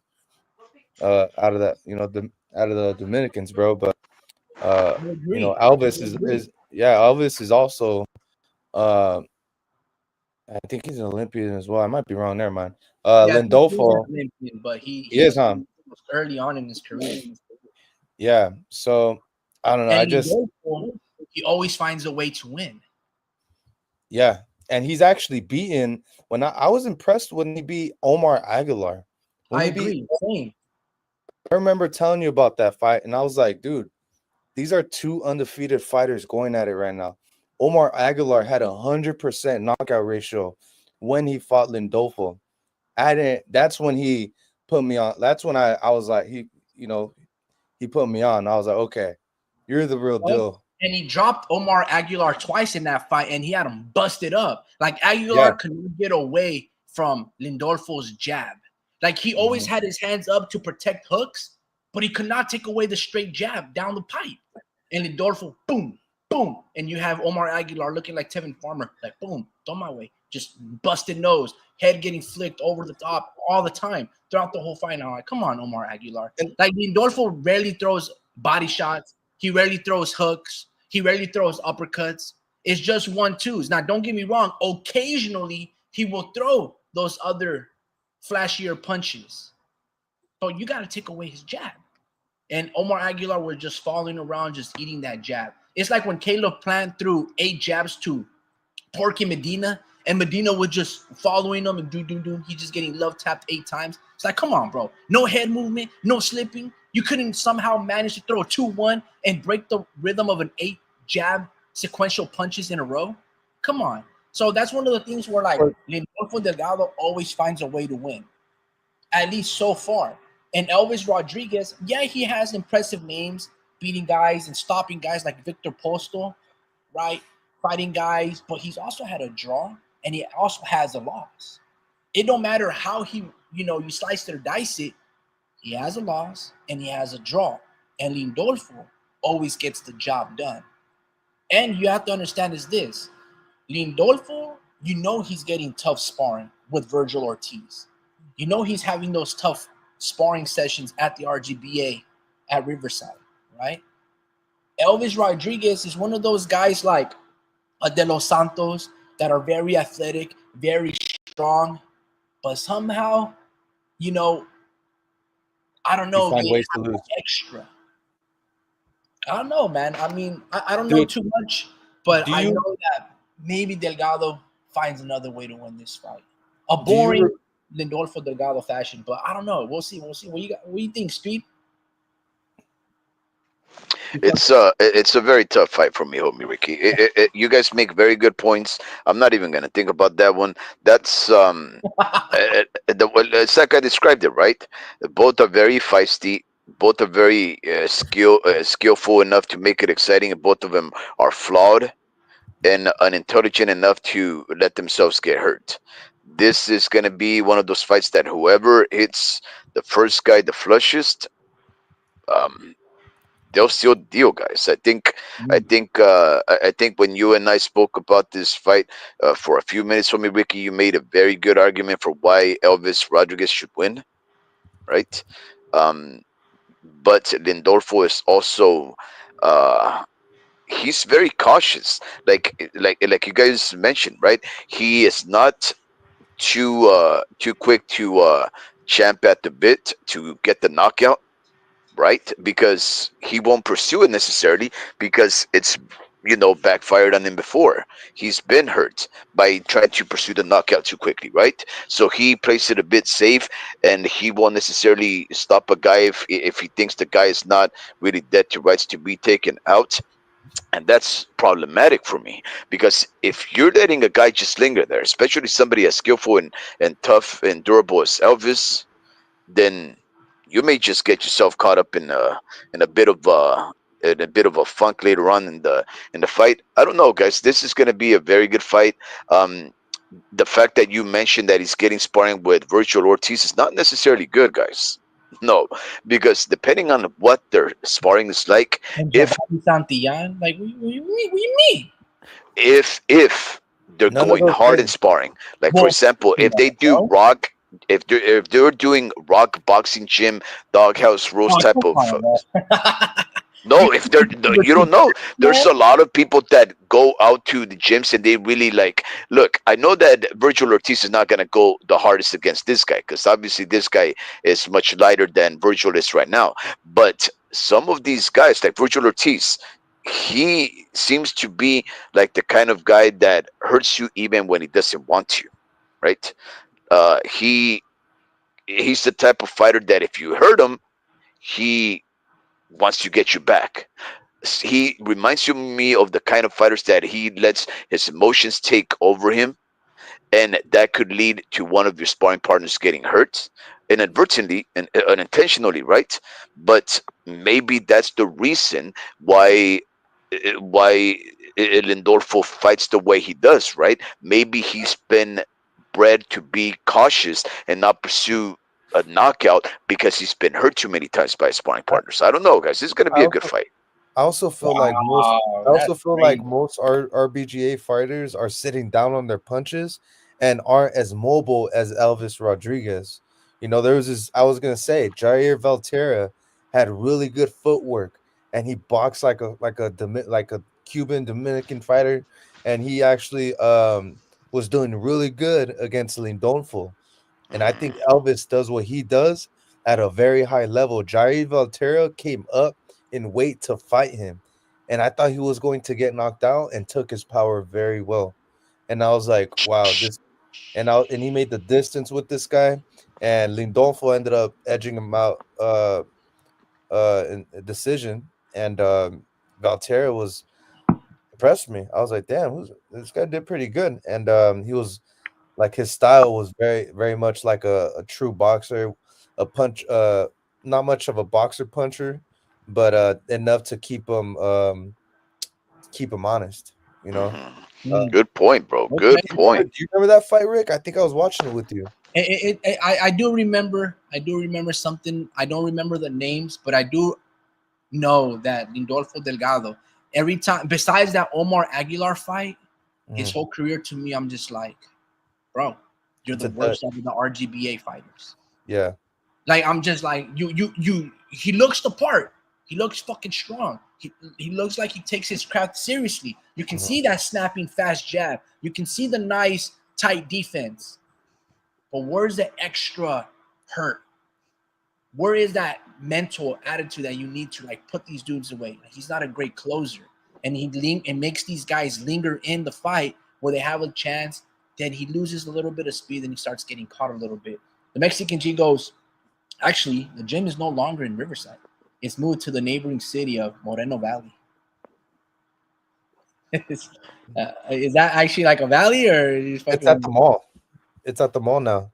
out of that, out of the Dominicans, bro. But I agree. Elvis I agree. Elvis is also I think he's an Olympian as well. I might be wrong there, man. Yeah, I think he is an Lindolfo, Olympian, but he he is, was huh? early on in his career. Yeah. So I don't know. And Lindolfo, he always finds a way to win. Yeah, and he's actually beaten. When I was impressed when he beat Omar Aguilar. When I he beat, agree. Same. I remember telling you about that fight, and I was like, dude, these are two undefeated fighters going at it right now. Omar Aguilar had 100% knockout ratio when he fought Lindolfo. I didn't. That's when he put me on. That's when I was like, he put me on. I was like, okay, you're the real deal. And he dropped Omar Aguilar twice in that fight, and he had him busted up. Like Aguilar Yeah. couldn't get away from Lindolfo's jab. Like he always had his hands up to protect hooks, but he could not take away the straight jab down the pipe. And Lindolfo, boom, boom, and you have Omar Aguilar looking like Tevin Farmer, like boom, throw my way, just busted nose, head getting flicked over the top all the time throughout the whole fight. I'm like, come on, Omar Aguilar. Like Lindolfo rarely throws body shots. He rarely throws hooks. He rarely throws uppercuts. It's just 1-2s. Now, don't get me wrong. Occasionally, he will throw those other flashier punches. But you got to take away his jab. And Omar Aguilar was just falling around, just eating that jab. It's like when Caleb Plant threw 8 jabs to Porky Medina, and Medina was just following him and do. He just getting love tapped 8 times. It's like, come on, bro. No head movement, no slipping. You couldn't somehow manage to throw a 2-1 and break the rhythm of an 8 jab sequential punches in a row. Come on. So that's one of the things where like Lindolfo Delgado always finds a way to win, at least so far. And Elvis Rodriguez, yeah, he has impressive names, beating guys and stopping guys like Victor Postal, right? Fighting guys, but he's also had a draw and he also has a loss. It don't matter how you slice it or dice it, he has a loss and he has a draw. And Lindolfo always gets the job done. And you have to understand is this. Lindolfo, he's getting tough sparring with Virgil Ortiz. He's having those tough sparring sessions at the RGBA at Riverside, right? Elvis Rodriguez is one of those guys like De Los Santos that are very athletic, very strong, but somehow, I don't know, find they ways to have lose. extra. I don't know, man. I mean, I don't know Dude, too much, but do I you- know that maybe Delgado finds another way to win this fight. A Do you boring Lindolfo Delgado fashion, but I don't know. We'll see. What do you think, Speed? It's a very tough fight for me, homie Ricky. You guys make very good points. I'm not even gonna think about that one. That's it's like I described it, right? Both are very feisty. Both are very skillful enough to make it exciting, and both of them are flawed and unintelligent enough to let themselves get hurt. This is gonna be one of those fights that whoever hits the first guy the flushest, um, they'll still deal, guys. I think when you and I spoke about this fight for a few minutes for me, Ricky, you made a very good argument for why Elvis Rodriguez should win, right? Um, but Lindorfo is also he's very cautious, like you guys mentioned, right? He is not too quick to champ at the bit to get the knockout, right? Because he won't pursue it necessarily because it's backfired on him before. He's been hurt by trying to pursue the knockout too quickly, right? So he plays it a bit safe, and he won't necessarily stop a guy if he thinks the guy is not really dead to rights to be taken out. And that's problematic for me because if you're letting a guy just linger there, especially somebody as skillful and tough and durable as Elvis, then you may just get yourself caught up in a bit of a funk later on in the fight. I don't know, guys. This is going to be a very good fight. Um, the fact that you mentioned that he's getting sparring with Virgil Ortiz is not necessarily good, guys. No, because depending on what their sparring is like, And if Giovanni Santillán, like, what you mean? if they're None of going those hard in things. sparring, like for Well, example, if they do bro. rock, if they're doing rock boxing gym doghouse rules Oh, type come of on, bro. You no, if they're you don't know, there's a lot of people that go out to the gyms and they really like, look, I know that Virgil Ortiz is not going to go the hardest against this guy because obviously this guy is much lighter than Virgil is right now, but some of these guys like Virgil Ortiz, he seems to be like the kind of guy that hurts you even when he doesn't want to, right? He's the type of fighter that if you hurt him, he wants to get you back. He reminds me of the kind of fighters that he lets his emotions take over him, and that could lead to one of your sparring partners getting hurt inadvertently and unintentionally, right? But maybe that's the reason why Lindolfo fights the way he does, right? Maybe he's been bred to be cautious and not pursue a knockout because he's been hurt too many times by his sparring I, partners. I don't know, guys. This is going to I be a good also fight. I also feel like most Wow, I also that's feel like crazy. most RBGA fighters are sitting down on their punches and aren't as mobile as Elvis Rodriguez. There was this I was gonna say Jair Valterra had really good footwork and he boxed like a Cuban Dominican fighter, and he actually was doing really good against Lindolfo. And I think Mhm. Elvis does what he does at a very high level. Jair Valterra came up in weight to fight him, and I thought he was going to get knocked out and took his power very well. And I was like, wow, this and he made the distance with this guy, and Lindolfo ended up edging him out in a decision, and Valterra was impressed me. I was like, damn, this guy did pretty good, and he was like his style was very, very much like a true boxer, a punch, not much of a boxer puncher, but enough to keep him honest. You know. Mhm. Uh, Mm, Good point, bro. okay. Good point. do you remember that fight, Rick? I think I was watching it with you. I do remember. I do remember something. I don't remember the names, but I do know that Lindolfo Delgado. Every time, besides that Omar Aguilar fight, his Mhm. whole career to me, I'm just like, bro, you're It's the a worst of the RGBA fighters. yeah. Like I'm just like you. He looks the part. He looks fucking strong. He looks like he takes his craft seriously. You can Mhm. see that snapping fast jab. You can see the nice tight defense. But where's the extra hurt? Where is that mental attitude that you need to like put these dudes away? Like, he's not a great closer, and and makes these guys linger in the fight where they have a chance. Then he loses a little bit of speed, and he starts getting caught a little bit. The Mexican G goes, actually, the gym is no longer in Riverside. It's moved to the neighboring city of Moreno Valley. Is that actually like a valley or is It's at the fucking mall. It's at the mall now.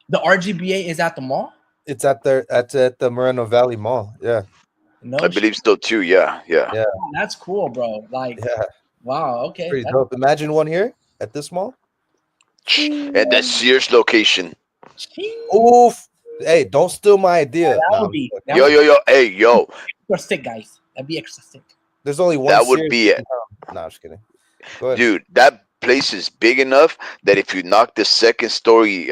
the RGBA is at the mall? It's at the Moreno Valley Mall. Yeah, I No shit. believe so too. Yeah, yeah. yeah, Oh, that's cool, bro. Like, yeah. wow, It's okay. pretty dope. Imagine one here at this mall. And that's Sears location. Oof. Hey, don't steal my idea. That No, would be that Yo, would yo, yo. Hey, yo. be extra sick, guys. That'd be extra sick. there's only one That would Sears be in it. town. No, I'm just kidding. Go ahead. Dude, that place is big enough that if you knock the second story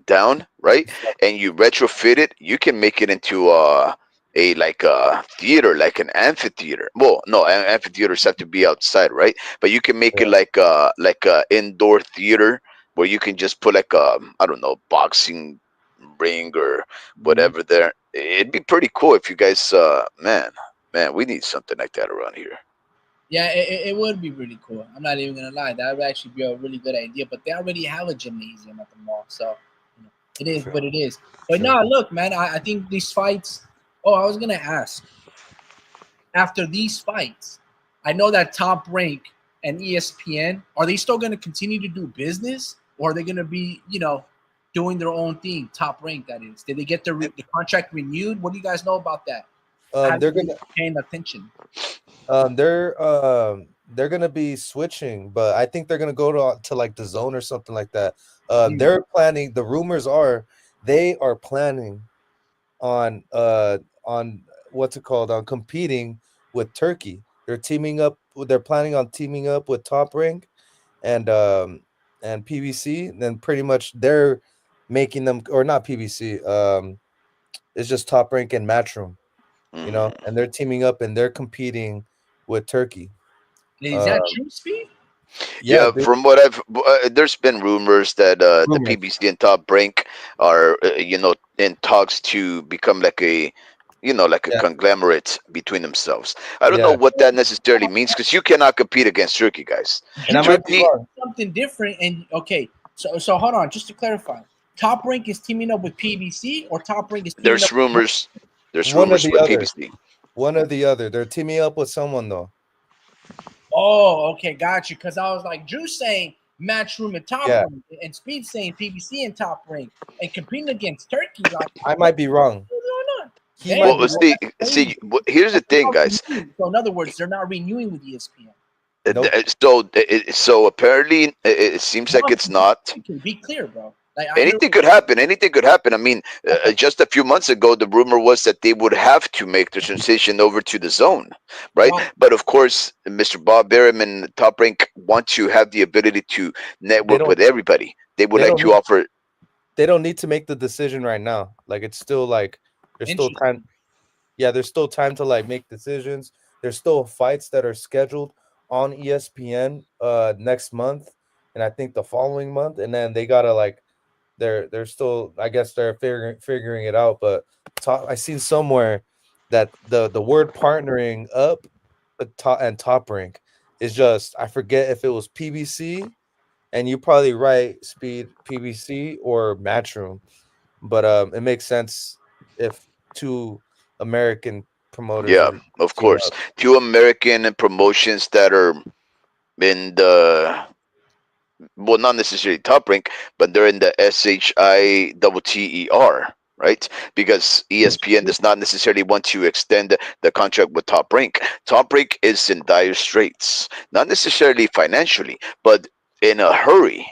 down, right, and you retrofit it, you can make it into a like a theater, like an amphitheater. Well, no, amphitheaters have to be outside, right? But you can make Yeah. it like a indoor theater where you can just put like I don't know, boxing ring or Mhm. whatever there. it'd be pretty cool if you guys, man, we need something like that around here. Yeah, it would be really cool. I'm not even gonna lie. That would actually be a really good idea. But they already have a gymnasium at the mall, so you know, it is what it is. But True. no, look, man, I think these fights. Oh, I was gonna ask. After these fights, I know that Top Rank and ESPN are they still gonna continue to do business, or are they gonna be, doing their own thing? Top Rank, that is. Did they get the contract renewed? What do you guys know about that? I haven't They're really gonna paying attention. they're gonna be switching, but I think they're gonna go to like the zone or something like that. Hmm. They're planning. The rumors are they are planning on what's it called, on competing with Turkey. They're planning on teaming up with Top Rank and PBC. And then pretty much they're making them, or not PBC. It's just Top Rank and Matchroom, Hmm. and they're teaming up and they're competing with Turkey. Is Uh, that true, Speed? yeah, Yeah, from what there's been rumors that the rumors. PBC and Top Rank are, in talks to become like a, like a Yeah, conglomerate between themselves. I don't know yeah, what that necessarily means because you cannot compete against Turkey, guys. and I Juice might be Turkey, wrong. something different. And okay, so hold on, just to clarify, Top Rank is teaming up with PBC, or Top Rank is teaming up there's with. rumors, One or the with other. PBC. One or the other. They're teaming up with someone though. Oh, okay, got you. Because I was like, Juice saying Matchroom and Top Yeah, Rank, and Speed saying PBC and Top Rank, and competing against Turkey. Like, I what might be wrong. is going on? He Damn, might Well, be bro, wrong. see, that's crazy. here's the So they're thing, not guys. renewing. So in other words, they're not renewing with ESPN. Nope. So apparently, it seems like No, it's not. be clear, bro. Like I hear. Anything could happen. Anything could happen. I mean, Okay, just a few months ago, the rumor was that they would have to make the transition over to the zone, right? got But of course, Mr. Bob Berum and Top Rank want to have the ability to They network don't. with everybody. They would They like don't to need. offer. They don't need to make the decision right now. Like it's still like there's still interesting. time. Yeah, there's still time to like make decisions. There's still fights that are scheduled on ESPN next month, and I think the following month, and then they gotta like they're still, I guess they're figuring it out. But I seen somewhere that the word partnering up Top Rank is just, I forget if it was PBC, and you probably right, Speed, PBC or Matchroom, but it makes sense if two American promoters Yeah, would of team course. up. Two American promotions that are in the, well, not necessarily Top Rank, but they're in the SHITTER, right? Because ESPN does not necessarily want to extend the contract with Top Rank. Top Rank is in dire straits, not necessarily financially, but in a hurry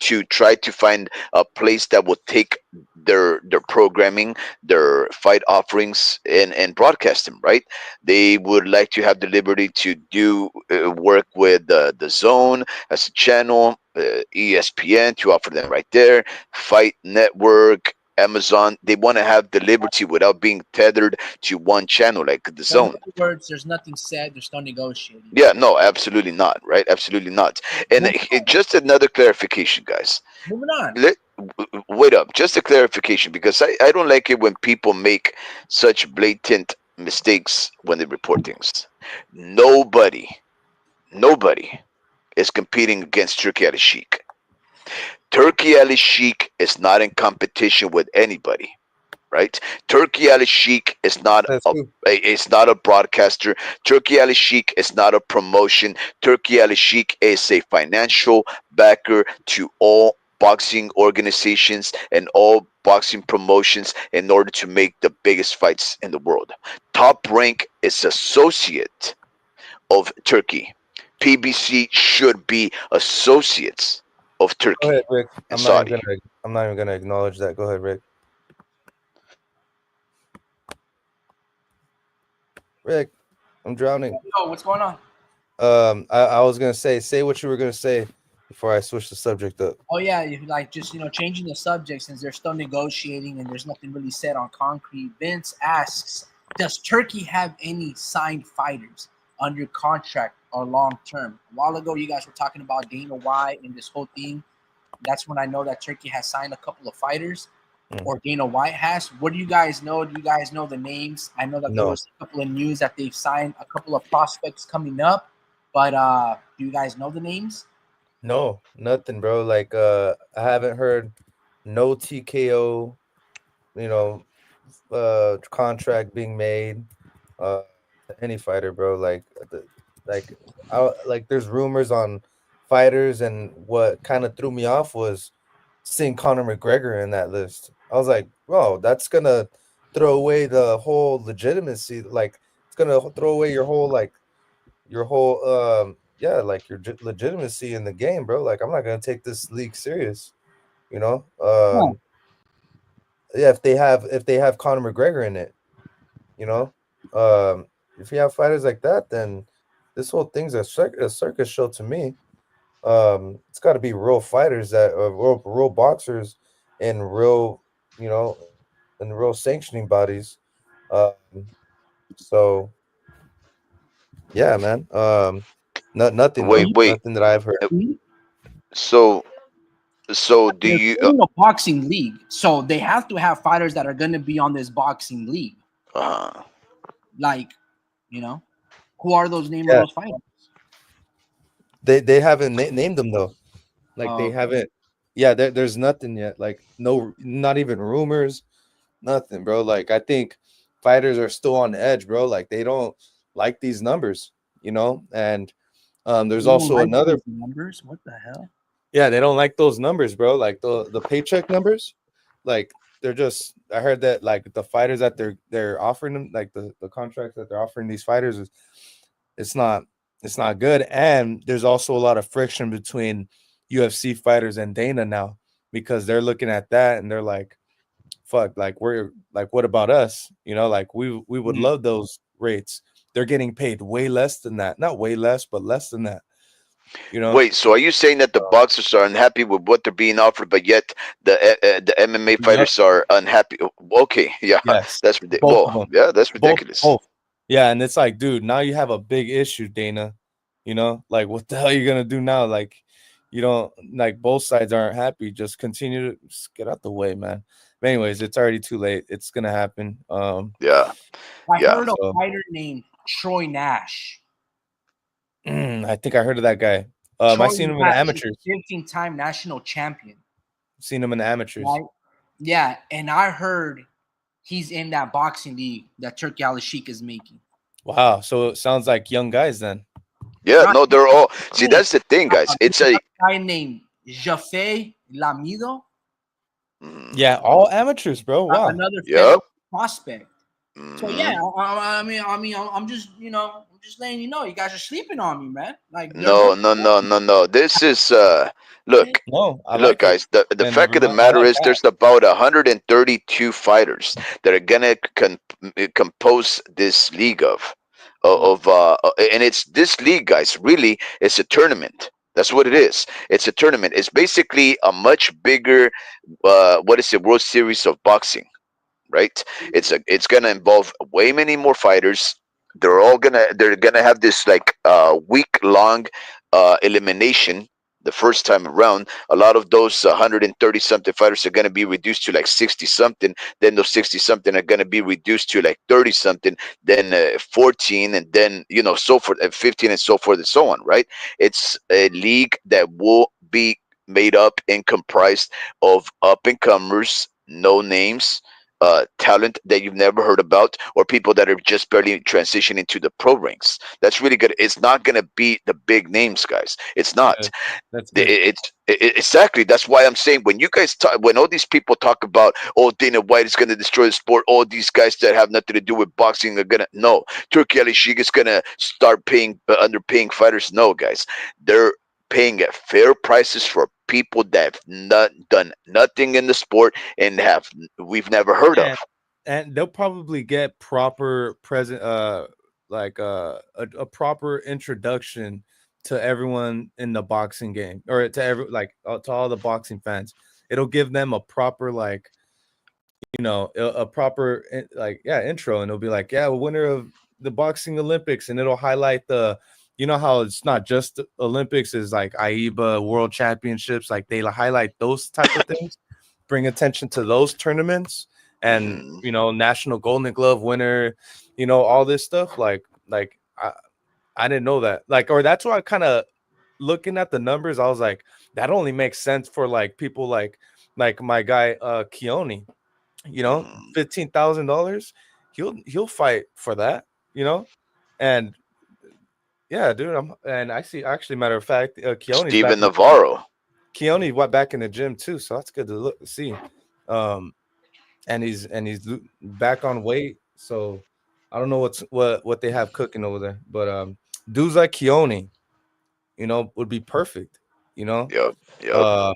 to try to find a place that will take their programming, their fight offerings, and broadcast them. Right? They would like to have the liberty to do work with the Zone as a channel, ESPN to offer them right there, Fight Network. Amazon, they want to have the liberty without being tethered to one channel like the So in Zone. other words, there's nothing said. There's no negotiating. Yeah, no, absolutely not, right? Absolutely not. And Moving just another clarification, guys. moving on. Wait up, just a clarification, because I don't like it when people make such blatant mistakes when they report things. Nobody, nobody is competing against Turkey Ali Sheik. Turkey Ali Sheik is not in competition with anybody, right? Turkey Ali Sheik is not That's a, true. is not a broadcaster. Turkey Ali Sheik is not a promotion. Turkey Ali Sheik is a financial backer to all boxing organizations and all boxing promotions in order to make the biggest fights in the world. Top Rank is associate of Turkey. PBC should be associates of Go ahead, Turkey Rick. and Saudi. I'm not even gonna acknowledge that. Go ahead, Rick. Rick, I'm drowning. Yo, what's going on? I was gonna say what you were gonna say before I switch the subject up. Oh yeah, like just changing the subject since they're still negotiating and there's nothing really said on concrete. Vince asks, does Turkey have any signed fighters under contract or long term? A while ago, you guys were talking about Dana White and this whole thing. That's when I know that Turkey has signed a couple of fighters. or Dana White has. What do you guys know? Do you guys know the names? I know that there No. was a couple of news that they've signed a couple of prospects coming up, but do you guys know the names? No, nothing, bro. Like I haven't heard no TKO, you know, contract being made to any fighter, bro. Like like there's rumors on fighters, and what kind of threw me off was seeing Conor McGregor in that list. I was like, bro, that's gonna throw away the whole legitimacy. Like it's gonna throw away your whole yeah, like your legitimacy in the game, bro. Like I'm not gonna take this league serious, you know. Yeah. Yeah, if they have Conor McGregor in it, you know. If you have fighters like that, then this whole thing's a circus show to me. It's got to be real fighters that real boxers and real, you know, and real sanctioning bodies. Um, so yeah, man. Nothing Wait, though, wait. nothing that I've heard. uh, So, so do They're you? creating a boxing league, so they have to have fighters that are going to be on this boxing league. Uh, Like, you know, who are those name of Yeah, those fighters? they haven't named them though. Like they Okay. haven't. Yeah, there's nothing yet. Like no, not even rumors, nothing, bro. Like I think fighters are still on edge, bro. Like they don't like these numbers, you know. And there's They don't also like another. these numbers. What the hell? Yeah, they don't like those numbers, bro. Like the paycheck numbers, like they're just. I heard that like the fighters that they're offering them, like the contracts that they're offering these fighters is it's not it's not good. And there's also a lot of friction between UFC fighters and Dana now because they're looking at that and they're like, fuck, like we're like, what about us? You know, like we would Mhm. love those rates. They're getting paid way less than that. Not way less, but less than that. You know, wait. So are you saying that the boxers are unhappy with what they're being offered, but yet the MMA yep, fighters are unhappy? Okay, yeah, yes, that's ridiculous. both of Well, them. yeah, that's Both, ridiculous. both. Yeah, and it's like, dude, now you have a big issue, Dana. You know, like what the hell are you gonna do now? Like, you don't like both sides aren't happy. Just continue to just get out the way, man. But anyways, it's already too late. It's gonna happen. Yeah, I yeah. heard a So fighter named Troy Nash. I think I heard of that guy. I Troy seen him in the Nash is amateurs. a 15-time national champion, Seen him in the amateurs. right? Yeah, and I heard he's in that boxing league that Turkey Al Sheik is making. Wow. So it sounds like young guys then. Yeah, Not no, they're all. See, that's the thing, guys. It's there's a. a guy named Jaffe Lamido, Yeah, Mm, all amateurs, bro. Wow. another yep. featherweight prospect. So yeah, Hmm. I'm just, I'm just letting you know, you guys are sleeping on me, man. Like they're No, both. no, no, no, no. This is look. No, I Look, like it. guys, the And fact of the I matter like is that. there's about 132 fighters that are gonna compose this league and it's this league, guys. Really, it's a tournament. That's what it is. It's a tournament. It's basically a much bigger, what is it, World Series of boxing, right? It's gonna involve way many more fighters. They're gonna have this like week long elimination the first time around. A lot of those 130 something fighters are going to be reduced to like 60 something. Then those 60 something are going to be reduced to like 30 something, then 14, and then so forth, 15, and so forth and so on, right? It's a league that will be made up and comprised of up and comers, no names, talent that you've never heard about, or people that are just barely transitioning to the pro ranks. That's really good. It's not going to be the big names, guys. It's not. Good. That's good. Exactly. That's why I'm saying when you guys talk, when all these people talk about, oh, Dana White is going to destroy the sport, all these guys that have nothing to do with boxing are gonna, no, Turkey Ali Sheik is gonna start paying underpaying fighters. No, guys, they're paying at fair prices for people that have not done nothing in the sport and we've never heard of. And they'll probably get proper present like a proper introduction to everyone in the boxing game, or to to all the boxing fans. It'll give them a proper like, a proper like, yeah, intro, and it'll be like, yeah, winner of the boxing Olympics, and it'll highlight the, how it's not just Olympics, is like AIBA World Championships, like they highlight those type of things. bring attention to those tournaments and Mhm. national Golden Glove winner, all this stuff. Like I didn't know that. Like, or that's why I kind of looking at the numbers, I was like, that only makes sense for like people like my guy Keone, Mhm. $15,000. He'll fight for that, and yeah, dude. And I see actually, matter of fact, Keone's back Steven in the gym. Navarro. Keone went back in the gym too, so that's good to see. Um, and he's back on weight. So I don't know what they have cooking over there, but dudes like Keone, would be perfect. You know, Yep. Yep. uh,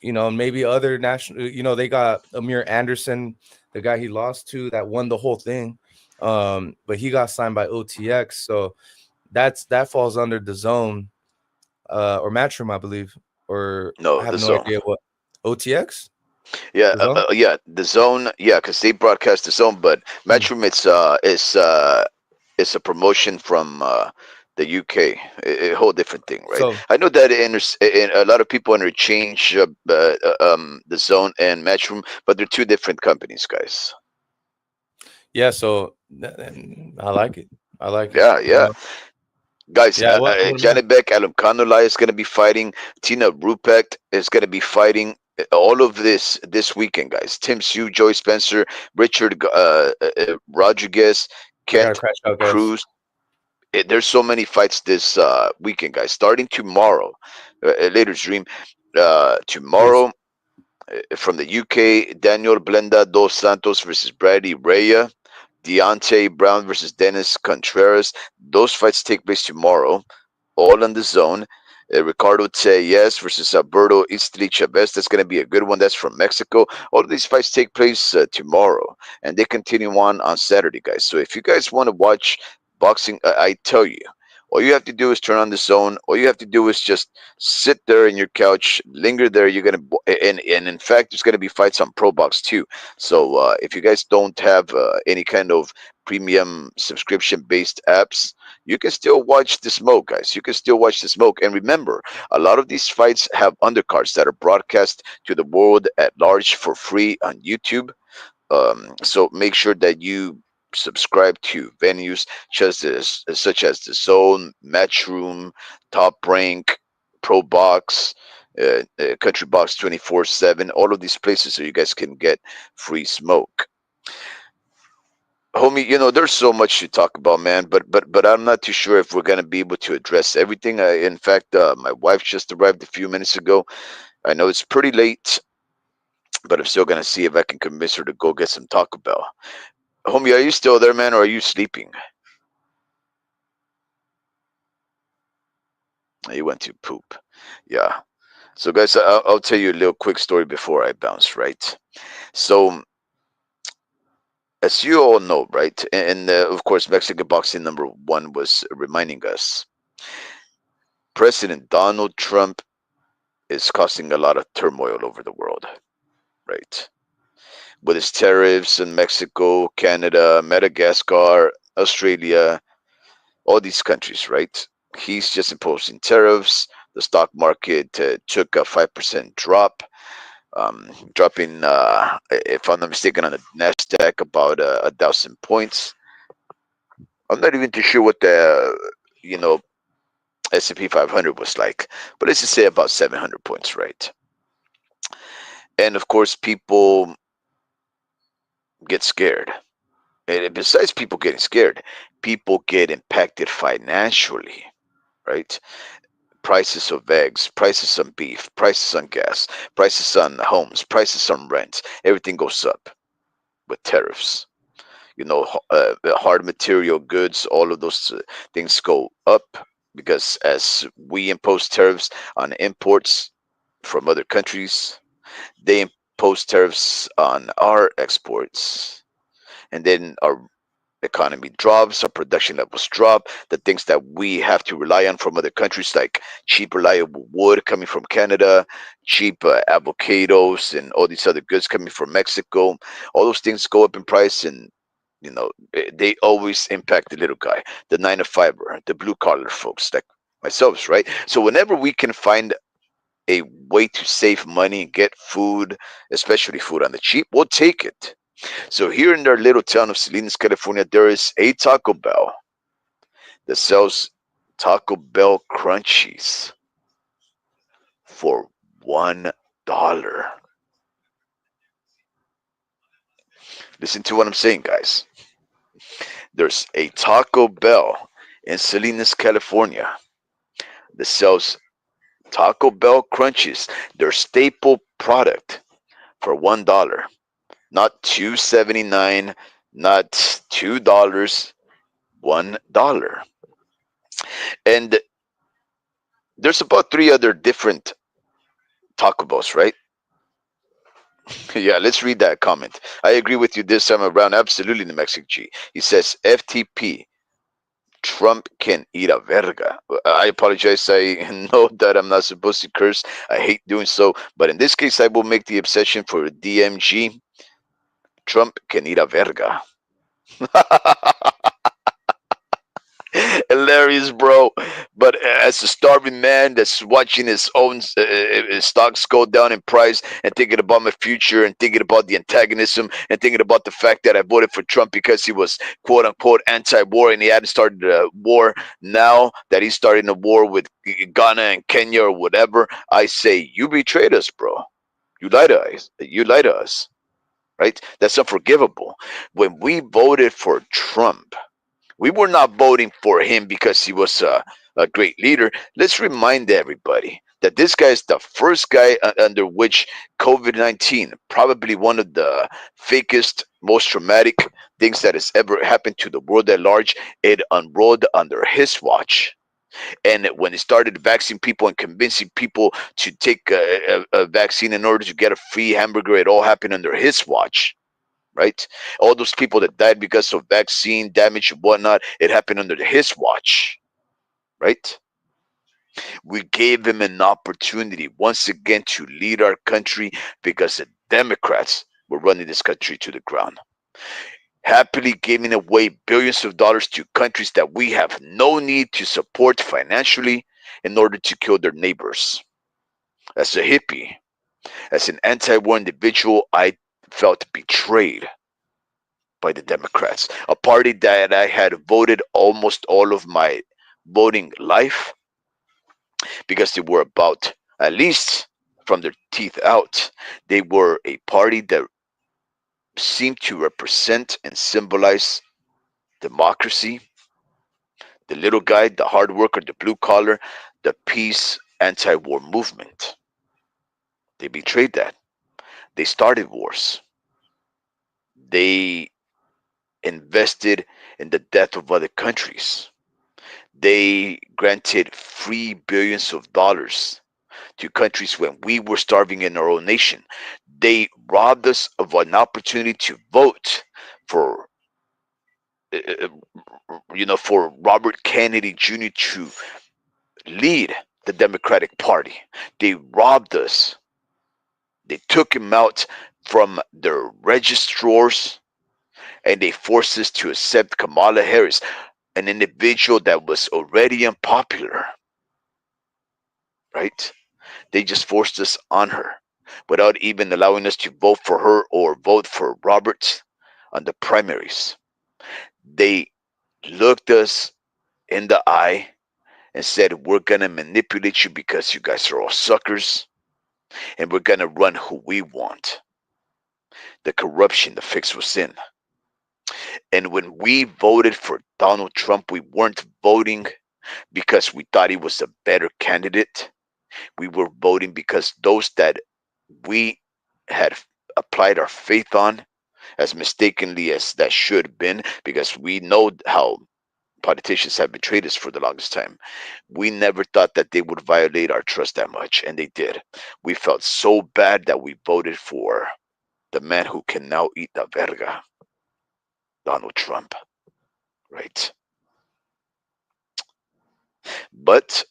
maybe other national. They got Amir Anderson, the guy he lost to that won the whole thing. But he got signed by OTX, so that falls under the zone, or Matchroom, I believe, or I No, have the no zone. idea what OTX Yeah, the zone. yeah, the zone. Yeah, because they broadcast the zone, but Hmm. Matchroom, it's a promotion from the UK. A whole different thing, right? So I know that a lot of people interchange the zone and Matchroom, but they're two different companies, guys. yeah, so I like it. I like it. Yeah, yeah. Guys, Yeah. What about? Janibek Alimkhanulai is going to be fighting. Tina Ruprecht is going to be fighting. All of this weekend, guys. Tim Sue, Joey Spencer, Richard Rodriguez, I gotta Kent crash out, guys. Cruz. There's so many fights this weekend, guys. Starting tomorrow, later stream. Please. Tomorrow from the UK, Daniel Blenda dos Santos versus Brady Raya. Deontay Brown versus Dennis Contreras. Those fights take place tomorrow, all on the zone. Ricardo Tellez versus Alberto Istri Chavez. That's going to be a good one. That's from Mexico. All of these fights take place tomorrow, and they continue on Saturday, guys. So if you guys want to watch boxing, I tell you, all you have to do is turn on the zone. All you have to do is just sit there in your couch, linger there. You're gonna, and in fact, there's gonna be fights on Pro Box too. So if you guys don't have any kind of premium subscription based apps, you can still watch the smoke, guys. You can still watch the smoke. And remember, a lot of these fights have undercards that are broadcast to the world at large for free on YouTube. So make sure that you subscribe to venues such as the Zone, Matchroom, Top Rank, Pro Box, Country Box 24/7. All of these places so you guys can get free smoke. Homie, there's so much to talk about, man. But I'm not too sure if we're gonna be able to address everything. In fact, my wife just arrived a few minutes ago. I know it's pretty late, but I'm still gonna see if I can convince her to go get some Taco Bell. Homie, are you still there, man, or are you sleeping? You went to poop. Yeah. So, guys, I'll tell you a little quick story before I bounce, right? So, as you all know, right, and of course, Mexican boxing number one was reminding us President Donald Trump is causing a lot of turmoil over the world, right? With his tariffs in Mexico, Canada, Madagascar, Australia, all these countries, right? He's just imposing tariffs. The stock market took a 5% drop, dropping, if I'm not mistaken, on the Nasdaq about 1,000 points. I'm not even too sure what the you know S&P 500 was like, but let's just say about 700 points, right? And of course, people get scared. And besides people getting scared, people get impacted financially, right? Prices of eggs, prices on beef, prices on gas, prices on homes, prices on rent, everything goes up with tariffs. Hard material goods, all of those things go up because as we impose tariffs on imports from other countries, they impose tariffs on our exports, and then our economy drops, our production levels drop, the things that we have to rely on from other countries, like cheap, reliable wood coming from Canada, cheap avocados, and all these other goods coming from Mexico, all those things go up in price, and they always impact the little guy, the 9 to 5er, the blue collar folks like myself, right? So whenever we can find a way to save money and get food, especially food on the cheap, we'll take it. So here in our little town of Salinas, California, there is a Taco Bell that sells Taco Bell crunchies for $1. Listen to what I'm saying, guys. There's a Taco Bell in Salinas, California that sells Taco Bell crunchies, their staple product, for $1. Not 2.79, not $2, $1. And there's about three other different Taco Bells, right? Yeah, let's read that comment. I agree with you this time around. Absolutely, the Mexican G. He says, FTP, Trump can eat a verga. I apologize. I know that I'm not supposed to curse. I hate doing so. But in this case, I will make the obsession for DMG. Trump can eat a verga. Hilarious, bro. But as a starving man that's watching his own his stocks go down in price and thinking about my future and thinking about the antagonism and thinking about the fact that I voted for Trump because he was quote unquote anti-war and he hadn't started a war, now that he's starting a war with Ghana and Kenya or whatever, I say you betrayed us, bro. You lied to us. You lied to us. Right? That's unforgivable. When we voted for Trump, we were not voting for him because he was a great leader. Let's remind everybody that this guy is the first guy under which COVID-19, probably one of the fakest, most traumatic things that has ever happened to the world at large, it unrolled under his watch. And when it started vaccinating people and convincing people to take a vaccine in order to get a free hamburger, it all happened under his watch, right? All those people that died because of vaccine damage and whatnot, it happened under his watch, right? We gave him an opportunity once again to lead our country because the Democrats were running this country to the ground. Happily giving away billions of dollars to countries that we have no need to support financially in order to kill their neighbors. As a hippie, as an anti war individual, I felt betrayed by the Democrats, a party that I had voted almost all of my voting life because they were about, at least from their teeth out, they were a party that seemed to represent and symbolize democracy, the little guy, the hard worker, the blue collar, the peace anti war movement. They betrayed that. They started wars. They invested in the death of other countries. They granted free billions of dollars to countries when we were starving in our own nation. They robbed us of an opportunity to vote for, for Robert Kennedy Jr. to lead the Democratic Party. They robbed us. They took him out from their registrars and they forced us to accept Kamala Harris, an individual that was already unpopular, right? They just forced us on her without even allowing us to vote for her or vote for Roberts on the primaries. They looked us in the eye and said, we're going to manipulate you because you guys are all suckers and we're going to run who we want. The corruption, the fix was in. And when we voted for Donald Trump, we weren't voting because we thought he was a better candidate. We were voting because those that we had applied our faith on, as mistakenly as that should have been, because we know how politicians have betrayed us for the longest time. We never thought that they would violate our trust that much, and they did. We felt so bad that we voted for the man who can now eat the verga, Donald Trump, right? But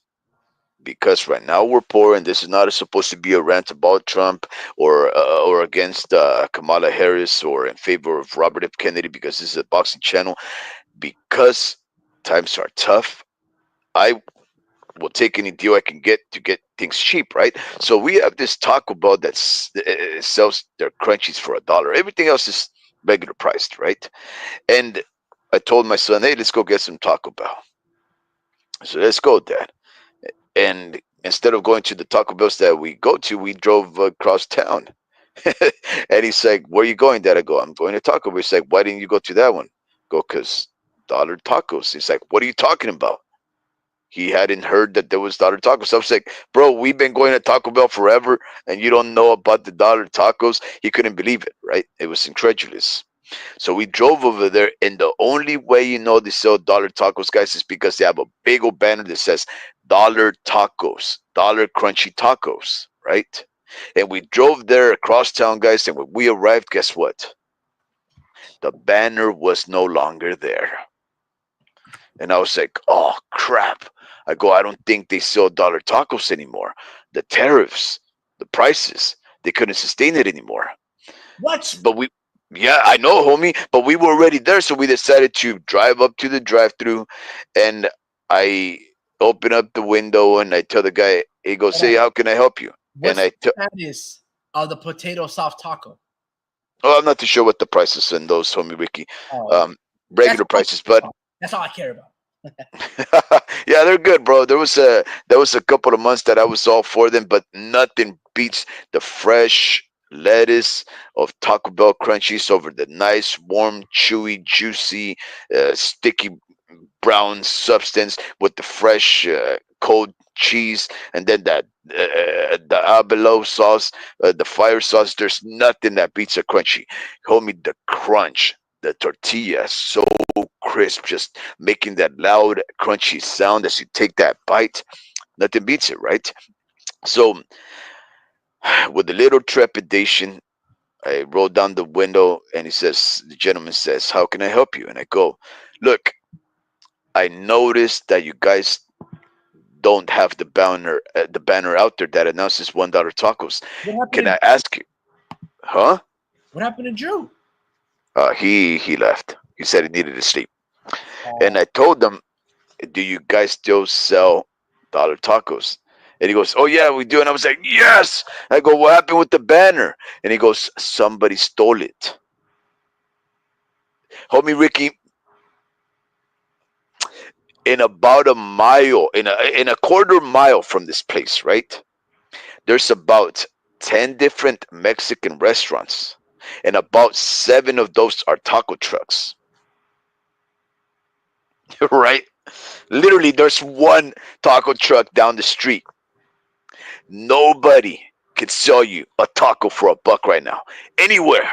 because right now we're poor, and this is not supposed to be a rant about Trump or against Kamala Harris or in favor of Robert F. Kennedy, because this is a boxing channel. Because times are tough, I will take any deal I can get to get things cheap, right? So we have this Taco Bell that sells their crunchies for $1. Everything else is regular priced, right? And I told my son, hey, let's go get some Taco Bell. So let's go, Dad. And instead of going to the Taco Bells that we go to, we drove across town. And he's like, where are you going, Dad? I go, I'm going to Taco Bell. He's like, why didn't you go to that one? Go, because dollar tacos. He's like, what are you talking about? He hadn't heard that there was dollar tacos. I was like, bro, we've been going to Taco Bell forever, and you don't know about the dollar tacos. He couldn't believe it, right? It was incredulous. So we drove over there, and the only way you know they sell dollar tacos, guys, is because they have a big old banner that says dollar tacos, dollar crunchy tacos, right? And we drove there across town, guys, and when we arrived, guess what? The banner was no longer there. And I was like, oh, crap. I go, I don't think they sell dollar tacos anymore. The tariffs, the prices, they couldn't sustain it anymore. What? But yeah, I know, homie. But we were already there, so we decided to drive up to the drive-through, and I open up the window and I tell the guy, he goes, hey, how can I help you? What's And the status of the potato soft taco? I'm not too sure what the prices in those, homie Ricky. Oh, Regular prices, but that's all I care about. yeah, they're good, bro. There was a couple of months that I was all for them, but nothing beats the fresh lettuce of Taco Bell crunchies over the nice, warm, chewy, juicy, sticky brown substance with the fresh, cold cheese, and then that the abelo sauce, the fire sauce. There's nothing that beats a crunchy. Homie, the crunch, the tortilla, so crisp, just making that loud, crunchy sound as you take that bite. Nothing beats it, right? So, with a little trepidation, I roll down the window, and the gentleman says, how can I help you? And I go, look, I noticed that you guys don't have the banner out there that announces $1 tacos. Can I ask you? Huh? What happened to Drew? He left. He said he needed to sleep. And I told him, do you guys still sell dollar tacos? And he goes, oh yeah, we do. And I was like, yes. I go, what happened with the banner? And he goes, somebody stole it. Homie Ricky, in about a mile, in a quarter mile from this place, right? There's about 10 different Mexican restaurants, and about 7 of those are taco trucks. Right? Literally, there's one taco truck down the street. Nobody can sell you a taco for $1 right now, anywhere.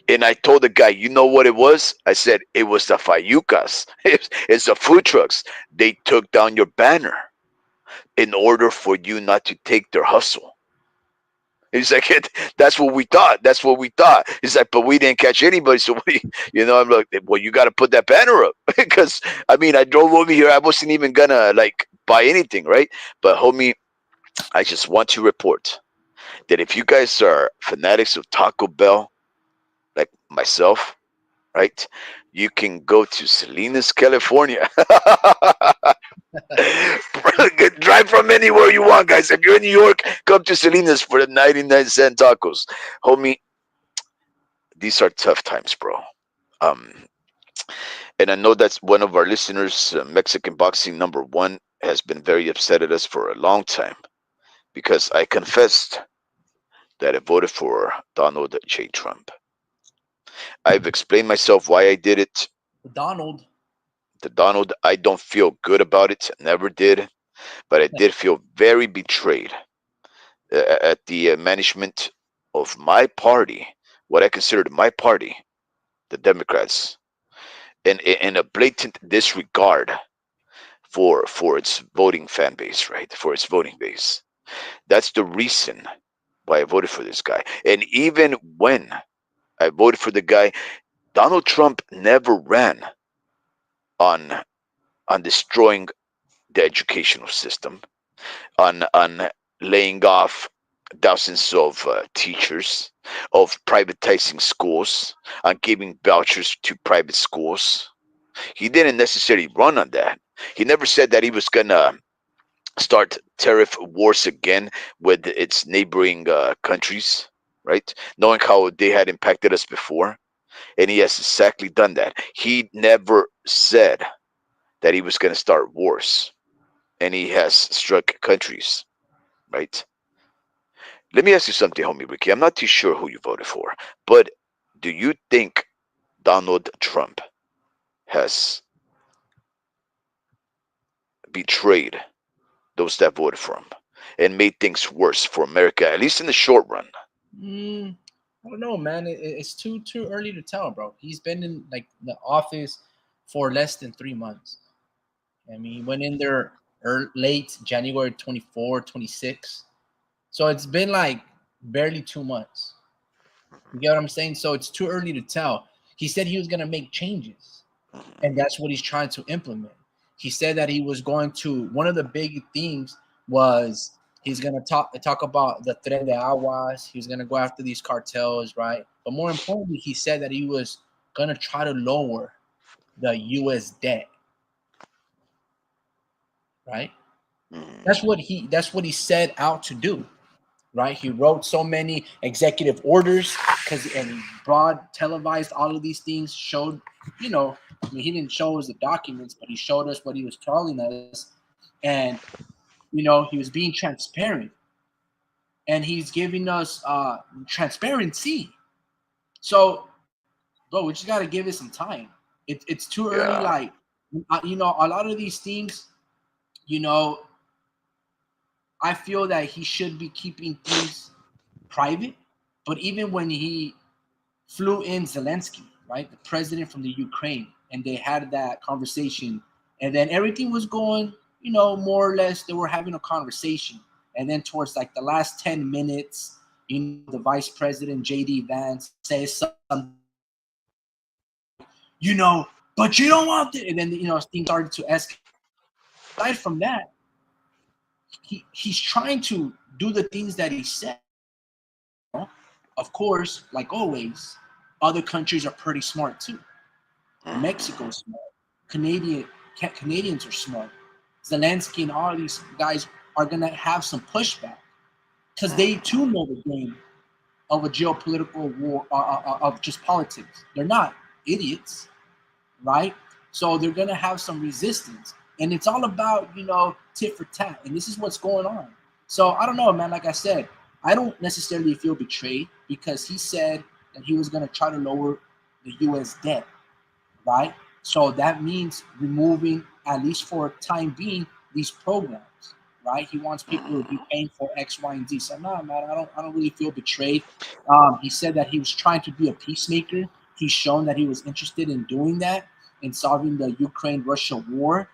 And I told the guy, you know what it was? I said, it was the Fayucas. It's the food trucks. They took down your banner in order for you not to take their hustle. He's like, that's what we thought. That's what we thought. He's like, but we didn't catch anybody. So, I'm like, well, you got to put that banner up. Because, I mean, I drove over here. I wasn't even going to, buy anything, right? But, homie, I just want to report that if you guys are fanatics of Taco Bell, like myself, right, you can go to Salinas, California. Drive from anywhere you want, guys. If you're in New York, come to Salinas for the 99-cent tacos. Homie, these are tough times, bro. And I know that's one of our listeners, Mexican Boxing #1, has been very upset at us for a long time because I confessed that I voted for Donald J. Trump. I've explained myself why I did it. The Donald, I don't feel good about it. Never did. But I did feel very betrayed at the management of my party, what I considered my party, the Democrats, and in a blatant disregard for its voting fan base, right? For its voting base. That's the reason why I voted for this guy. And even when I voted for the guy, Donald Trump never ran on destroying the educational system, on laying off thousands of teachers, of privatizing schools, on giving vouchers to private schools. He didn't necessarily run on that. He never said that he was gonna start tariff wars again with its neighboring countries, right? Knowing how they had impacted us before, and he has exactly done that. He never said that he was gonna start wars, and he has struck countries, right? Let me ask you something, homie Ricky. I'm not too sure who you voted for, but do you think Donald Trump has betrayed those that voted for him and made things worse for America, at least in the short run? Mm, I don't know, man. It's too early to tell, bro. He's been in like the office for less than 3 months. I mean, he went in there late January 24, 26. So it's been like barely 2 months. You get what I'm saying? So it's too early to tell. He said he was going to make changes, and that's what he's trying to implement. He said that he was going to, one of the big things was he's going to talk about the Tren de Aguas. He was going to go after these cartels, right? But more importantly, he said that he was going to try to lower the U.S. debt, right? Mm, That's what he set out to do, right? He wrote so many executive orders because and he broad televised all of these things, showed, I mean, he didn't show us the documents, but he showed us what he was telling us, and he was being transparent, and he's giving us transparency. So, bro, we just got to give it some time. It's too early. yeah. Like, a lot of these things, you know, I feel that he should be keeping things private. But even when he flew in Zelensky, right, the president from the Ukraine, and they had that conversation, and then everything was going, more or less, they were having a conversation. And then towards like the last 10 minutes, the vice president, J.D. Vance, says something, but you don't want it. And then, things started to escalate. Aside from that, he's trying to do the things that he said. Of course, like always, other countries are pretty smart too. Mm, Mexico's smart. Canadians are smart. Zelensky and all these guys are gonna have some pushback because they mm, too know the game of a geopolitical war of just politics. They're not idiots, right? So they're gonna have some resistance, and it's all about tit for tat, and this is what's going on. So I don't know, man. Like I said, I don't necessarily feel betrayed because he said that he was gonna try to lower the U.S. debt, right? So that means removing, at least for time being, these programs, right? He wants people to be mm. paying for X, Y, and Z. So no, man, I don't really feel betrayed. He said that he was trying to be a peacemaker. He's shown that he was interested in doing that, in solving the Ukraine-Russia war.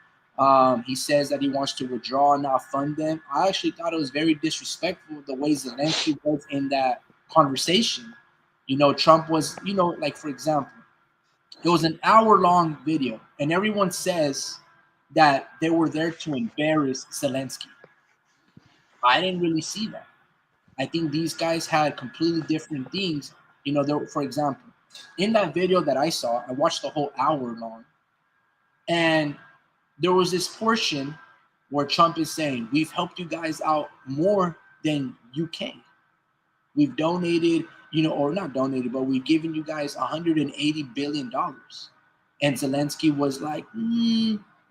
He says that he wants to withdraw and not fund them. I actually thought it was very disrespectful the way Zelensky was in that conversation. Trump was, like for example, it was an hour-long video, and everyone says that they were there to embarrass Zelensky. I didn't really see that. I think these guys had completely different things. For example, in that video that I saw, I watched the whole hour long, and there was this portion where Trump is saying, "We've helped you guys out more than UK. We've donated, or not donated, but we've given you guys $180 billion." And Zelensky was like,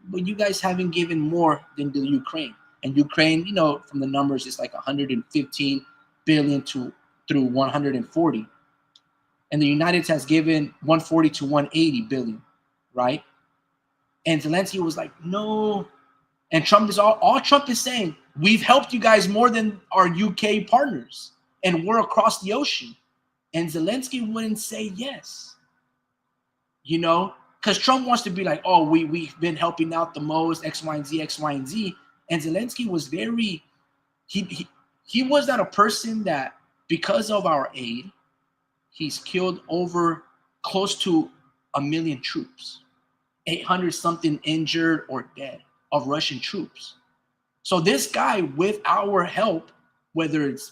but you guys haven't given more than the Ukraine. And Ukraine, from the numbers, it's like 115 billion to through 140. And the United States has given 140 to 180 billion, right? And Zelensky was like, no. And Trump is all Trump is saying, we've helped you guys more than our UK partners, and we're across the ocean. And Zelensky wouldn't say yes, because Trump wants to be like, oh, we've been helping out the most, X, Y, and Z, X, Y, and Z. And Zelensky was very, he was not a person that, because of our aid, he's killed over close to 1 million troops, 800 something injured or dead of Russian troops. So this guy, with our help, whether it's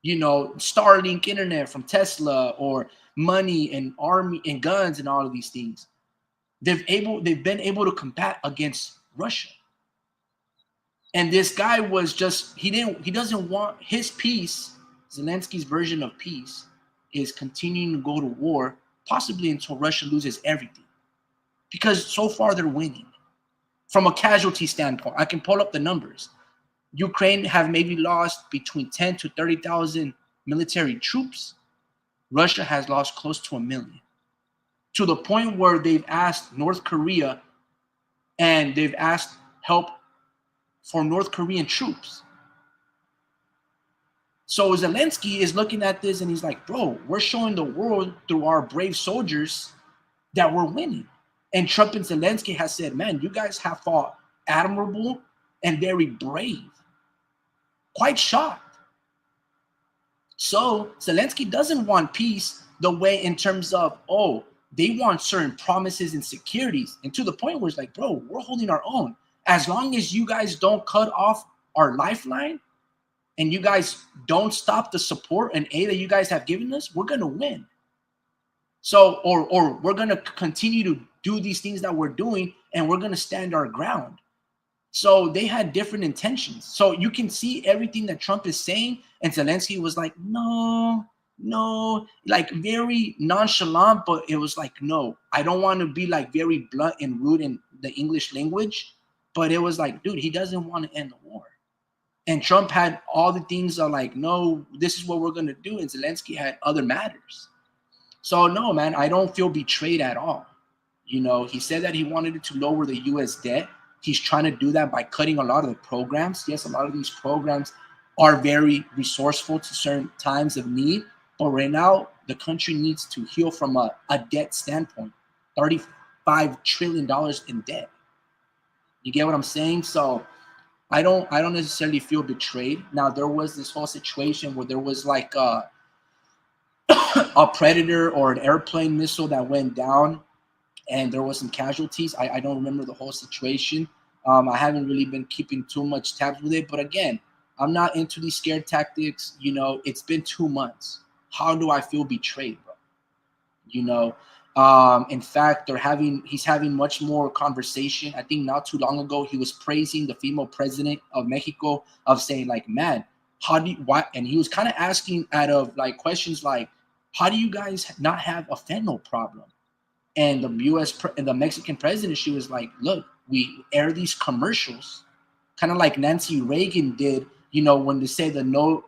Starlink internet from Tesla or money and army and guns and all of these things, they've been able to combat against Russia. And this guy was just, he doesn't want his peace, Zelensky's version of peace, is continuing to go to war, possibly until Russia loses everything. Because so far they're winning. From a casualty standpoint, I can pull up the numbers. Ukraine have maybe lost between 10 to 30,000 military troops. Russia has lost close to 1 million. To the point where they've asked North Korea and they've asked help for North Korean troops. So Zelensky is looking at this and he's like, bro, we're showing the world through our brave soldiers that we're winning. And Trump and Zelensky has said, man, you guys have fought admirable and very brave. Quite shocked. So Zelensky doesn't want peace the way in terms of, oh, they want certain promises and securities. And to the point where it's like, bro, we're holding our own. As long as you guys don't cut off our lifeline and you guys don't stop the support and aid that you guys have given us, we're going to win. So, or we're going to continue to do these things that we're doing and we're going to stand our ground. So they had different intentions. So you can see everything that Trump is saying. And Zelensky was like, no, like very nonchalant, but it was like, no, I don't want to be like very blunt and rude in the English language. But it was like, dude, he doesn't want to end the war. And Trump had all the things are like, no, this is what we're going to do. And Zelensky had other matters. So no, man, I don't feel betrayed at all. You know, he said that he wanted to lower the U.S. debt. He's trying to do that by cutting a lot of the programs. Yes, a lot of these programs are very resourceful to certain times of need. But right now, the country needs to heal from a debt standpoint. $35 trillion in debt. You get what I'm saying? So I don't necessarily feel betrayed. Now, there was this whole situation where there was like a Predator or an airplane missile that went down and there was some casualties. I don't remember the whole situation. I haven't really been keeping too much tabs with it. But again, I'm not into these scare tactics. You know, it's been 2 months. How do I feel betrayed, bro? You know, in fact, he's having much more conversation. I think not too long ago, he was praising the female president of Mexico of saying like, man, why? And he was kind of asking out of like questions like, how do you guys not have a fentanyl problem? And the Mexican president, she was like, look, we air these commercials, kind of like Nancy Reagan did, you know, when they say the no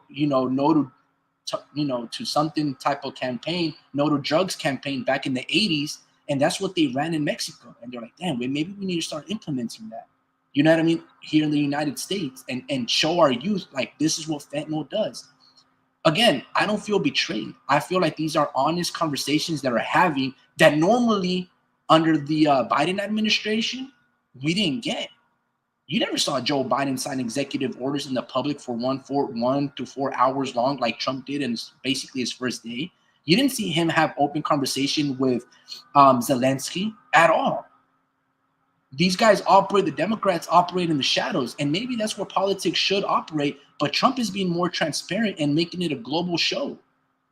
to something type of campaign, no to drugs campaign back in the 80s. And that's what they ran in Mexico. And they're like, damn, maybe we need to start implementing that. You know what I mean? Here in the United States and show our youth, like, this is what fentanyl does. Again, I don't feel betrayed. I feel like these are honest conversations that are having that normally under the Biden administration, we didn't get. You never saw Joe Biden sign executive orders in the public for 1 to 4 hours long like Trump did in basically his first day. You didn't see him have open conversation with Zelensky at all. These guys the Democrats operate in the shadows, and maybe that's where politics should operate, but Trump is being more transparent and making it a global show.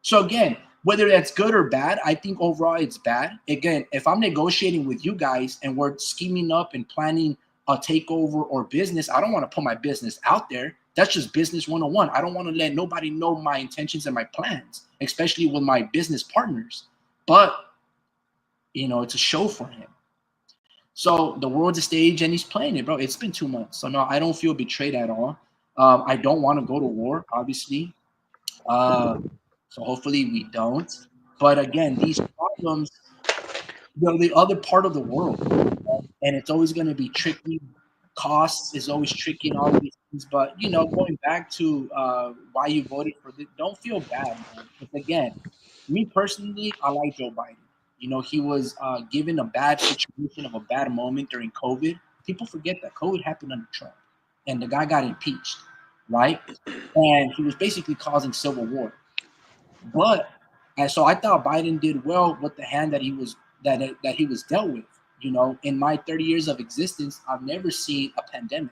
So again, whether that's good or bad, I think overall it's bad. Again, if I'm negotiating with you guys and we're scheming up and planning a takeover or business, I don't want to put my business out there. That's just business 101. I don't want to let nobody know my intentions and my plans, especially with my business partners. But, you know, it's a show for him. So the world's a stage and he's playing it, bro. It's been 2 months. So no, I don't feel betrayed at all. I don't want to go to war, obviously. So hopefully we don't. But again, these problems, they're the other part of the world. And it's always going to be tricky. Costs is always tricky and all of these things. But, you know, going back to why you voted for this, don't feel bad, man. Because again, me personally, I like Joe Biden. You know, he was given a bad situation of a bad moment during COVID. People forget that COVID happened under Trump. And the guy got impeached, right? And he was basically causing civil war. But, and so I thought Biden did well with the hand that he was dealt with. You know, in my 30 years of existence, I've never seen a pandemic,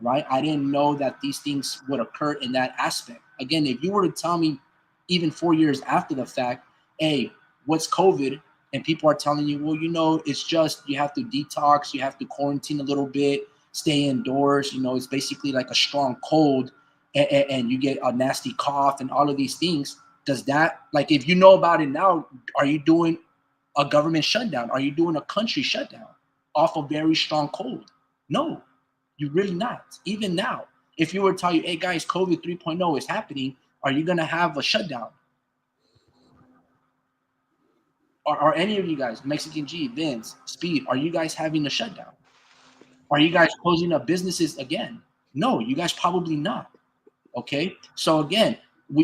right? I didn't know that these things would occur in that aspect. Again, if you were to tell me even 4 years after the fact, hey, what's COVID? and people are telling you, well, it's just you have to detox, you have to quarantine a little bit, stay indoors. It's basically like a strong cold, and you get a nasty cough and all of these things. Does that, like, if you know about it now, are you doing a government shutdown? Are you doing a country shutdown off a very strong cold? No, you're really not. Even now, if you were to tell you, hey guys, COVID 3.0 is happening, are you going to have a shutdown? Are any of you guys, Mexican G, Vince, Speed, are you guys having a shutdown? Are you guys closing up businesses again? No, you guys probably not. Okay, so again,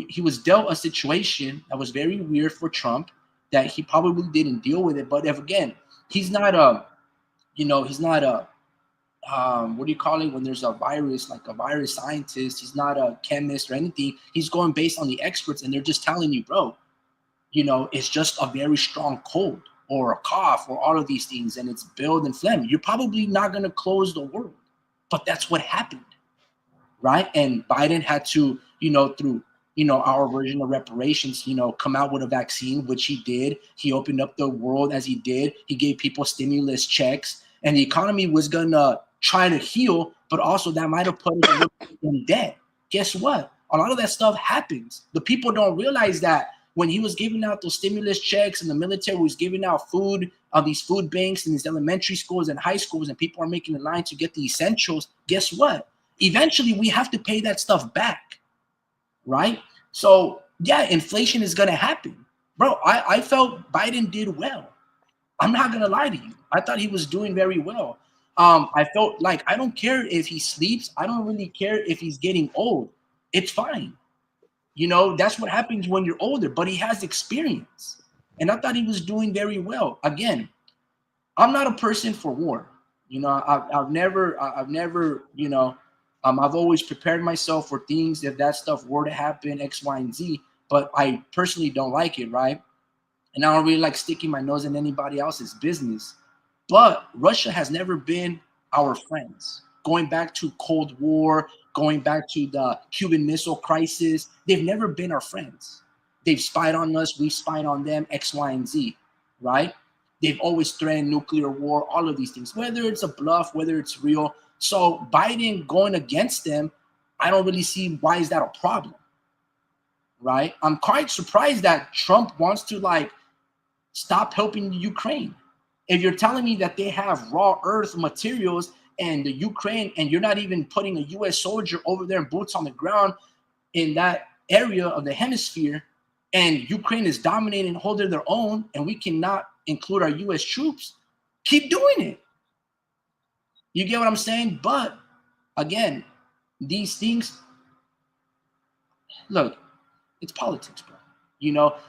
he was dealt a situation that was very weird for Trump, that he probably didn't deal with it. But if again, he's not he's not a what do you call it when there's a virus, like a virus scientist. He's not a chemist or anything. He's going based on the experts, and they're just telling you, bro, it's just a very strong cold or a cough or all of these things, and it's build and phlegm. You're probably not going to close the world, but that's what happened, right? And Biden had to, through, our version of reparations, come out with a vaccine, which he did. He opened up the world as he did. He gave people stimulus checks, and the economy was going to try to heal, but also that might have put us a little bit in debt. Guess what? A lot of that stuff happens. The people don't realize that when he was giving out those stimulus checks and the military was giving out food on these food banks in these elementary schools and high schools, and people are making a line to get the essentials, guess what? Eventually, we have to pay that stuff back, right? So, yeah, inflation is going to happen. Bro, I felt Biden did well. I'm not going to lie to you. I thought he was doing very well. I felt like I don't care if he sleeps. I don't really care if he's getting old. It's fine. That's what happens when you're older, but he has experience. And I thought he was doing very well. Again, I'm not a person for war. I've never, I've always prepared myself for things if that stuff were to happen, X, Y, and Z, but I personally don't like it, right? And I don't really like sticking my nose in anybody else's business. But Russia has never been our friends. Going back to Cold War, going back to the Cuban Missile Crisis, they've never been our friends. They've spied on us, we spied on them, X, Y, and Z, right? They've always threatened nuclear war, all of these things, whether it's a bluff, whether it's real. So Biden going against them, I don't really see why is that a problem, right? I'm quite surprised that Trump wants to stop helping Ukraine. If you're telling me that they have raw earth materials and the Ukraine, and you're not even putting a U.S. soldier over there and boots on the ground in that area of the hemisphere, and Ukraine is dominating and holding their own, and we cannot include our U.S. troops, keep doing it. You get what I'm saying? But again, these things, look, it's politics, bro.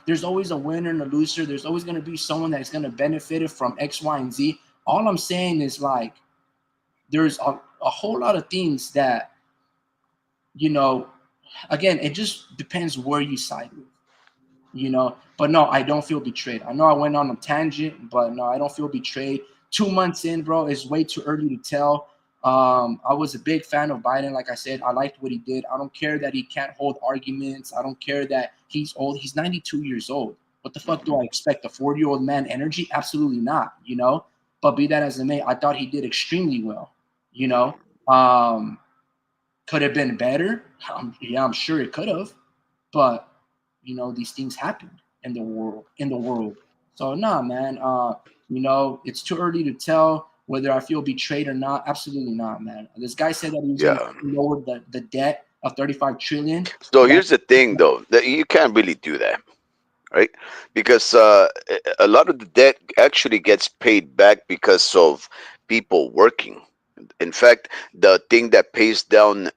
There's always a winner and a loser. There's always going to be someone that's going to benefit from X, Y, and Z. All I'm saying is there's a whole lot of things that, again, it just depends where you side with, but no, I don't feel betrayed. I know I went on a tangent, but no, I don't feel betrayed. 2 months in, bro, it's way too early to tell. I was a big fan of Biden. Like I said, I liked what he did. I don't care that he can't hold arguments. I don't care that he's old. He's 92 years old. What the fuck do I expect? A 40-year-old man energy? Absolutely not, But be that as it may, I thought he did extremely well, Could have been better? Yeah, I'm sure it could have. But, these things happened in the world. So, nah, man, it's too early to tell whether I feel betrayed or not. Absolutely not, man. This guy said that he was going to lower the debt of 35 trillion. So here's the thing, though, that you can't really do that, right? Because a lot of the debt actually gets paid back because of people working. In fact, the thing that pays down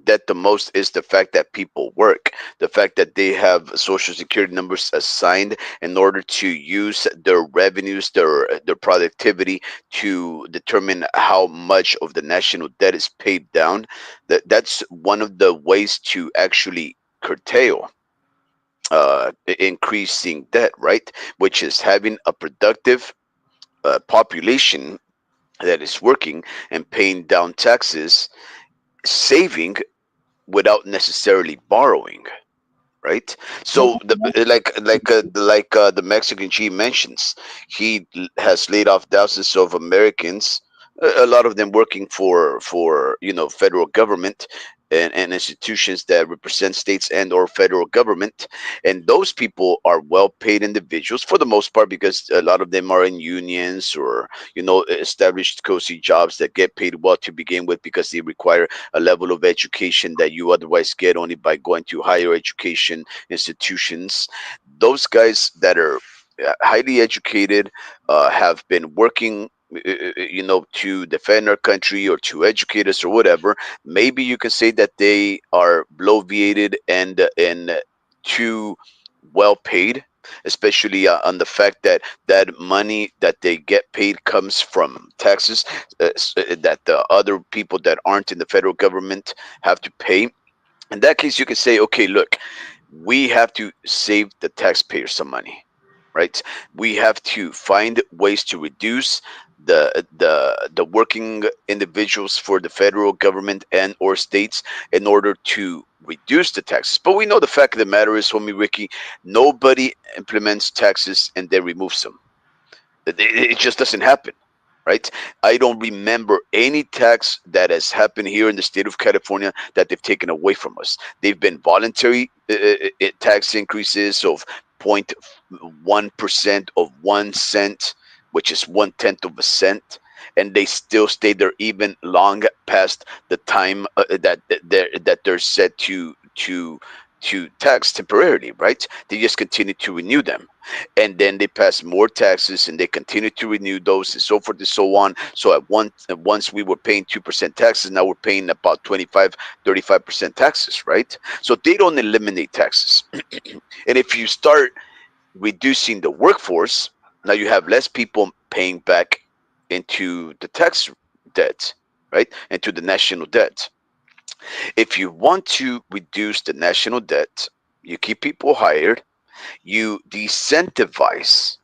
debt the most is the fact that people work, the fact that they have social security numbers assigned in order to use their revenues, their productivity to determine how much of the national debt is paid down. That's one of the ways to actually curtail increasing debt, right? Which is having a productive population that is working and paying down taxes, saving without necessarily borrowing, right? No, So the Mexican chief mentions, has laid off thousands of Americans, a lot of them working for federal government and institutions that represent states and or federal government, and those people are well paid individuals for the most part, because a lot of them are in unions or established cozy jobs that get paid well to begin with, because they require a level of education that you otherwise get only by going to higher education institutions. Those guys that are highly educated, have been working, to defend our country or to educate us or whatever. Maybe you can say that they are bloviated and too well paid, especially on the fact that that money that they get paid comes from taxes, that the other people that aren't in the federal government have to pay. In that case, you can say, okay, look, we have to save the taxpayer some money, right? We have to find ways to reduce the working individuals for the federal government and or states in order to reduce the taxes. But we know the fact of the matter is, homie Ricky, nobody implements taxes and then removes them. It just doesn't happen, right? I don't remember any tax that has happened here in the state of California that they've taken away from us. They've been voluntary tax increases of 0.1% of 1 cent, which is 1/10 of a cent. And they still stay there even long past the time that they're set to tax temporarily, right? They just continue to renew them, and then they pass more taxes and they continue to renew those, and so forth and so on. So once we were paying 2% taxes, now we're paying about 25-35% taxes, right? So they don't eliminate taxes. And if you start reducing the workforce, now you have less people paying back into the tax debt, right? Into the national debt. If you want to reduce the national debt, you keep people hired, you decentivize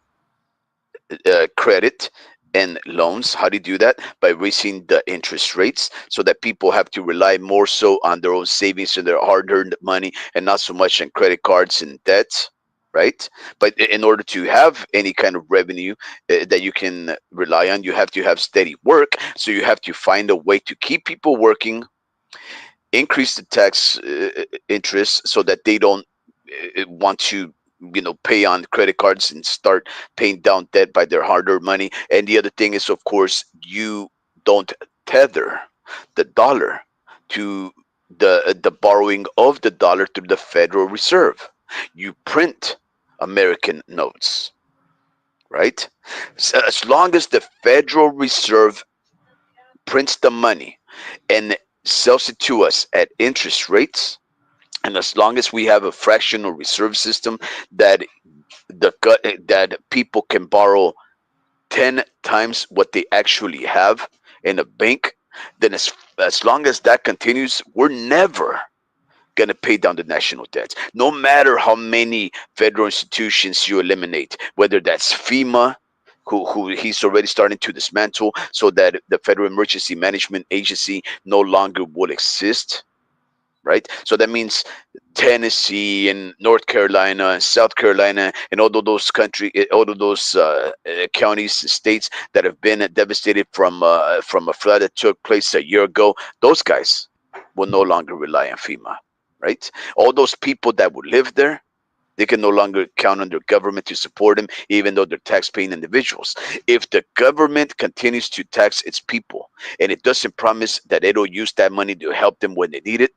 credit and loans. How do you do that? By raising the interest rates so that people have to rely more so on their own savings and their hard-earned money, and not so much on credit cards and debt, right? But in order to have any kind of revenue that you can rely on, you have to have steady work. So you have to find a way to keep people working, increase the tax interest so that they don't want to pay on credit cards and start paying down debt by their hard-earned money. And the other thing is, of course, you don't tether the dollar to the borrowing of the dollar through the Federal Reserve. You print American notes, right? So as long as the Federal Reserve prints the money and sells it to us at interest rates, and as long as we have a fractional reserve system that that people can borrow 10 times what they actually have in a bank, then as long as that continues, we're never going to pay down the national debt. No matter how many federal institutions you eliminate, whether that's FEMA, who he's already starting to dismantle so that the Federal Emergency Management Agency no longer will exist, right? So that means Tennessee and North Carolina and South Carolina and all of those counties and states that have been devastated from a flood that took place a year ago. Those guys will no longer rely on FEMA, right? All those people that would live there, they can no longer count on their government to support them, even though they're tax-paying individuals. If the government continues to tax its people and it doesn't promise that it'll use that money to help them when they need it,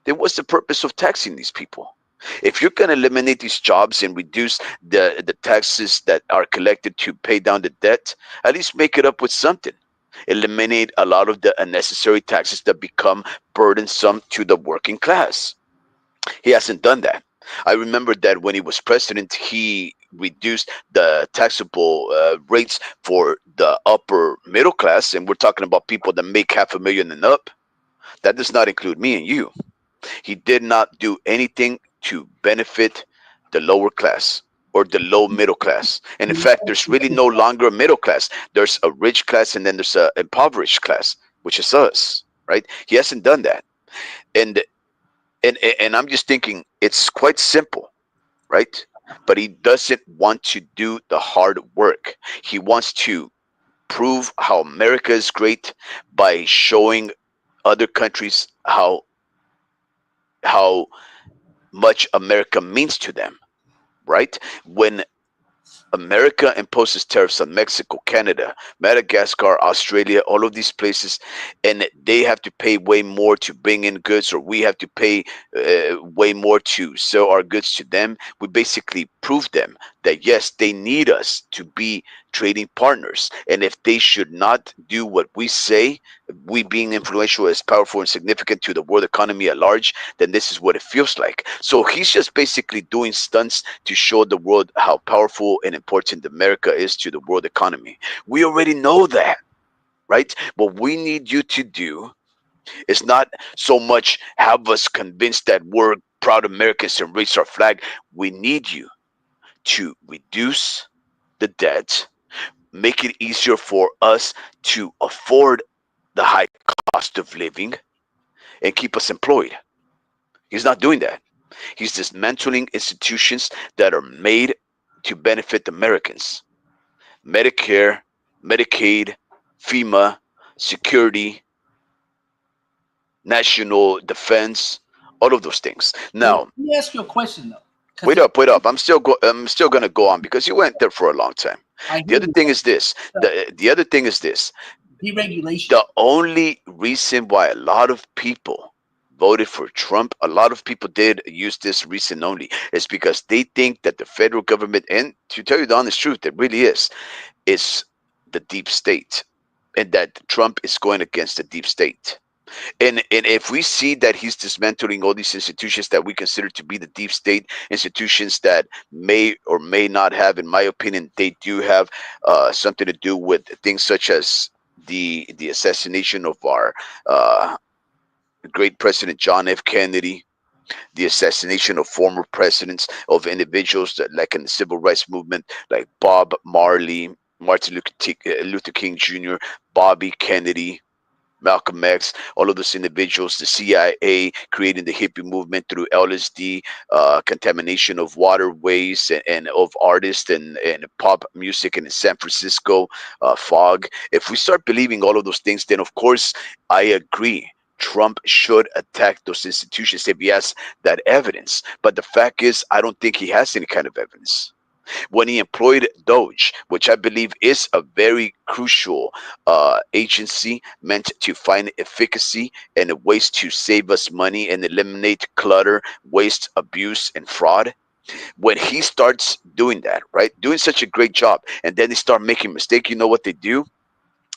then what's the purpose of taxing these people? If you're going to eliminate these jobs and reduce the taxes that are collected to pay down the debt, at least make it up with something. Eliminate a lot of the unnecessary taxes that become burdensome to the working class. He hasn't done that. I remember that when he was president, he reduced the taxable rates for the upper middle class, and we're talking about people that make half a million and up. That does not include me and you. He did not do anything to benefit the lower class or the low middle class. And in fact, there's really no longer a middle class. There's a rich class and then there's an impoverished class, which is us, right? He hasn't done that. And And I'm just thinking it's quite simple, right? But he doesn't want to do the hard work. He wants to prove how America is great by showing other countries how much America means to them, right? When America imposes tariffs on Mexico, Canada, Madagascar, Australia, all of these places, and they have to pay way more to bring in goods, or we have to pay way more to sell our goods to them. We basically prove them that yes, they need us to be trading partners, and if they should not do what we say, we being influential is powerful and significant to the world economy at large, then this is what it feels like. So he's just basically doing stunts to show the world how powerful and important America is to the world economy. We already know that, right? What we need you to do is not so much have us convinced that we're proud Americans and raise our flag. We need you to reduce the debt, make it easier for us to afford the high cost of living, and keep us employed. He's not doing that. He's dismantling institutions that are made to benefit Americans: Medicare, Medicaid, FEMA, security, national defense, all of those things. Let Now, me ask you a question though, because wait up, wait up. I'm still going to go on because you went there for a long time. I The hear other you. thing is this. The other thing is this. Deregulation. The only reason why a lot of people voted for Trump, a lot of people did use this reason only, is because they think that the federal government, and to tell you the honest truth, it really is the deep state, and that Trump is going against the deep state. And if we see that he's dismantling all these institutions that we consider to be the deep state institutions that may or may not have, in my opinion, they do have something to do with things such as the assassination of our uh, great president John F. Kennedy, the assassination of former presidents, of individuals that, like in the civil rights movement, like Bob Marley, Luther King Jr., Bobby Kennedy, Malcolm X, all of those individuals, the CIA creating the hippie movement through LSD, contamination of waterways and of artists and pop music in San Francisco, fog. If we start believing all of those things, then of course I agree. Trump should attack those institutions if he has that evidence. But the fact is, I don't think he has any kind of evidence. When he employed Doge, which I believe is a very crucial agency meant to find efficacy and ways to save us money and eliminate clutter, waste, abuse, and fraud. When he starts doing that, right, doing such a great job, and then they start making mistakes, you know what they do?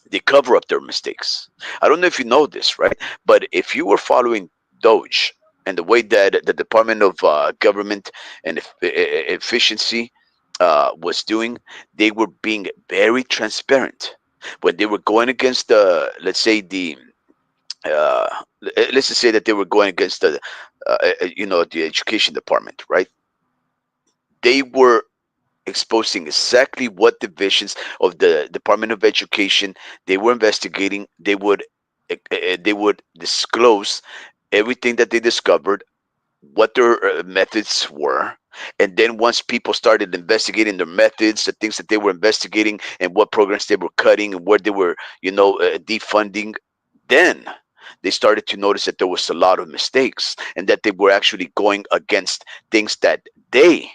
They cover up their mistakes. I don't know if you know this, right? But if you were following Doge and the way that the Department of Government and Efficiency was doing, they were being very transparent when they were going against the, let's say uh, let's just say that they were going against the education department, right? They were exposing exactly what divisions of the Department of Education they were investigating. They would disclose everything that they discovered, what their methods were. And then once people started investigating their methods, the things that they were investigating, and what programs they were cutting, and where they were, defunding, then they started to notice that there was a lot of mistakes and that they were actually going against things that they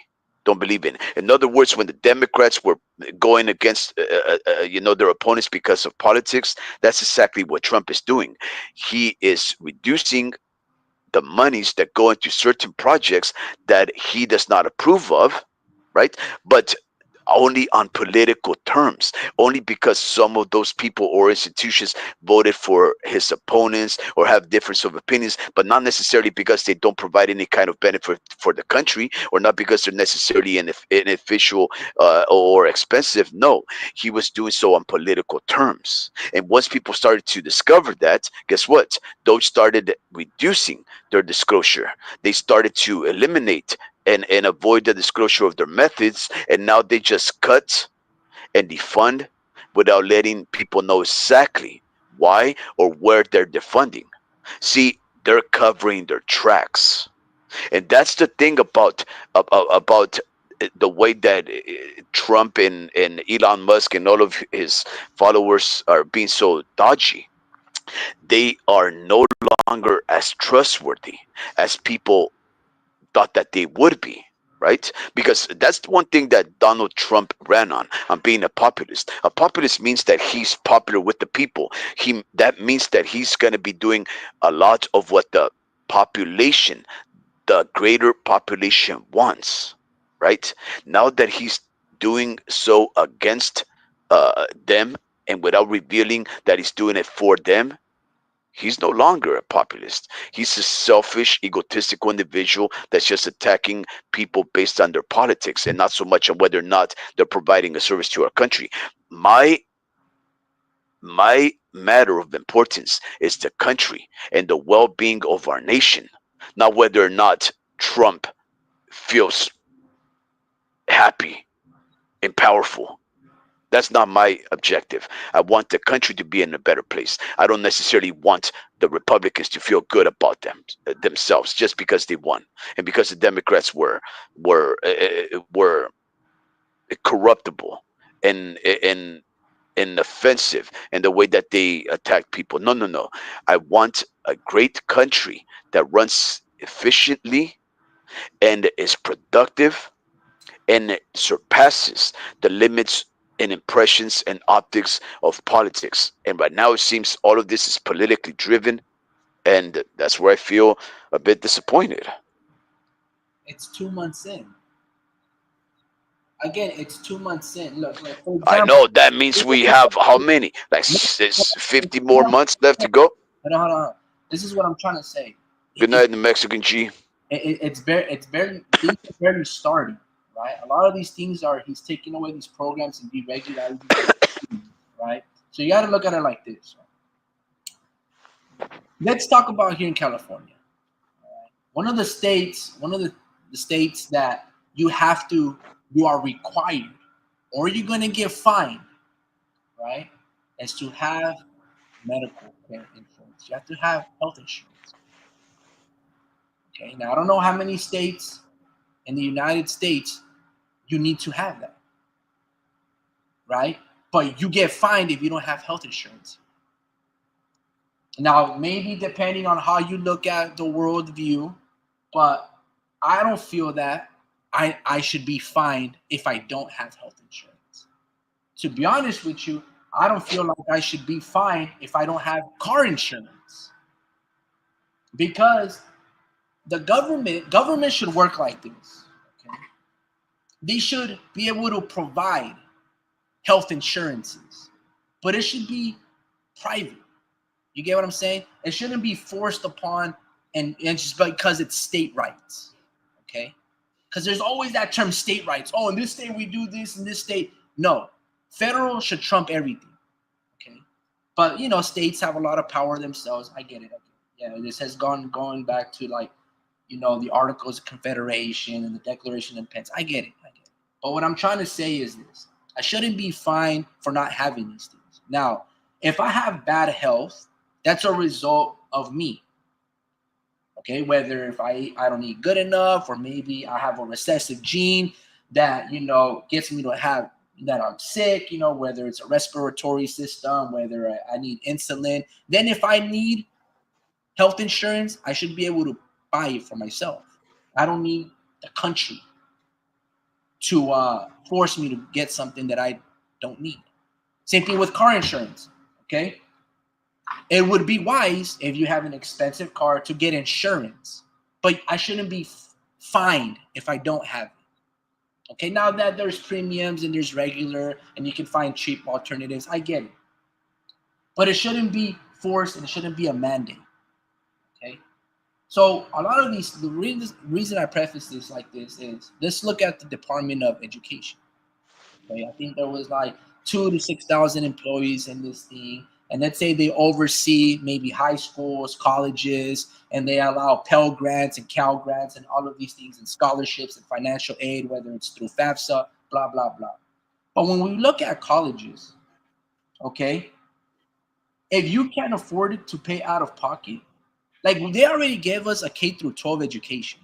don't believe in. In other words, when the Democrats were going against, their opponents because of politics, that's exactly what Trump is doing. He is reducing the monies that go into certain projects that he does not approve of, right? But only on political terms, only because some of those people or institutions voted for his opponents or have difference of opinions, but not necessarily because they don't provide any kind of benefit for the country, or not because they're necessarily inefficient or expensive. No, he was doing so on political terms. And once people started to discover that, guess what? Those started reducing their disclosure. They started to eliminate and avoid the disclosure of their methods, and now they just cut and defund without letting people know exactly why or where they're defunding. See, they're covering their tracks. And that's the thing about the way that Trump and Elon Musk and all of his followers are being so dodgy. They are no longer as trustworthy as people thought that they would be, right? Because that's the one thing that Donald Trump ran on being a populist. A populist means that he's popular with the people. That means that he's going to be doing a lot of what population the greater population wants, right? Now that he's doing so against them and without revealing that he's doing it for them, he's no longer a populist. He's a selfish, egotistical individual that's just attacking people based on their politics and not so much on whether or not they're providing a service to our country. My my matter of importance is the country and the well-being of our nation, not whether or not Trump feels happy and powerful. That's not my objective. I want the country to be in a better place. I don't necessarily want the Republicans to feel good about themselves just because they won and because the Democrats were corruptible and and offensive in the way that they attack people. No, no, no. I want a great country that runs efficiently and is productive and surpasses the limits and impressions and optics of politics. And right now, it seems all of this is politically driven, and that's where I feel a bit disappointed. It's 2 months in. Again, it's 2 months in. Look, like for I example, know that means we have how many? Like 50 more months left to go. hold on. This is what I'm trying to say. Good It, night, the Mexican G. it's barely things are barely starting, right? A lot of these things are he's taking away these programs and deregulating them, right? So you got to look at it like this. Let's talk about here in California. One of the states that you are required, or you're going to get fined, right? Is to have medical care insurance. You have to have health insurance. Okay. Now I don't know how many states in the United States you need to have that, right? But you get fined if you don't have health insurance. Now, maybe depending on how you look at the world view, but I don't feel that I should be fined if I don't have health insurance. To be honest with you, I don't feel like I should be fined if I don't have car insurance. Because the government should work like this. Okay? They should be able to provide health insurances, but it should be private. You get what I'm saying? It shouldn't be forced upon and just because it's state rights. Okay? Because there's always that term state rights. Oh, in this state we do this, in this state. No. Federal should trump everything. Okay. But states have a lot of power themselves. I get it. Yeah, this has going back to like, the Articles of Confederation and the Declaration of Independence. I get it. But what I'm trying to say is this. I shouldn't be fined for not having these things. Now, if I have bad health, that's a result of me. Okay, whether if I don't eat good enough, or maybe I have a recessive gene that gets me to have that I'm sick, whether it's a respiratory system, whether I need insulin. Then if I need health insurance, I should be able to buy it for myself. I don't need the country to force me to get something that I don't need. Same thing with car insurance. Okay. It would be wise if you have an expensive car to get insurance, but I shouldn't be fined if I don't have it. Okay, now that there's premiums and there's regular and you can find cheap alternatives, I get it. But it shouldn't be forced and it shouldn't be a mandate. Okay, so a lot of these, the reason I preface this like this is, let's look at the Department of Education. Okay, I think there was like 2,000 to 6,000 employees in this thing. And let's say they oversee maybe high schools, colleges, and they allow Pell Grants and Cal Grants and all of these things, and scholarships and financial aid, whether it's through FAFSA, blah, blah, blah. But when we look at colleges, okay, if you can't afford it to pay out of pocket, Like they already gave us a K through 12 education,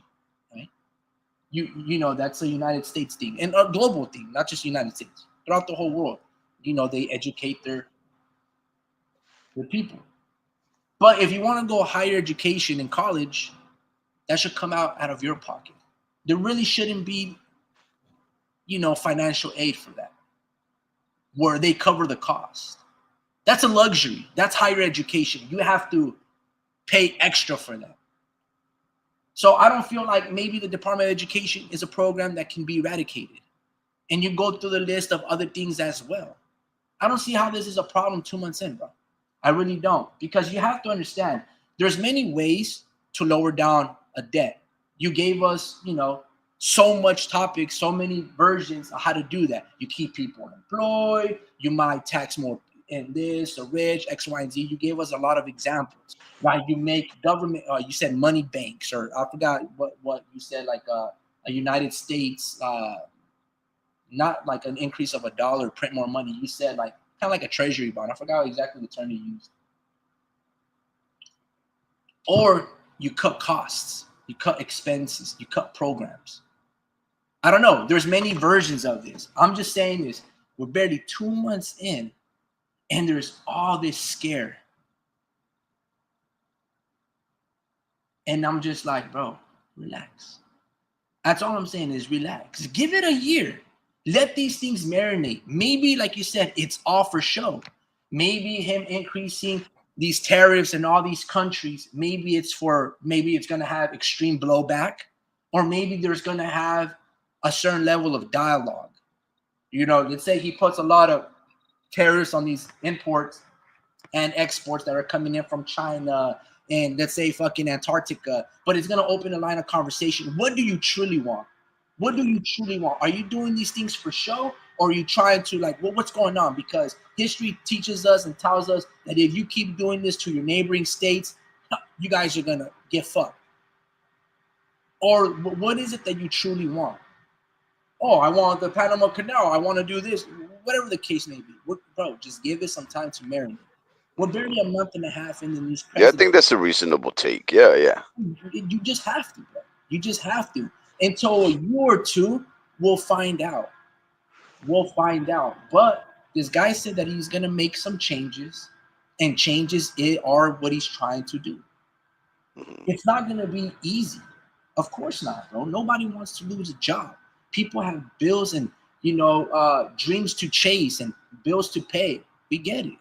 right? You know that's a United States thing and a global thing, not just United States, throughout the whole world. You know they educate their people. But if you want to go higher education in college, that should come out of your pocket. There really shouldn't be, financial aid for that, where they cover the cost. That's a luxury. That's higher education. You have to pay extra for that. So I don't feel like maybe the Department of Education is a program that can be eradicated. And you go through the list of other things as well. I don't see how this is a problem 2 months in, bro. I really don't. Because you have to understand, there's many ways to lower down a debt. You gave us, so much topics, so many versions of how to do that. You keep people unemployed. You might tax more in this, the rich, X, Y, and Z. You gave us a lot of examples. Right? You make government, you said money banks, or I forgot what you said, like a United States, not like an increase of $1, print more money. You said like kind of like a treasury bond. I forgot exactly the term you used. Or you cut costs, you cut expenses, you cut programs. I don't know. There's many versions of this. I'm just saying this. We're barely 2 months in, and there's all this scare. And I'm just like, bro, relax. That's all I'm saying is relax. Give it a year. Let these things marinate. Maybe, like you said, it's all for show. Maybe him increasing these tariffs in all these countries, maybe it's going to have extreme blowback, or maybe there's going to have a certain level of dialogue. Let's say he puts a lot of tariffs on these imports and exports that are coming in from China and let's say fucking Antarctica, but it's going to open a line of conversation. What do you truly want? What do you truly want? Are you doing these things for show, or are you trying to what's going on? Because history teaches us and tells us that if you keep doing this to your neighboring states, you guys are going to get fucked. Or what is it that you truly want? Oh, I want the Panama Canal. I want to do this. Whatever the case may be. Bro, just give it some time to marinate. We're barely a month and a half in the news. Yeah, I think that's a reasonable take. Yeah. You just have to, bro. You just have to. Until a year or two, we'll find out. But this guy said that he's going to make some changes, and changes are what he's trying to do. Mm-hmm. It's not going to be easy. Of course not, bro. Nobody wants to lose a job. People have bills and, dreams to chase and bills to pay. We get it.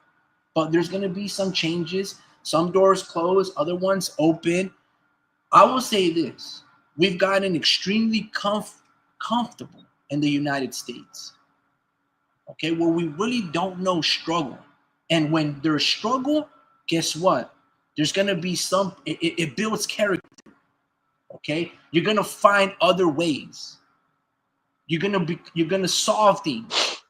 But there's going to be some changes. Some doors close, other ones open. I will say this. We've gotten extremely comfortable in the United States. Okay, where we really don't know struggle. And when there's struggle, guess what? There's going to be it builds character. Okay? You're going to find other ways. You're going to solve things.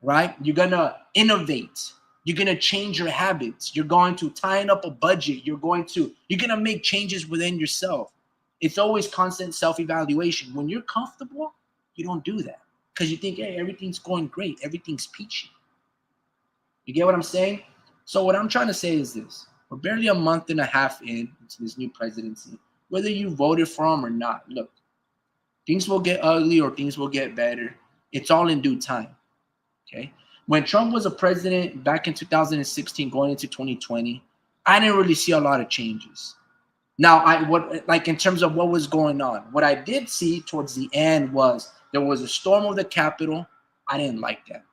Right? You're going to innovate. You're going to change your habits. You're going to tighten up a budget. You're going to make changes within yourself. It's always constant self-evaluation. When you're comfortable, you don't do that because you think, hey, everything's going great. Everything's peachy. You get what I'm saying? So what I'm trying to say is this. We're barely a month and a half into this new presidency. Whether you voted for him or not, look, things will get ugly or things will get better. It's all in due time. Okay? When Trump was a president back in 2016 going into 2020, I didn't really see a lot of changes. Now, in terms of what was going on, what I did see towards the end was there was a storm of the Capitol. I didn't like that.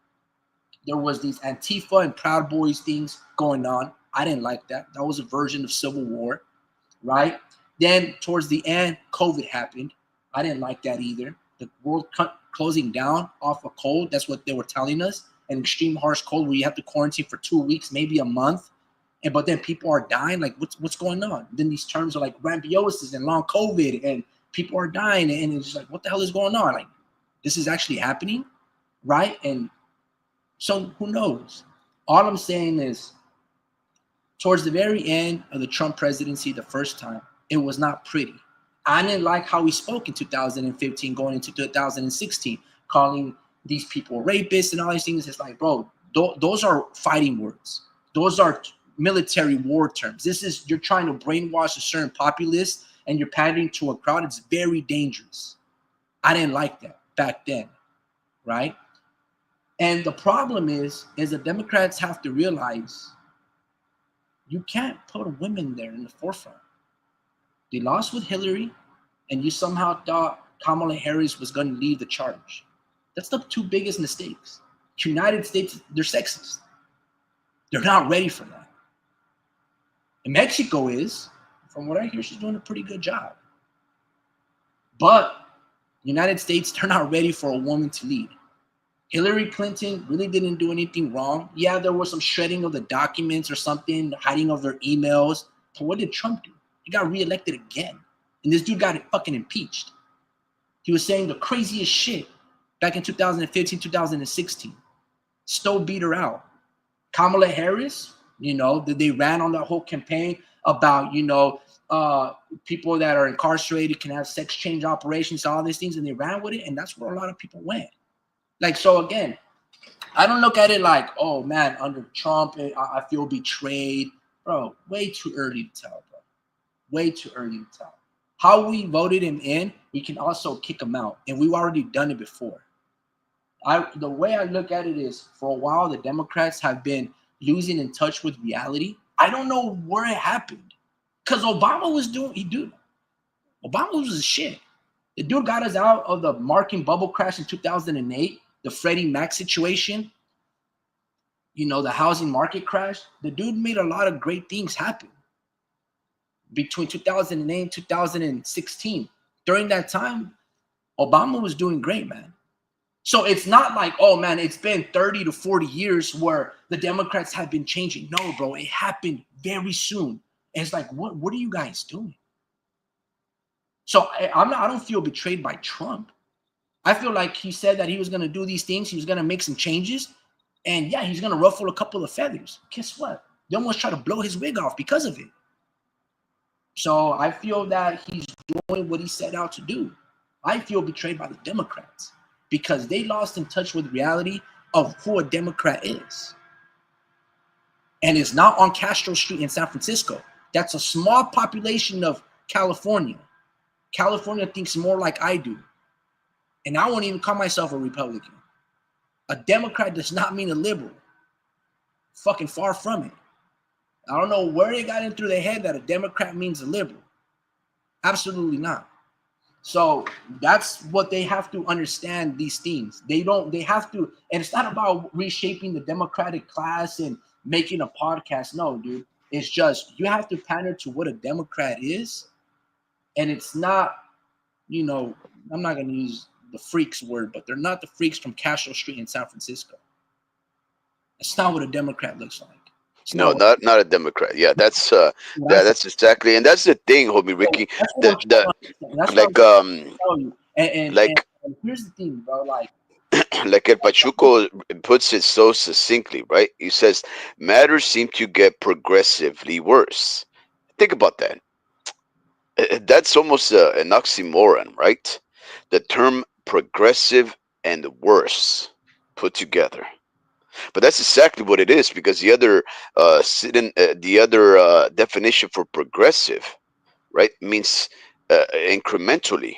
There was these Antifa and Proud Boys things going on. I didn't like that. That was a version of civil war, right? Then towards the end, COVID happened. I didn't like that either. The world closing down off a cold. That's what they were telling us. An extreme harsh cold where you have to quarantine for 2 weeks, maybe a month. But then people are dying. Like, what's going on? Then these terms are like rampiosis and long COVID, and people are dying. And it's just like, what the hell is going on? Like, this is actually happening, right? And so who knows? All I'm saying is towards the very end of the Trump presidency, the first time, it was not pretty. I didn't like how he spoke in 2015 going into 2016, calling these people rapists and all these things. It's like, bro, those are fighting words. Those are military war terms. You're trying to brainwash a certain populace and you're pandering to a crowd. It's very dangerous. I didn't like that back then, right? And the problem is the Democrats have to realize you can't put women there in the forefront. They lost with Hillary, and you somehow thought Kamala Harris was going to lead the charge. That's the two biggest mistakes. United States, they're sexist. They're not ready for that. And Mexico is, from what I hear, she's doing a pretty good job. But United States, they're not ready for a woman to lead. Hillary Clinton really didn't do anything wrong. Yeah, there was some shredding of the documents or something, hiding of their emails. But what did Trump do? He got reelected again. And this dude got fucking impeached. He was saying the craziest shit back in 2015, 2016. Still beat her out. Kamala Harris, they ran on that whole campaign about, people that are incarcerated can have sex change operations, all these things, and they ran with it, and that's where a lot of people went. Like, so again, I don't look at it like, oh man, under Trump, I feel betrayed. Bro, way too early to tell, bro. Way too early to tell. How we voted him in, we can also kick him out, and we've already done it before. The way I look at it is, for a while, the Democrats have been losing in touch with reality. I don't know where it happened, because Obama was Obama was a shit. The dude got us out of the marking bubble crash in 2008, the Freddie Mac situation, the housing market crash. The dude made a lot of great things happen between 2008 and 2016. During that time, Obama was doing great, man. So it's not like, oh man, it's been 30 to 40 years where the Democrats have been changing. No, bro, it happened very soon. And it's like, what are you guys doing? So I don't feel betrayed by Trump. I feel like he said that he was going to do these things. He was going to make some changes. And yeah, he's going to ruffle a couple of feathers. Guess what? They almost try to blow his wig off because of it. So I feel that he's doing what he set out to do. I feel betrayed by the Democrats because they lost in touch with reality of who a Democrat is. And it's not on Castro Street in San Francisco. That's a small population of California. California thinks more like I do. And I won't even call myself a Republican. A Democrat does not mean a liberal. Fucking far from it. I don't know where they got in through their head that a Democrat means a liberal. Absolutely not. So that's what they have to understand, these things. They have to, and it's not about reshaping the Democratic class and making a podcast. No, dude. It's just, you have to pander to what a Democrat is. And it's not, I'm not going to use the freaks word, but they're not the freaks from Castro Street in San Francisco. It's not what a Democrat looks like. No, not a Democrat. Yeah, that's exactly, and that's the thing, homie Ricky. And here's the thing, bro. Like El Pachuco puts it so succinctly, right? He says matters seem to get progressively worse. Think about that. That's almost an oxymoron, right? The term progressive and worse put together. But that's exactly what it is, because the other definition for progressive, right, means incrementally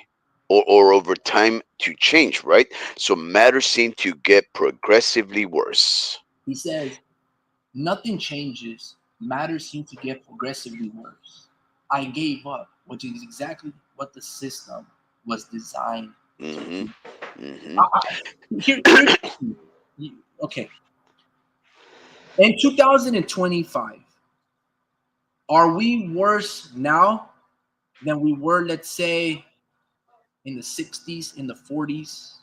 or over time to change, right? So matters seem to get progressively worse. He says, nothing changes. Matters seem to get progressively worse. I gave up, which is exactly what the system was designed to do. Okay. In 2025, are we worse now than we were, let's say, in the 60s, in the 40s?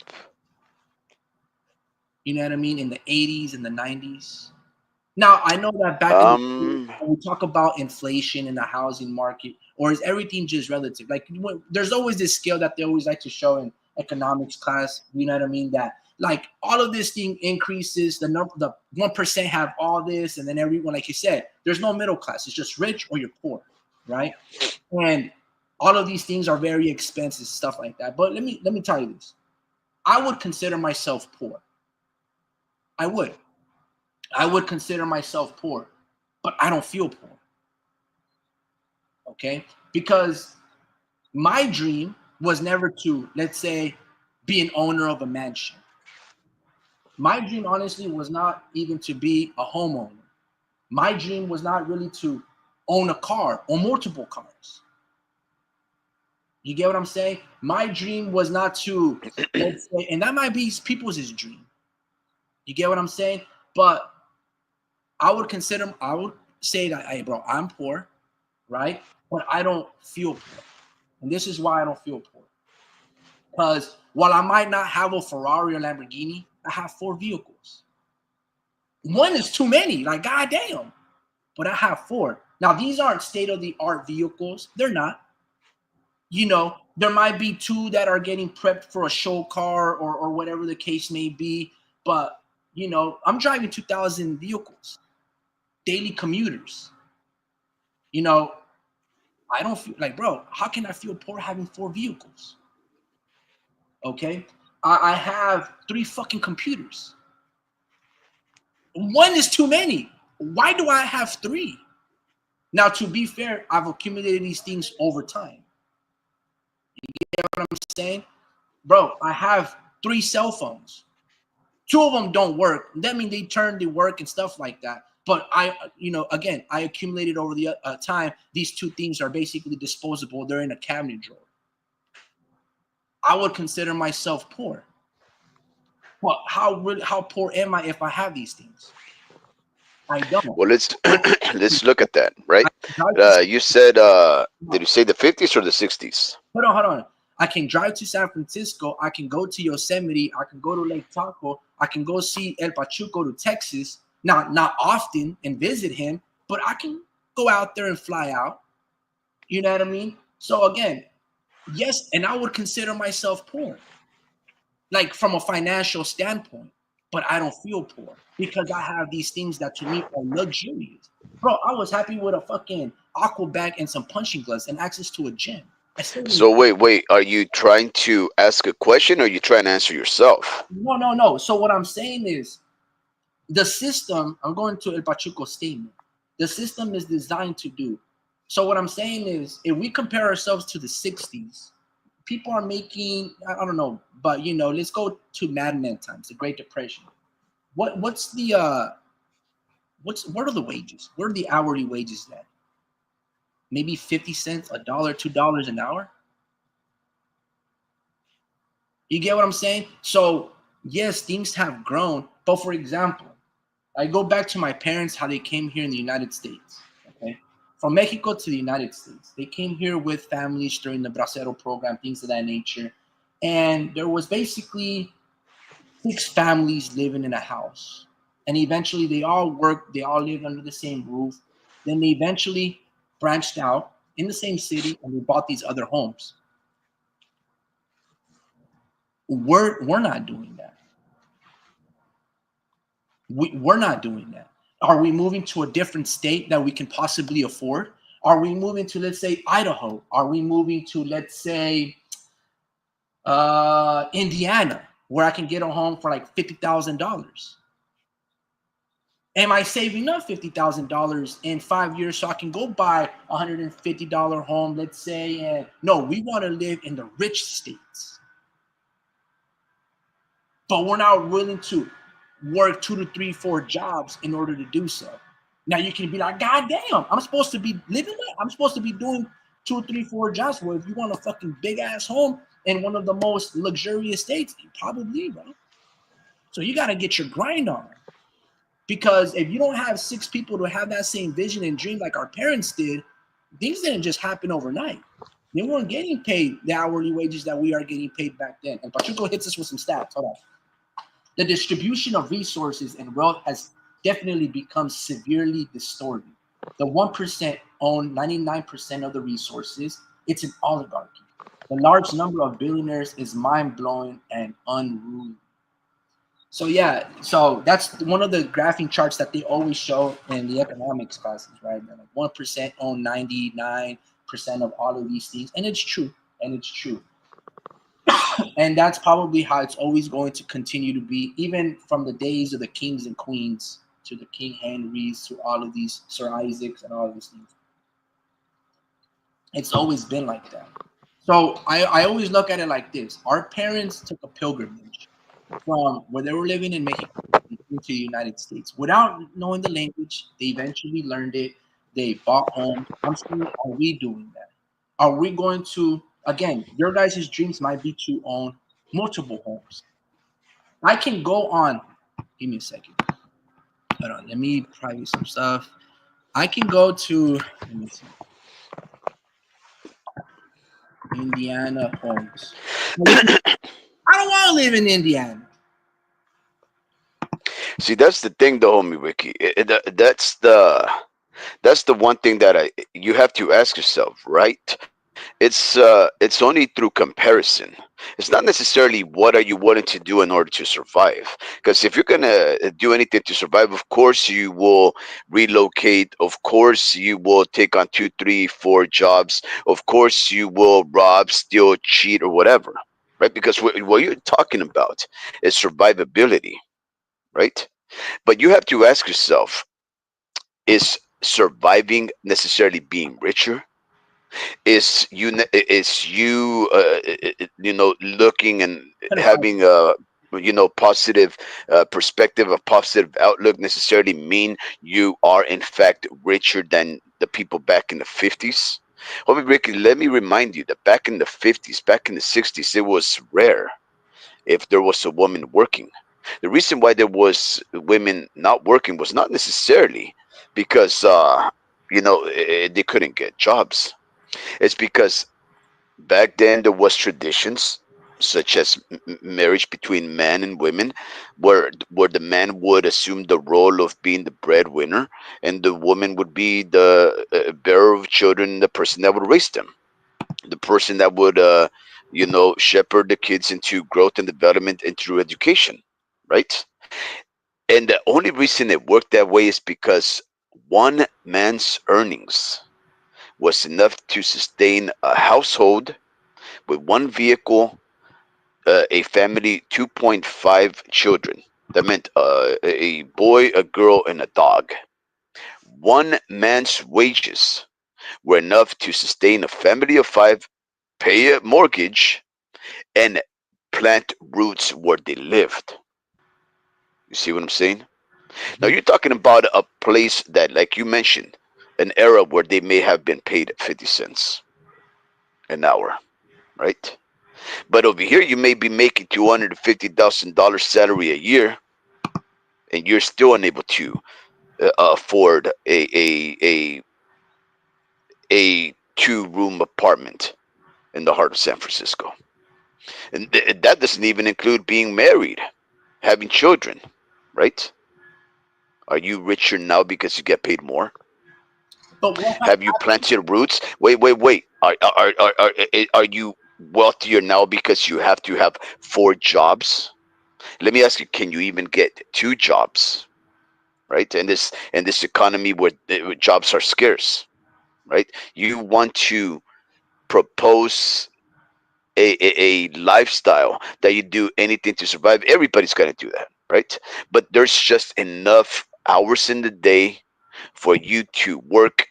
You know what I mean? In the 80s, in the 90s? Now, I know that back when we talk about inflation in the housing market, or is everything just relative? Like, there's always this scale that they always like to show in economics class, you know what I mean? That, like, all of this thing increases, the 1% have all this, and then everyone, like you said, there's no middle class. It's just rich or you're poor, right? And all of these things are very expensive, stuff like that. But let me tell you this. I would consider myself poor. I would consider myself poor. but I don't feel poor. Okay? Because my dream was never to, let's say, be an owner of a mansion. My dream, honestly, was not even to be a homeowner. My dream was not really to own a car or multiple cars. You get what I'm saying? My dream was not to, let's say, and that might be people's dream. You get what I'm saying? But I would say that, hey, bro, I'm poor, right? But I don't feel poor. And this is why I don't feel poor. Because while I might not have a Ferrari or Lamborghini, I have 4 vehicles. One is too many, like, goddamn. But I have 4. Now, these aren't state-of-the-art vehicles. They're not. You know, there might be 2 that are getting prepped for a show car or whatever the case may be. But, you know, I'm driving 2,000 vehicles, daily commuters. You know, I don't feel like, bro, how can I feel poor having 4 vehicles? Okay? I have 3 fucking computers. One is too many. Why do I have 3? Now, to be fair, I've accumulated these things over time. You get what I'm saying? Bro, I have 3 cell phones. 2 of them don't work. That means they turn to work and stuff like that. But again, I accumulated over the time. These 2 things are basically disposable. They're in a cabinet drawer. I would consider myself poor. But how poor am I if I have these things? I don't. Well, let's look at that, right? You said, did you say the 50s or the 60s? Hold on. I can drive to San Francisco. I can go to Yosemite. I can go to Lake Tahoe. I can go see El Pachuco to Texas. Not often and visit him, but I can go out there and fly out. You know what I mean? So again, yes, and I would consider myself poor, like from a financial standpoint, but I don't feel poor because I have these things that to me are luxurious. Bro, I was happy with a fucking aqua bag and some punching gloves and access to a gym. So wait, are you trying to ask a question or are you trying to answer yourself? No. So what I'm saying is the system, I'm going to El Pachuco statement. The system is designed to do. So what I'm saying is if we compare ourselves to the 60s, people are making, I don't know, but let's go to Mad Men times, the Great Depression. What are the wages? What are the hourly wages then? Maybe 50 cents, $1, $2 an hour. You get what I'm saying? So yes, things have grown. But for example, I go back to my parents, how they came here in the United States. Okay. From Mexico to the United States. They came here with families during the Bracero program, things of that nature. And there was basically 6 families living in a house. And eventually they all worked, they all lived under the same roof. Then they eventually branched out in the same city and they bought these other homes. We're not doing that. We're not doing that. Are we moving to a different state that we can possibly afford? Are we moving to, let's say, Idaho? Are we moving to, let's say, Indiana, where I can get a home for like $50,000? Am I saving up $50,000 in 5 years so I can go buy a $150 home, let's say? And no, we want to live in the rich states. But we're not willing to work 2 to 3, 4 jobs in order to do so. Now you can be like, God damn, I'm supposed to be living that. I'm supposed to be doing 2, 3, 4 jobs. Well, if you want a fucking big ass home in one of the most luxurious states, probably, bro. So you got to get your grind on. Because if you don't have 6 people to have that same vision and dream like our parents did, things didn't just happen overnight. They weren't getting paid the hourly wages that we are getting paid back then. And Pachuco hits us with some stats. Hold on. The distribution of resources and wealth has definitely become severely distorted. The 1% own 99% of the resources. It's an oligarchy. The large number of billionaires is mind-blowing and unruly. So yeah, so that's one of the graphing charts that they always show in the economics classes, right? Like 1% own 99% of all of these things, and it's true. And that's probably how it's always going to continue to be, even from the days of the kings and queens to the King Henrys, to all of these Sir Isaacs and all of these things. It's always been like that. So I always look at it like this. Our parents took a pilgrimage from where they were living in Mexico into the United States. Without knowing the language, they eventually learned it. They bought homes. I'm saying, are we doing that? Are we going to, again, your guys' dreams might be to own multiple homes. I can go on, give me a second. Hold on, let me private some stuff. I can go to, let me see, Indiana homes. I don't want to live in Indiana. See, that's the thing, though, homie Ricky. That's the one thing that I you have to ask yourself, right? It's only through comparison. It's not necessarily what are you wanting to do in order to survive. Because if you're gonna do anything to survive, of course you will relocate. Of course you will take on two, three, four jobs. Of course you will rob, steal, cheat, or whatever, right? Because what you're talking about is survivability, right? But you have to ask yourself: is surviving necessarily being richer? Is you looking and having a positive perspective, a positive outlook necessarily mean you are in fact richer than the people back in the 50s? Homie Ricky, let me remind you that back in the 50s, back in the 60s, it was rare if there was a woman working. The reason why there was women not working was not necessarily because they couldn't get jobs. It's because back then there was traditions such as marriage between men and women, where the man would assume the role of being the breadwinner, and the woman would be the bearer of children, the person that would raise them, the person that would shepherd the kids into growth and development and through education, right? And the only reason it worked that way is because one man's earnings was enough to sustain a household with one vehicle, a family, 2.5 children. That meant a boy, a girl, and a dog. One man's wages were enough to sustain a family of five, pay a mortgage, and plant roots where they lived. You see what I'm saying? Now you're talking about a place that, like you mentioned, an era where they may have been paid 50 cents an hour, right? But over here, you may be making $250,000 salary a year, and you're still unable to afford a two-room apartment in the heart of San Francisco, and that doesn't even include being married, having children, right? Are you richer now because you get paid more? But what has Have you planted roots? Wait, wait, wait. Are you wealthier now because you have to have four jobs? Let me ask you: can you even get two jobs? Right, in this economy where jobs are scarce, right? You want to propose a lifestyle that you do anything to survive. Everybody's going to do that, right? But there's just enough hours in the day for you to work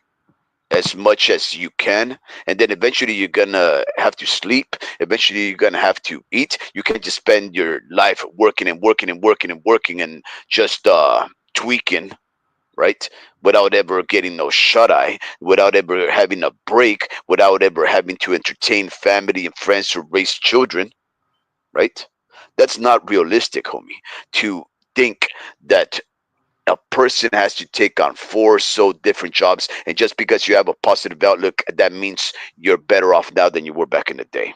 as much as you can, and then eventually you're gonna have to sleep, eventually you're gonna have to eat. You can't just spend your life working and working and working and working and just tweaking, right? Without ever getting no shut eye, without ever having a break, without ever having to entertain family and friends or raise children, right? That's not realistic, homie, to think that a person has to take on four so different jobs, and just because you have a positive outlook, that means you're better off now than you were back in the day.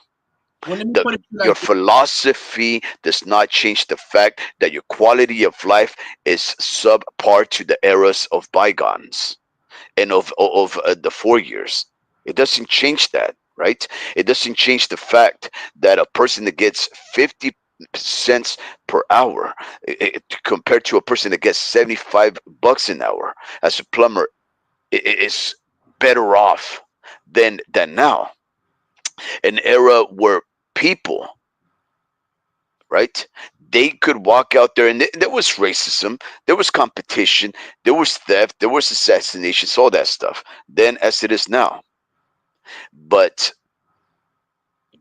well, let me the put it to you your like this. philosophy does not change the fact that your quality of life is subpar to the eras of bygones and of the 4 years. It doesn't change that, right? It doesn't change the fact that a person that gets 50 cents per hour, compared to a person that gets $75 an hour as a plumber, is better off than now. An era where people, right, they could walk out there and there was racism, there was competition, there was theft, there was assassinations, all that stuff. Then as it is now, but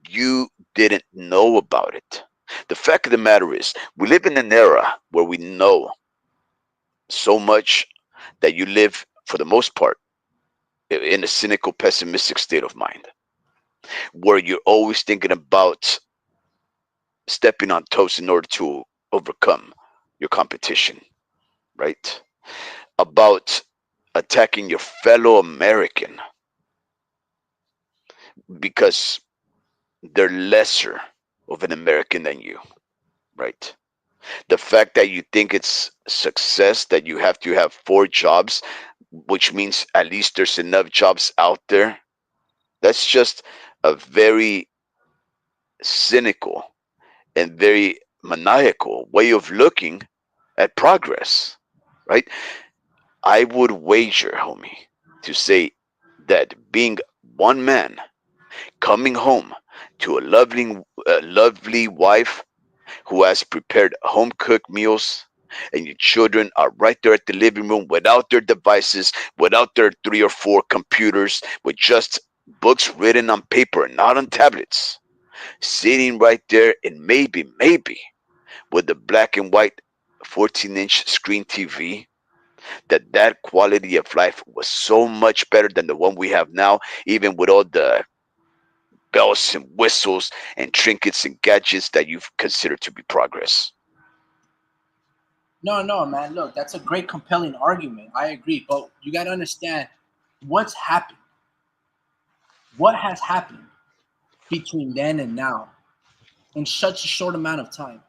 you didn't know about it. The fact of the matter is, we live in an era where we know so much that you live, for the most part, in a cynical, pessimistic state of mind, where you're always thinking about stepping on toes in order to overcome your competition, right? About attacking your fellow American because they're lesser of an American than you, right? The fact that you think it's success that you have to have 4 jobs, which means at least there's enough jobs out there, that's just a very cynical and very maniacal way of looking at progress, right? I would wager, homie, to say that being one man coming home to a lovely wife who has prepared home cooked meals, and your children are right there at the living room without their devices, without their 3 or 4 computers, with just books written on paper and not on tablets, sitting right there, and maybe with the black and white 14-inch screen TV, that quality of life was so much better than the one we have now, even with all the bells and whistles and trinkets and gadgets that you've considered to be progress. No, no, man. Look, that's a great, compelling argument. I agree, but you got to understand what's happened. What has happened between then and now in such a short amount of time?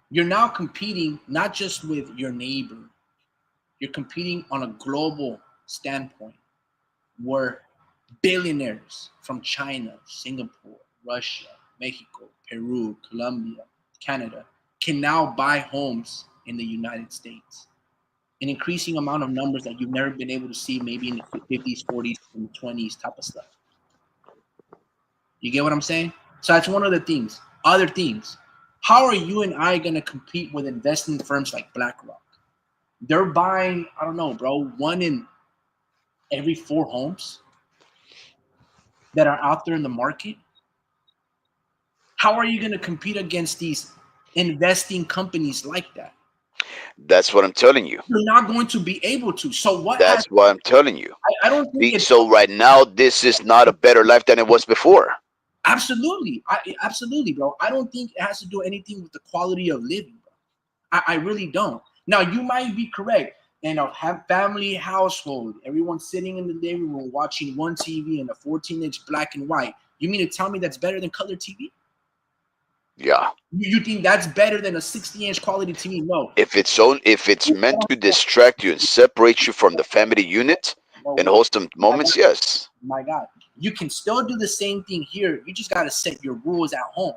You're now competing not just with your neighbor. You're competing on a global standpoint where billionaires from China, Singapore, Russia, Mexico, Peru, Colombia, Canada can now buy homes in the United States. An increasing amount of numbers that you've never been able to see maybe in the 50s, 40s, and 20s type of stuff. You get what I'm saying? So that's one of the things. Other things. How are you and I going to compete with investment firms like BlackRock? They're buying, I don't know, bro, 1 in every 4 homes that are out there in the market. How are you going to compete against these investing companies like that? That's what I'm telling you. You're not going to be able to. So what has, That's what I'm telling you. I don't think it's So right now, this is not a better life than it was before. absolutely, absolutely, bro. I don't think it has to do anything with the quality of living, bro. I really don't. Now you might be correct. In a family household, everyone's sitting in the living room watching one TV and a 14-inch black and white. You mean to tell me that's better than color TV? Yeah. You think that's better than a 60-inch quality TV? No. If it's meant to distract you and separate you from the family unit No, in wholesome moments, yes. my God, you can still do the same thing here. You just got to set your rules at home.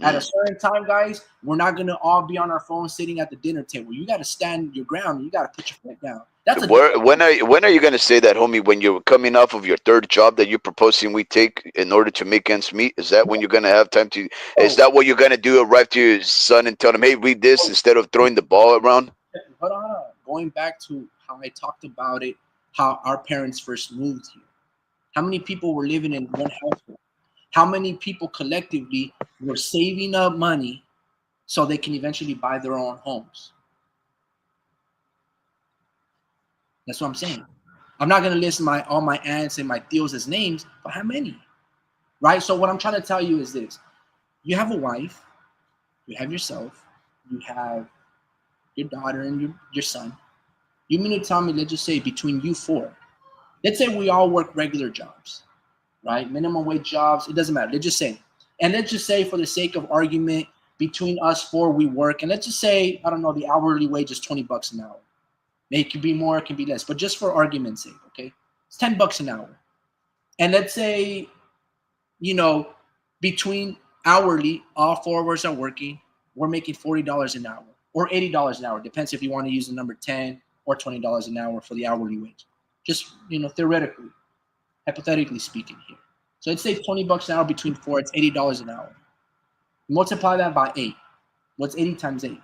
At a certain time, guys, we're not gonna all be on our phones sitting at the dinner table. You got to stand your ground. You got to put your foot down. That's When are you going to say that, homie? When you're coming off of your 3rd job that you're proposing we take in order to make ends meet? Is that when you're going to have time to? Is that what you're going to do? Arrive to your son and tell him, "Hey, read this," instead of throwing the ball around? Hold on. Going back to how I talked about it, how our parents first moved here. How many people were living in one household? How many people collectively were saving up money so they can eventually buy their own homes? That's what I'm saying. I'm not going to list all my aunts and my tios as names, but how many? Right? So what I'm trying to tell you is this. You have a wife. You have yourself. You have your daughter and your son. You mean to tell me, let's just say between you 4, let's say we all work regular jobs, right? Minimum wage jobs. It doesn't matter. Let's just say. And let's just say for the sake of argument, between us 4, we work. And let's just say, I don't know, the hourly wage is $20 an hour. It can be more, it can be less. But just for argument's sake, okay? It's $10 an hour. And let's say, between hourly, all 4 of us are working. We're making $40 an hour or $80 an hour. Depends if you want to use the number 10 or $20 an hour for the hourly wage. Just, theoretically, hypothetically speaking here. So let's say $20 an hour between 4, it's $80 an hour. Multiply that by 8. What's 80 times 8?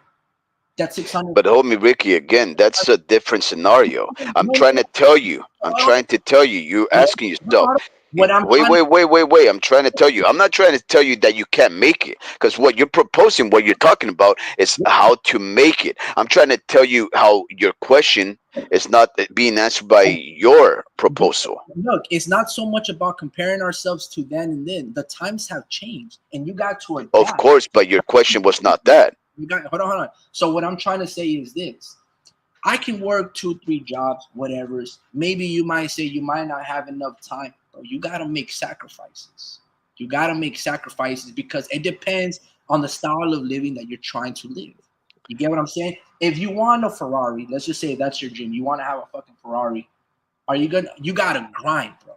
That's 600. But homie Ricky, again, that's a different scenario. I'm trying to tell you. I'm trying to tell you. You're asking yourself. What I'm Wait, trying wait, wait, wait, wait. I'm trying to tell you. I'm not trying to tell you that you can't make it. Because what you're proposing, what you're talking about, is how to make it. I'm trying to tell you how your question is not being answered by your proposal. Look, it's not so much about comparing ourselves to then and then. The times have changed, and you got to Of adapt. course, but your question was not that. You got hold on. So what I'm trying to say is this: I can work 2, 3 jobs, whatever's. Maybe you might say you might not have enough time, but you got to make sacrifices. You got to make sacrifices because it depends on the style of living that you're trying to live. You get what I'm saying? If you want a Ferrari, let's just say that's your dream. You want to have a fucking Ferrari. Are you gonna? You gotta grind, bro.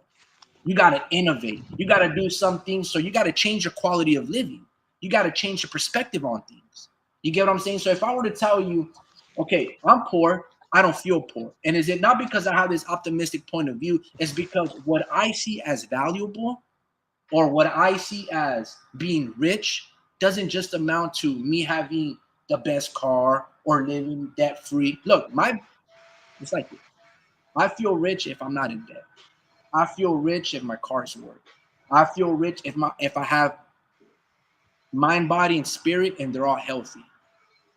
You gotta innovate. You gotta do some things. So you gotta change your quality of living. You gotta change your perspective on things. You get what I'm saying? So if I were to tell you, okay, I'm poor, I don't feel poor. And is it not because I have this optimistic point of view? It's because what I see as valuable or what I see as being rich doesn't just amount to me having the best car or living debt free. Look, it's like this. I feel rich if I'm not in debt. I feel rich if my cars work. I feel rich if I have mind, body, and spirit, and they're all healthy.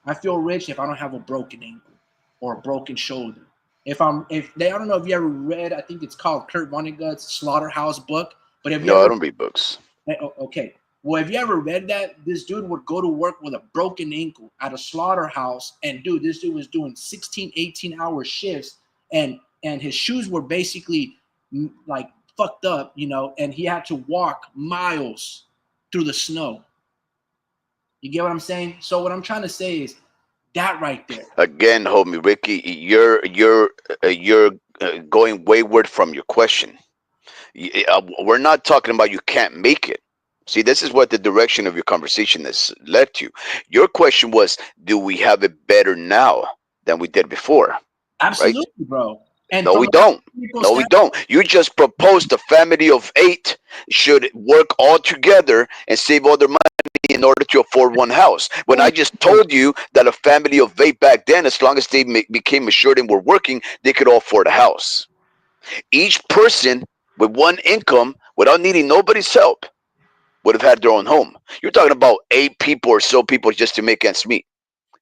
I feel rich if I don't have a broken ankle or a broken shoulder. I don't know if you ever read, I think it's called Kurt Vonnegut's Slaughterhouse book. But have you No, I ever don't read books. okay. Well, have you ever read that? This dude would go to work with a broken ankle at a slaughterhouse, and dude, this dude was doing 16, 18-hour shifts, and his shoes were basically like fucked up, and he had to walk miles through the snow. You get what I'm saying? So what I'm trying to say is that right there. Again, homie Ricky, you're going wayward from your question. We're not talking about you can't make it. See, this is what the direction of your conversation has led to. Your question was, do we have it better now than we did before? Right? Absolutely, bro. And No, from we a don't. technical No, we standpoint, don't. You just proposed a family of 8 should work all together and save all their money in order to afford one house. When I just told you that a family of 8 back then, as long as they became assured and were working, they could all afford a house. Each person with one income, without needing nobody's help, would have had their own home. You're talking about 8 people or so people just to make ends meet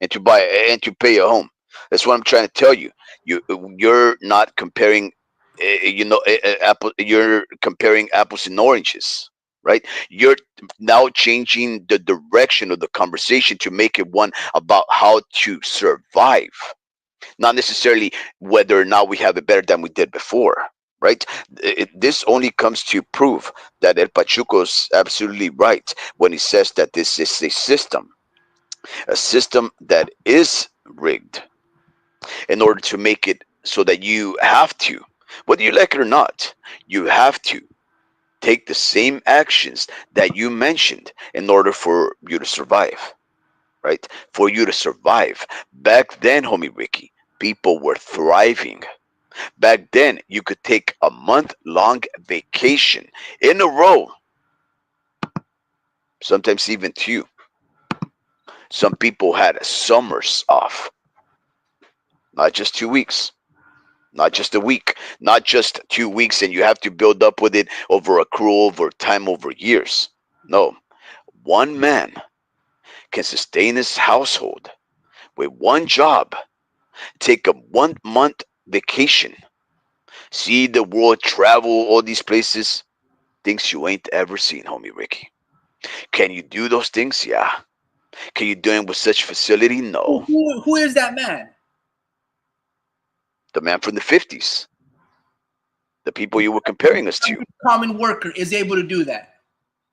and to buy and to pay a home. That's what I'm trying to tell you. You're not comparing, You're comparing apples and oranges, right? You're now changing the direction of the conversation to make it one about how to survive, not necessarily whether or not we have it better than we did before. Right? This only comes to prove that El Pachuco's absolutely right when he says that this is a system that is rigged in order to make it so that you have to, whether you like it or not, you have to take the same actions that you mentioned in order for you to survive, right? For you to survive. Back then, homie Ricky, people were thriving. Back then, you could take a month-long vacation in a row, sometimes even 2. Some people had summers off, not just 2 weeks, not just a week, not just 2 weeks, and you have to build up with it over accrual, over time, over years. No, one man can sustain his household with one job, take a 1 month vacation, see the world, travel all these places, things you ain't ever seen, homie Ricky. Can you do those things? Yeah. Can you do them with such facility? No. who is that man? The man from the 50s, the people you were comparing us to. Common worker is able to do that.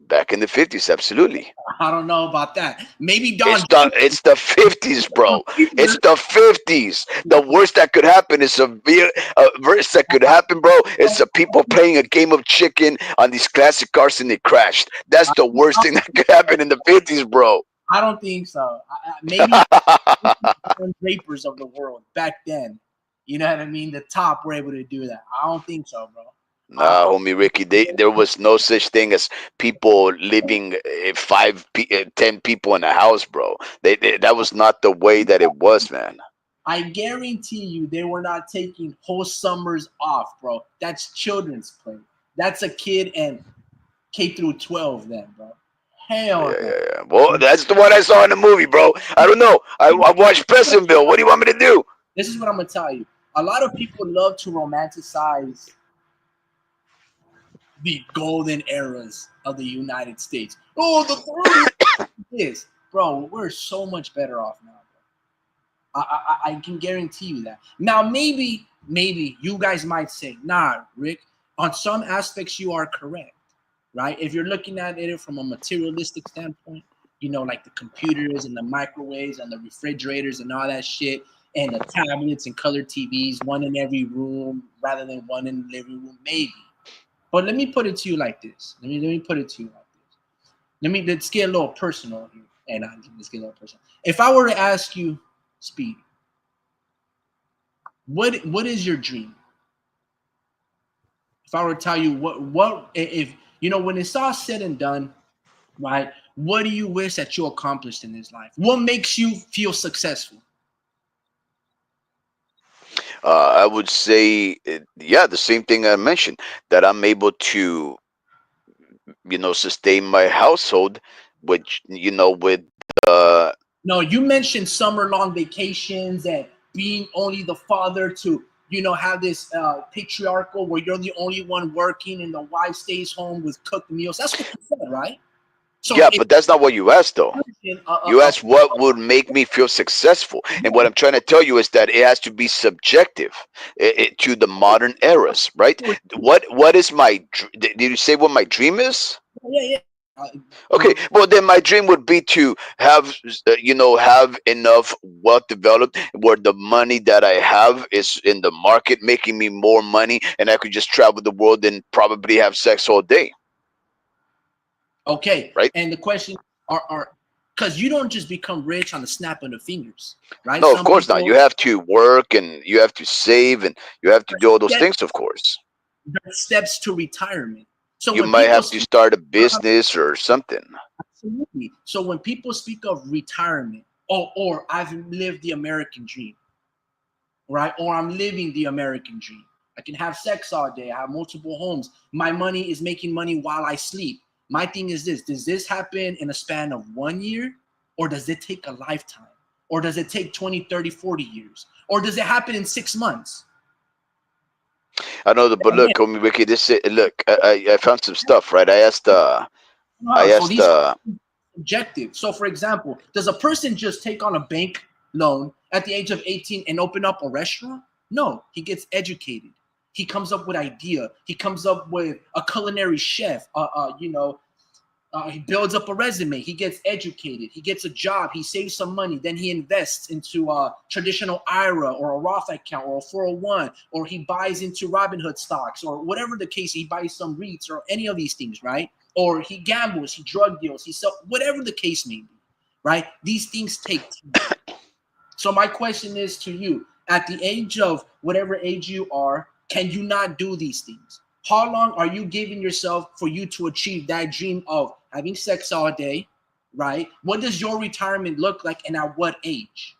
Back in the 50s, absolutely. I don't know about that. Maybe Don. It's the 50s, bro. It's the 50s. The worst that could happen is worst that could happen, bro, is the people playing a game of chicken on these classic cars and they crashed. That's the worst thing that could happen in the 50s, bro. I don't think so. Maybe drapers of the world back then. You know what I mean? The top were able to do that. I don't think so, bro. Nah, homie Ricky, there was no such thing as people living 10 people in a house, bro. That was not the way that it was, man. I guarantee you they were not taking whole summers off, bro. That's children's play. That's a kid and K through 12 then, bro. Yeah, Hell yeah, yeah. Well, that's the one I saw in the movie, bro. I don't know. I watched Pleasantville. What do you want me to do? This is what I'm gonna tell you. A lot of people love to romanticize the golden eras of the United States. Oh, the 30s. This, bro, we're so much better off now. I can guarantee you that. Now, maybe you guys might say, nah, Rick, on some aspects you are correct, right? If you're looking at it from a materialistic standpoint, you know, like the computers and the microwaves and the refrigerators and all that shit, and the tablets and color TVs, one in every room rather than one in the living room, maybe. But let me put it to you like this. Let me put it to you like this. Let's get a little personal here. And let's get a little personal. If I were to ask you, Speed, what is your dream? If I were to tell you what if you know when it's all said and done, right? What do you wish that you accomplished in this life? What makes you feel successful? I would say, yeah, the same thing I mentioned, that I'm able to, sustain my household, which, with, uh, No, you mentioned summer long vacations and being only the father to, have this patriarchal where you're the only one working and the wife stays home with cooked meals. That's what you said, right? So yeah, but that's not what you asked, though. You asked what would make me feel successful, and what I'm trying to tell you is that it has to be subjective to the modern eras, right? What is did you say what my dream is? yeah. Okay, well then my dream would be to have enough wealth developed where the money that I have is in the market making me more money, and I could just travel the world and probably have sex all day. Okay, right? and the question are because you don't just become rich on the snap of the fingers, right? No, of Some course not. people You have to work and you have to save and you have to do all those step, things, of course. steps to retirement. So You when might people have to speak, start a business or something. absolutely. So when people speak of retirement, or I've lived the American dream, right? Or I'm living the American dream. I can have sex all day. I have multiple homes. My money is making money while I sleep. My thing is this: does this happen in a span of 1 year, or does it take a lifetime? Or does it take 20, 30, 40 years? Or does it happen in 6 months? I know, but look, homie Ricky, look, I found some stuff, right? I asked, So these are objective. So for example, does a person just take on a bank loan at the age of 18 and open up a restaurant? No, he gets educated. He comes up with idea. He comes up with a culinary chef. He builds up a resume. He gets educated. He gets a job. He saves some money. Then he invests into a traditional IRA or a Roth account or a 401, or he buys into Robinhood stocks or whatever the case. He buys some REITs or any of these things, right? Or he gambles, he drug deals, he sells, whatever the case may be, right? These things take time. So my question is to you, at the age of whatever age you are, can you not do these things? How long are you giving yourself for you to achieve that dream of having sex all day, right? What does your retirement look like and at what age?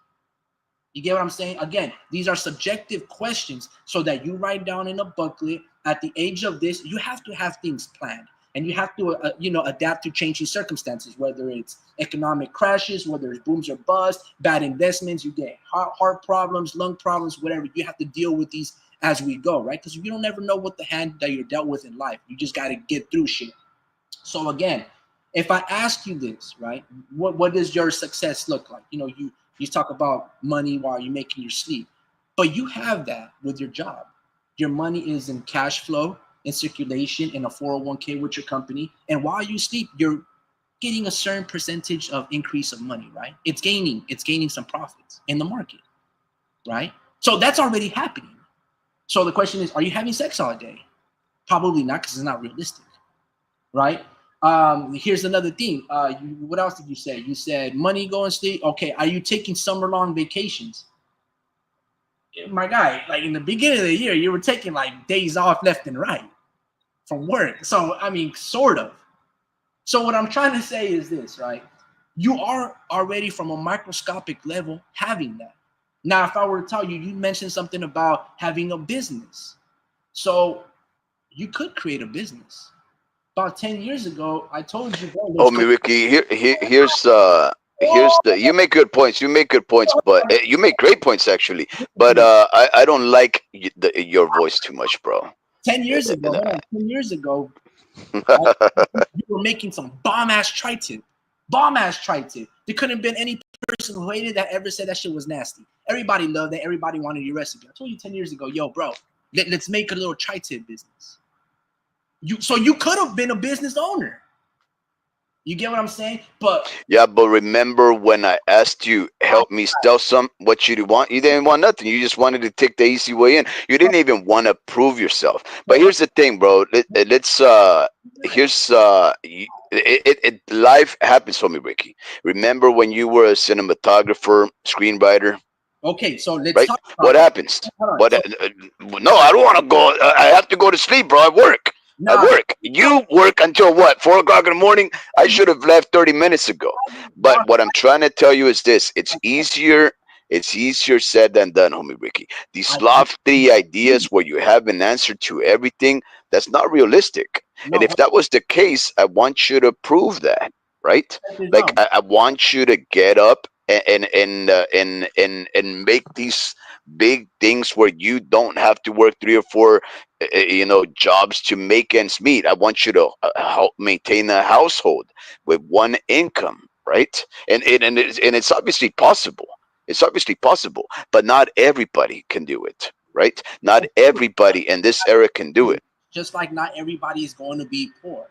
You get what I'm saying? Again, these are subjective questions so that you write down in a booklet at the age of this, you have to have things planned. And you have to, adapt to changing circumstances, whether it's economic crashes, whether it's booms or busts, bad investments, you get heart problems, lung problems, whatever. You have to deal with these as we go, right? Because you don't ever know what the hand that you're dealt with in life. You just got to get through shit. So again, if I ask you this, right, what does your success look like? You talk about money while you're making your sleep, but you have that with your job. Your money is in cash flow, in circulation, in a 401k with your company. And while you sleep, you're getting a certain percentage of increase of money, right? It's gaining some profits in the market, right? So that's already happening. So the question is, are you having sex all day? Probably not, because it's not realistic, right? Here's another thing. What else did you say? You said money, go and sleep. Okay, are you taking summer long vacations? My guy, like in the beginning of the year, you were taking like days off left and right. from work. So I mean, sort of. So what I'm trying to say is this, right? You are already from a microscopic level having that. Now, if I were to tell you, you mentioned something about having a business. So you could create a business. About 10 years ago, I told you, bro, let's Oh, go. me, Ricky, here's the. You make good points. You make good points, but you make great points actually. But I don't like your voice too much, bro. 10 years ago, hold on, 10 years ago, I, you were making some bomb ass tri-tip. Bomb ass tri-tip. There couldn't have been any person who hated that ever said that shit was nasty. Everybody loved it. Everybody wanted your recipe. I told you 10 years ago, yo, bro, let's make a little tri-tip business. So you could have been a business owner. You get what I'm saying? But Yeah, but remember when I asked you help me sell some what you want? You didn't want nothing. You just wanted to take the easy way in. You didn't even want to prove yourself. But here's the thing, bro. Let's here's life happens for me, Ricky. Remember when you were a cinematographer, screenwriter, okay, so let's right? talk about What that. happens? Hold on. What? So, No, I don't want to go. I have to go to sleep, bro. I work. I nah, work. You work until what? 4 o'clock in the morning? I should have left 30 minutes ago. But what I'm trying to tell you is this: it's easier. It's easier said than done, homie Ricky. These I, lofty ideas where you have an answer to everything, that's not realistic. And no, if that was the case, I want you to prove that, right? check this Like out. I want you to get up and make these big things where you don't have to work 3 or 4 jobs to make ends meet. I want you to help maintain a household with one income, right? And it's obviously possible. It's obviously possible, but not everybody can do it, right? Not everybody in this era can do it. Just like not everybody is going to be poor.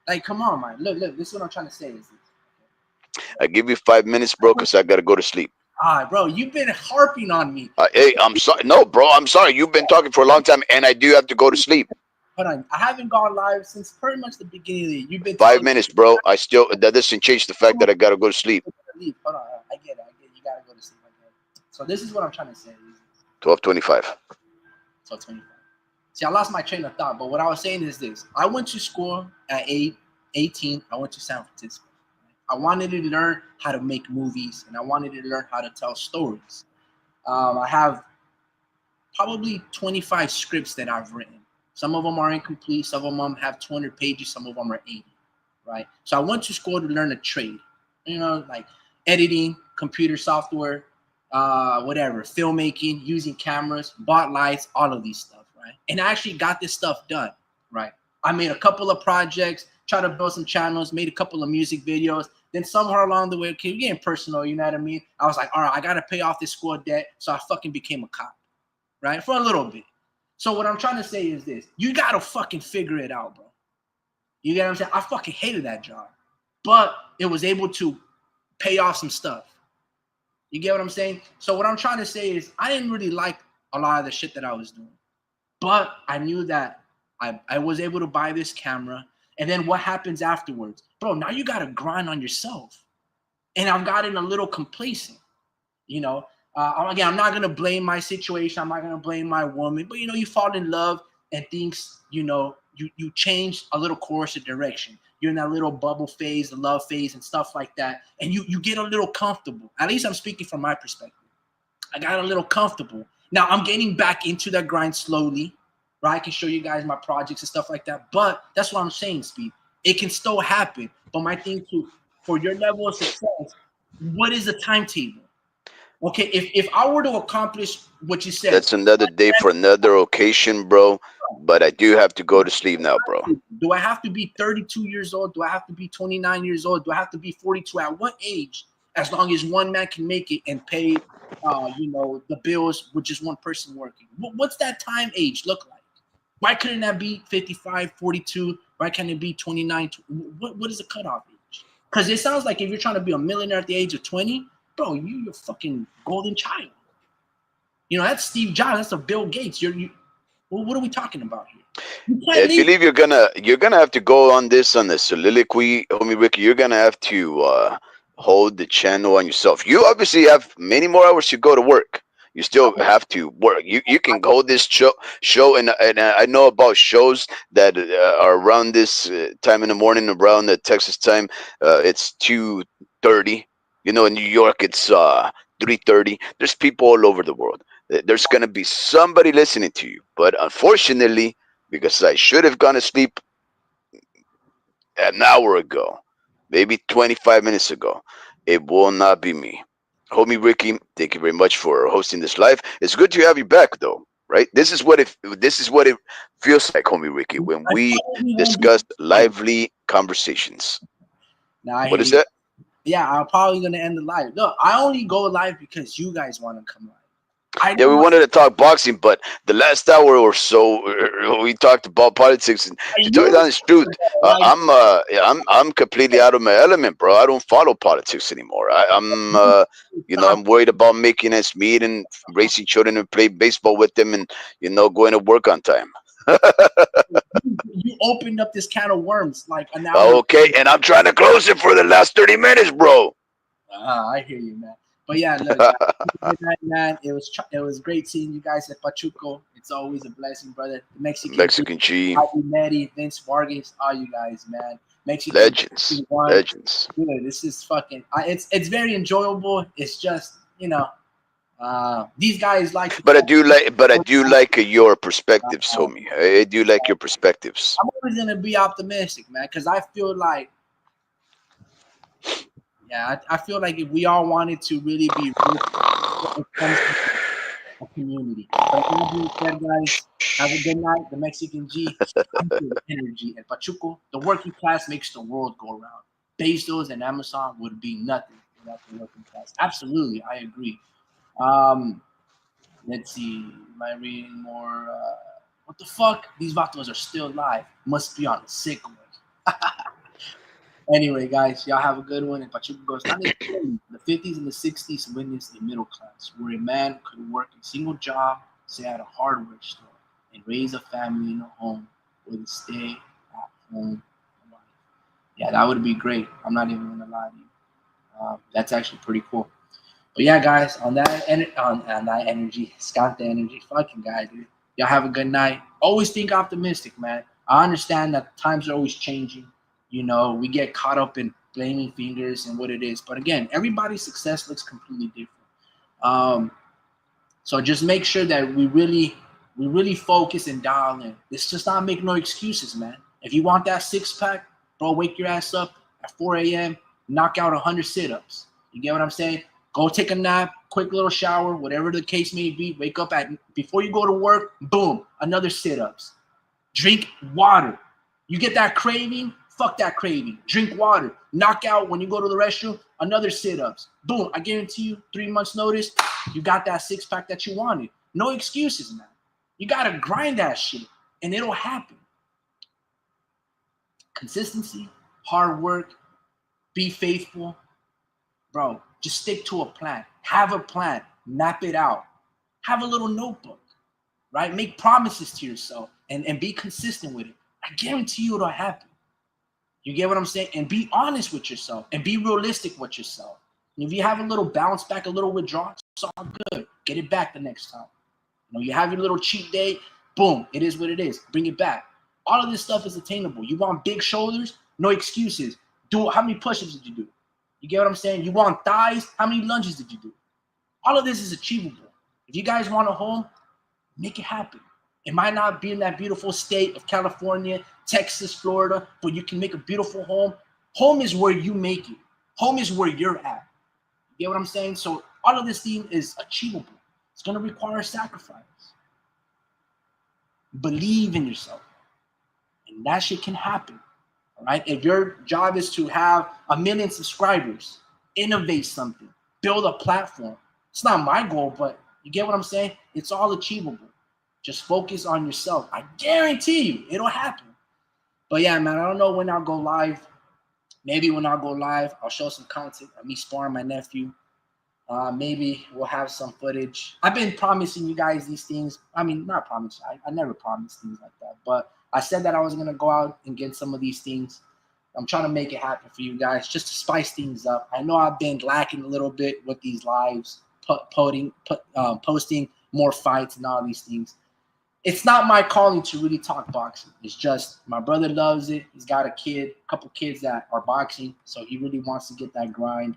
Like, come on, man. Look. This is what I'm trying to say. Is this. I give you 5 minutes, bro, because I gotta go to sleep. Ah, bro, you've been harping on me. Hey, I'm sorry. No, bro, I'm sorry. You've been talking for a long time, and I do have to go to sleep. Hold on. I haven't gone live since pretty much the beginning of the year. You've been Five telling me minutes, bro. I still that doesn't change the fact that I gotta go to sleep. to leave. Hold on. I get it. You gotta go to sleep. I get it. So this is what I'm trying to say. 12:25. So 25. See, I lost my train of thought, but what I was saying is this. I went to school at 18. I went to San Francisco. I wanted to learn how to make movies, and I wanted to learn how to tell stories. I have probably 25 scripts that I've written. Some of them are incomplete. Some of them have 200 pages. Some of them are 80, right? So I went to school to learn a trade, like editing, computer software, whatever, filmmaking, using cameras, bought lights, all of these stuff, right? And I actually got this stuff done, right? I made a couple of projects, tried to build some channels, made a couple of music videos. Then somewhere along the way, okay, we're getting personal, you know what I mean? I was like, all right, I got to pay off this school debt. So I fucking became a cop, right? For a little bit. So what I'm trying to say is this. You got to fucking figure it out, bro. You get what I'm saying? I fucking hated that job. But it was able to pay off some stuff. You get what I'm saying? So what I'm trying to say is I didn't really like a lot of the shit that I was doing. But I knew that I was able to buy this camera. And then what happens afterwards? Bro, now you got to grind on yourself. And I've gotten a little complacent, Again, I'm not going to blame my situation. I'm not going to blame my woman. But, you fall in love and things, you change a little course of direction. You're in that little bubble phase, the love phase and stuff like that. And you get a little comfortable. At least I'm speaking from my perspective. I got a little comfortable. Now I'm getting back into that grind slowly, right? I can show you guys my projects and stuff like that. But that's what I'm saying, Speed. It can still happen. But my thing too, for your level of success, what is the timetable? Okay, if I were to accomplish what you said, That's another day for another occasion, bro. But I do have to go to sleep now, bro. do I have to be 32 years old? Do I have to be 29 years old? Do I have to be 42? At what age? As long as one man can make it and pay, the bills with just one person working. What's that time age look like? Why couldn't that be 55, 42? Why can't it be 29? What is the cutoff age? Because it sounds like if you're trying to be a millionaire at the age of 20, bro, you're a fucking golden child. That's Steve Jobs. That's a Bill Gates. What are we talking about here? I believe you're gonna have to go on this on the soliloquy, homie Ricky. You're gonna have to hold the channel on yourself. You obviously have many more hours to go to work. You still have to work. You can go this show, and I know about shows that are around this time in the morning, around the Texas time. It's 2:30. You know, in New York, it's 3:30. There's people all over the world. There's gonna be somebody listening to you, but unfortunately, because I should have gone to sleep an hour ago, maybe 25 minutes ago, it will not be me. Homie Ricky, thank you very much for hosting this live. It's good to have you back, though. Right? This is what it feels like, homie Ricky, when I we probably won't be discuss live. lively conversations. Now I What hear is you. that? Yeah, I'm probably gonna end the live. Look, I only go live because you guys want to come live. I Yeah, we don't. wanted to talk boxing, but the last hour or so, we talked about politics. And to tell you the You honest truth, like I'm completely out of my element, bro. I don't follow politics anymore. I'm worried about making ends meet and raising children and play baseball with them, and going to work on time. you opened up this can of worms like an hour. Okay, and I'm trying to close it for the last 30 minutes, bro. I hear you, man. But yeah, look, guys, good night, man. It was great seeing you guys at Pachuco. It's always a blessing, brother. The Mexican team, Mexican G, Javi Neri, Vince Vargas, all you guys, man. Mexican legends, one. legends. Dude, this is fucking. It's very enjoyable. It's just these guys like to. But I do like your perspectives, homie. I do like your perspectives. I'm always gonna be optimistic, man, because I feel like, yeah, I feel like if we all wanted to really be real, it comes to a community. But that being said, guys, have a good night. The Mexican G, energy, and Pachuco. The working class makes the world go round. Bezos and Amazon would be nothing without the working class. Absolutely, I agree. Um, let's see. Am I reading more? What the fuck? These vatos are still live. Must be on a sick one. Anyway, guys, y'all have a good one. And Pachuca goes, not necessarily. The 50s and the 60s witnessed a middle class where a man could work a single job, say at a hardware store, and raise a family in a home with a stay at home wife. Yeah, that would be great. I'm not even going to lie to you. That's actually pretty cool. But yeah, guys, on that energy, Scott the energy, fucking guy, dude. Y'all have a good night. Always think optimistic, man. I understand that times are always changing. We get caught up in blaming fingers and what it is. But again, everybody's success looks completely different. So just make sure that we really focus and dial in. Let's just not make no excuses, man. If you want that six pack, bro, wake your ass up at 4 a.m., knock out 100 sit-ups. You get what I'm saying? Go take a nap, quick little shower, whatever the case may be. Wake up before you go to work, boom, another sit-ups. Drink water. You get that craving, fuck that craving. Drink water. Knock out when you go to the restroom, another sit-ups. Boom, I guarantee you 3 months notice, you got that six-pack that you wanted. No excuses, man. You got to grind that shit, and it'll happen. Consistency, hard work, be faithful. Bro, just stick to a plan. Have a plan. Map it out. Have a little notebook, right? Make promises to yourself and be consistent with it. I guarantee you it'll happen. You get what I'm saying? And be honest with yourself and be realistic with yourself. And if you have a little bounce back, a little withdrawal, it's all good. Get it back the next time. You have your little cheat day. Boom. It is what it is. Bring it back. All of this stuff is attainable. You want big shoulders? No excuses. How many push-ups did you do? You get what I'm saying? You want thighs? How many lunges did you do? All of this is achievable. If you guys want a home, make it happen. It might not be in that beautiful state of California, Texas, Florida, but you can make a beautiful home. Home is where you make it. Home is where you're at. You get what I'm saying? So all of this thing is achievable. It's going to require sacrifice. Believe in yourself. And that shit can happen. All right? If your job is to have 1 million subscribers, innovate something, build a platform. It's not my goal, but you get what I'm saying? It's all achievable. Just focus on yourself. I guarantee you it'll happen. But yeah, man, I don't know when I'll go live. Maybe when I'll go live, I'll show some content of me sparring my nephew. Maybe we'll have some footage. I've been promising you guys these things. I mean, not promise. I never promised things like that. But I said that I was going to go out and get some of these things. I'm trying to make it happen for you guys just to spice things up. I know I've been lacking a little bit with these lives, posting more fights and all these things. It's not my calling to really talk boxing. It's just my brother loves it. He's got a couple kids that are boxing, so he really wants to get that grind.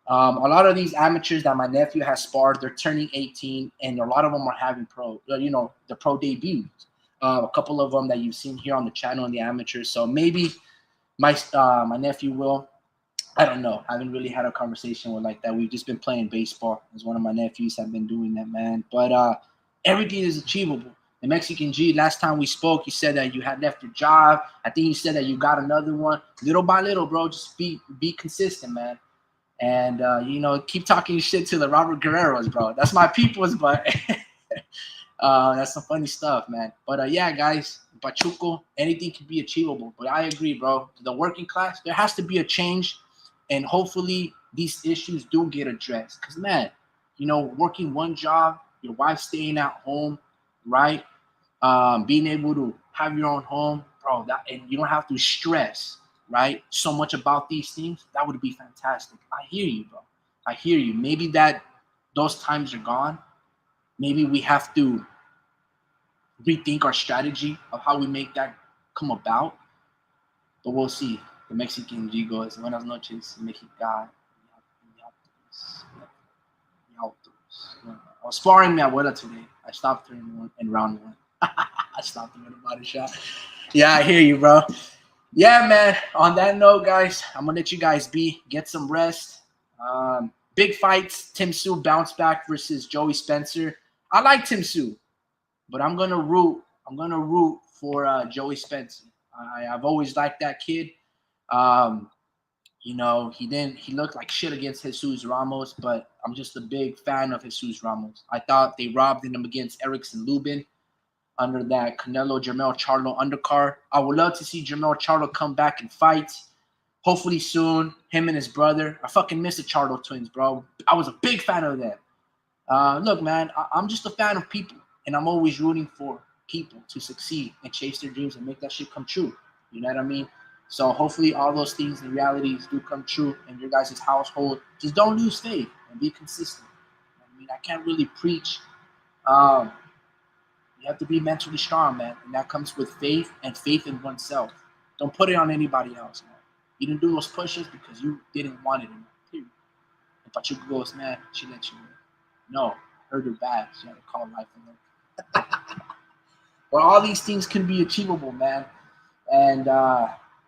A lot of these amateurs that my nephew has sparred, they're turning 18, and a lot of them are having the pro debuts. A couple of them that you've seen here on the channel in the amateurs. So maybe my nephew will. I don't know. I haven't really had a conversation with like that. We've just been playing baseball. As one of my nephews have been doing that, man. But everything is achievable. The Mexican G, last time we spoke, you said that you had left your job. I think you said that you got another one. Little by little, bro, just be consistent, man. And, keep talking shit to the Robert Guerreros, bro. That's my peoples, but that's some funny stuff, man. But, yeah, guys, Pachuco, anything can be achievable. But I agree, bro. The working class, there has to be a change. And hopefully these issues do get addressed. Because, man, working one job, your wife staying at home, right? Being able to have your own home, bro, and you don't have to stress, right, so much about these things. That would be fantastic. I hear you, bro. I hear you. Maybe those times are gone. Maybe we have to rethink our strategy of how we make that come about. But we'll see. The Mexican G goes, buenas noches, Mexicana. I was sparring my abuela today. I stopped her in round one. I stopped her in a body shot. Yeah, I hear you, bro. Yeah, man. On that note, guys, I'm going to let you guys be. Get some rest. Big fights. Tim Tszyu bounce back versus Joey Spencer. I like Tim Tszyu, but I'm going to root for Joey Spencer. I've always liked that kid. He looked like shit against Jesus Ramos, but I'm just a big fan of Jesus Ramos. I thought they robbed him against Erickson Lubin under that Canelo Jermell Charlo undercard. I would love to see Jermell Charlo come back and fight. Hopefully soon, him and his brother. I fucking miss the Charlo twins, bro. I was a big fan of them. Look, man, I'm just a fan of people, and I'm always rooting for people to succeed and chase their dreams and make that shit come true. You know what I mean? So hopefully all those things and realities do come true in your guys' household. Just don't lose faith and be consistent. I mean, I can't really preach. You have to be mentally strong, man. And that comes with faith and faith in oneself. Don't put it on anybody else, man. You didn't do those push-ups because you didn't want it. Period. And Pachuca goes, man, she let you win. No, hurt her bad. She had to call life in there. But all these things can be achievable, man. And,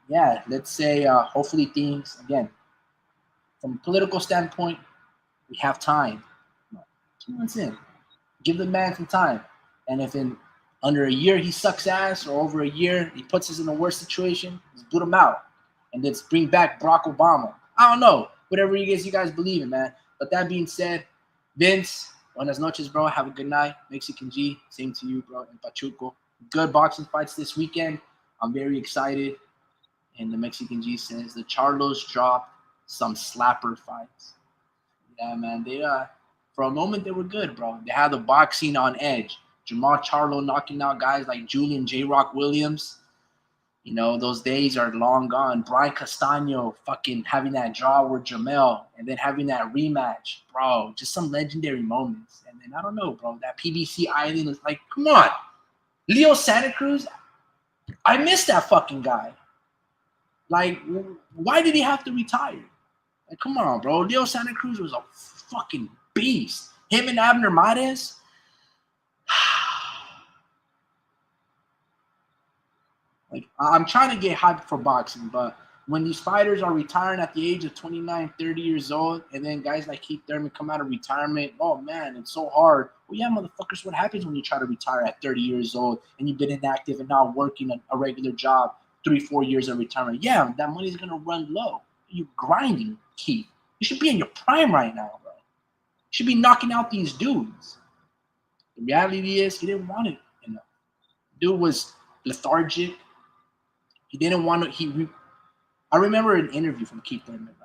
yeah, let's say hopefully things, again, from a political standpoint, we have time. 2 months in. Give the man some time. And if in under a year he sucks ass or over a year he puts us in a worse situation, just boot him out. And let's bring back Barack Obama. I don't know. Whatever you guys believe in, man. But that being said, Vince, buenas noches, bro. Have a good night. Mexican G, same to you, bro. And Pachuco. Good boxing fights this weekend. I'm very excited. And the Mexican G says the Charlos dropped some slapper fights. Yeah, man. They for a moment they were good, bro. They had the boxing on edge. Jamal Charlo knocking out guys like Julian J. Rock Williams. Those days are long gone. Brian Castano fucking having that draw with Jamel and then having that rematch, bro. Just some legendary moments. And then I don't know, bro. That PBC Island is like, come on. Leo Santa Cruz, I miss that fucking guy. Like, why did he have to retire? Like, come on, bro. Leo Santa Cruz was a fucking beast. Him and Abner Mares. Like, I'm trying to get hyped for boxing, but when these fighters are retiring at the age of 29, 30 years old, and then guys like Keith Thurman come out of retirement, oh, man, it's so hard. Well, yeah, motherfuckers, what happens when you try to retire at 30 years old and you've been inactive and not working a regular job 3-4 years of retirement? Yeah, that money's going to run low. You're grinding, Keith. You should be in your prime right now, bro. You should be knocking out these dudes. The reality is he didn't want it enough. Dude was lethargic. He didn't want to. I remember an interview from Keith Thurman.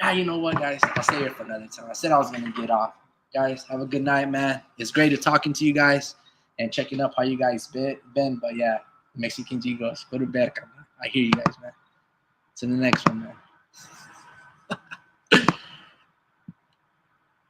Like, you know what, guys? I'll stay here for another time. I said I was going to get off. Guys, have a good night, man. It's great to talking to you guys and checking up how you guys been. But yeah, Mexican G goes, go to bed. I hear you guys, man. To the next one, man.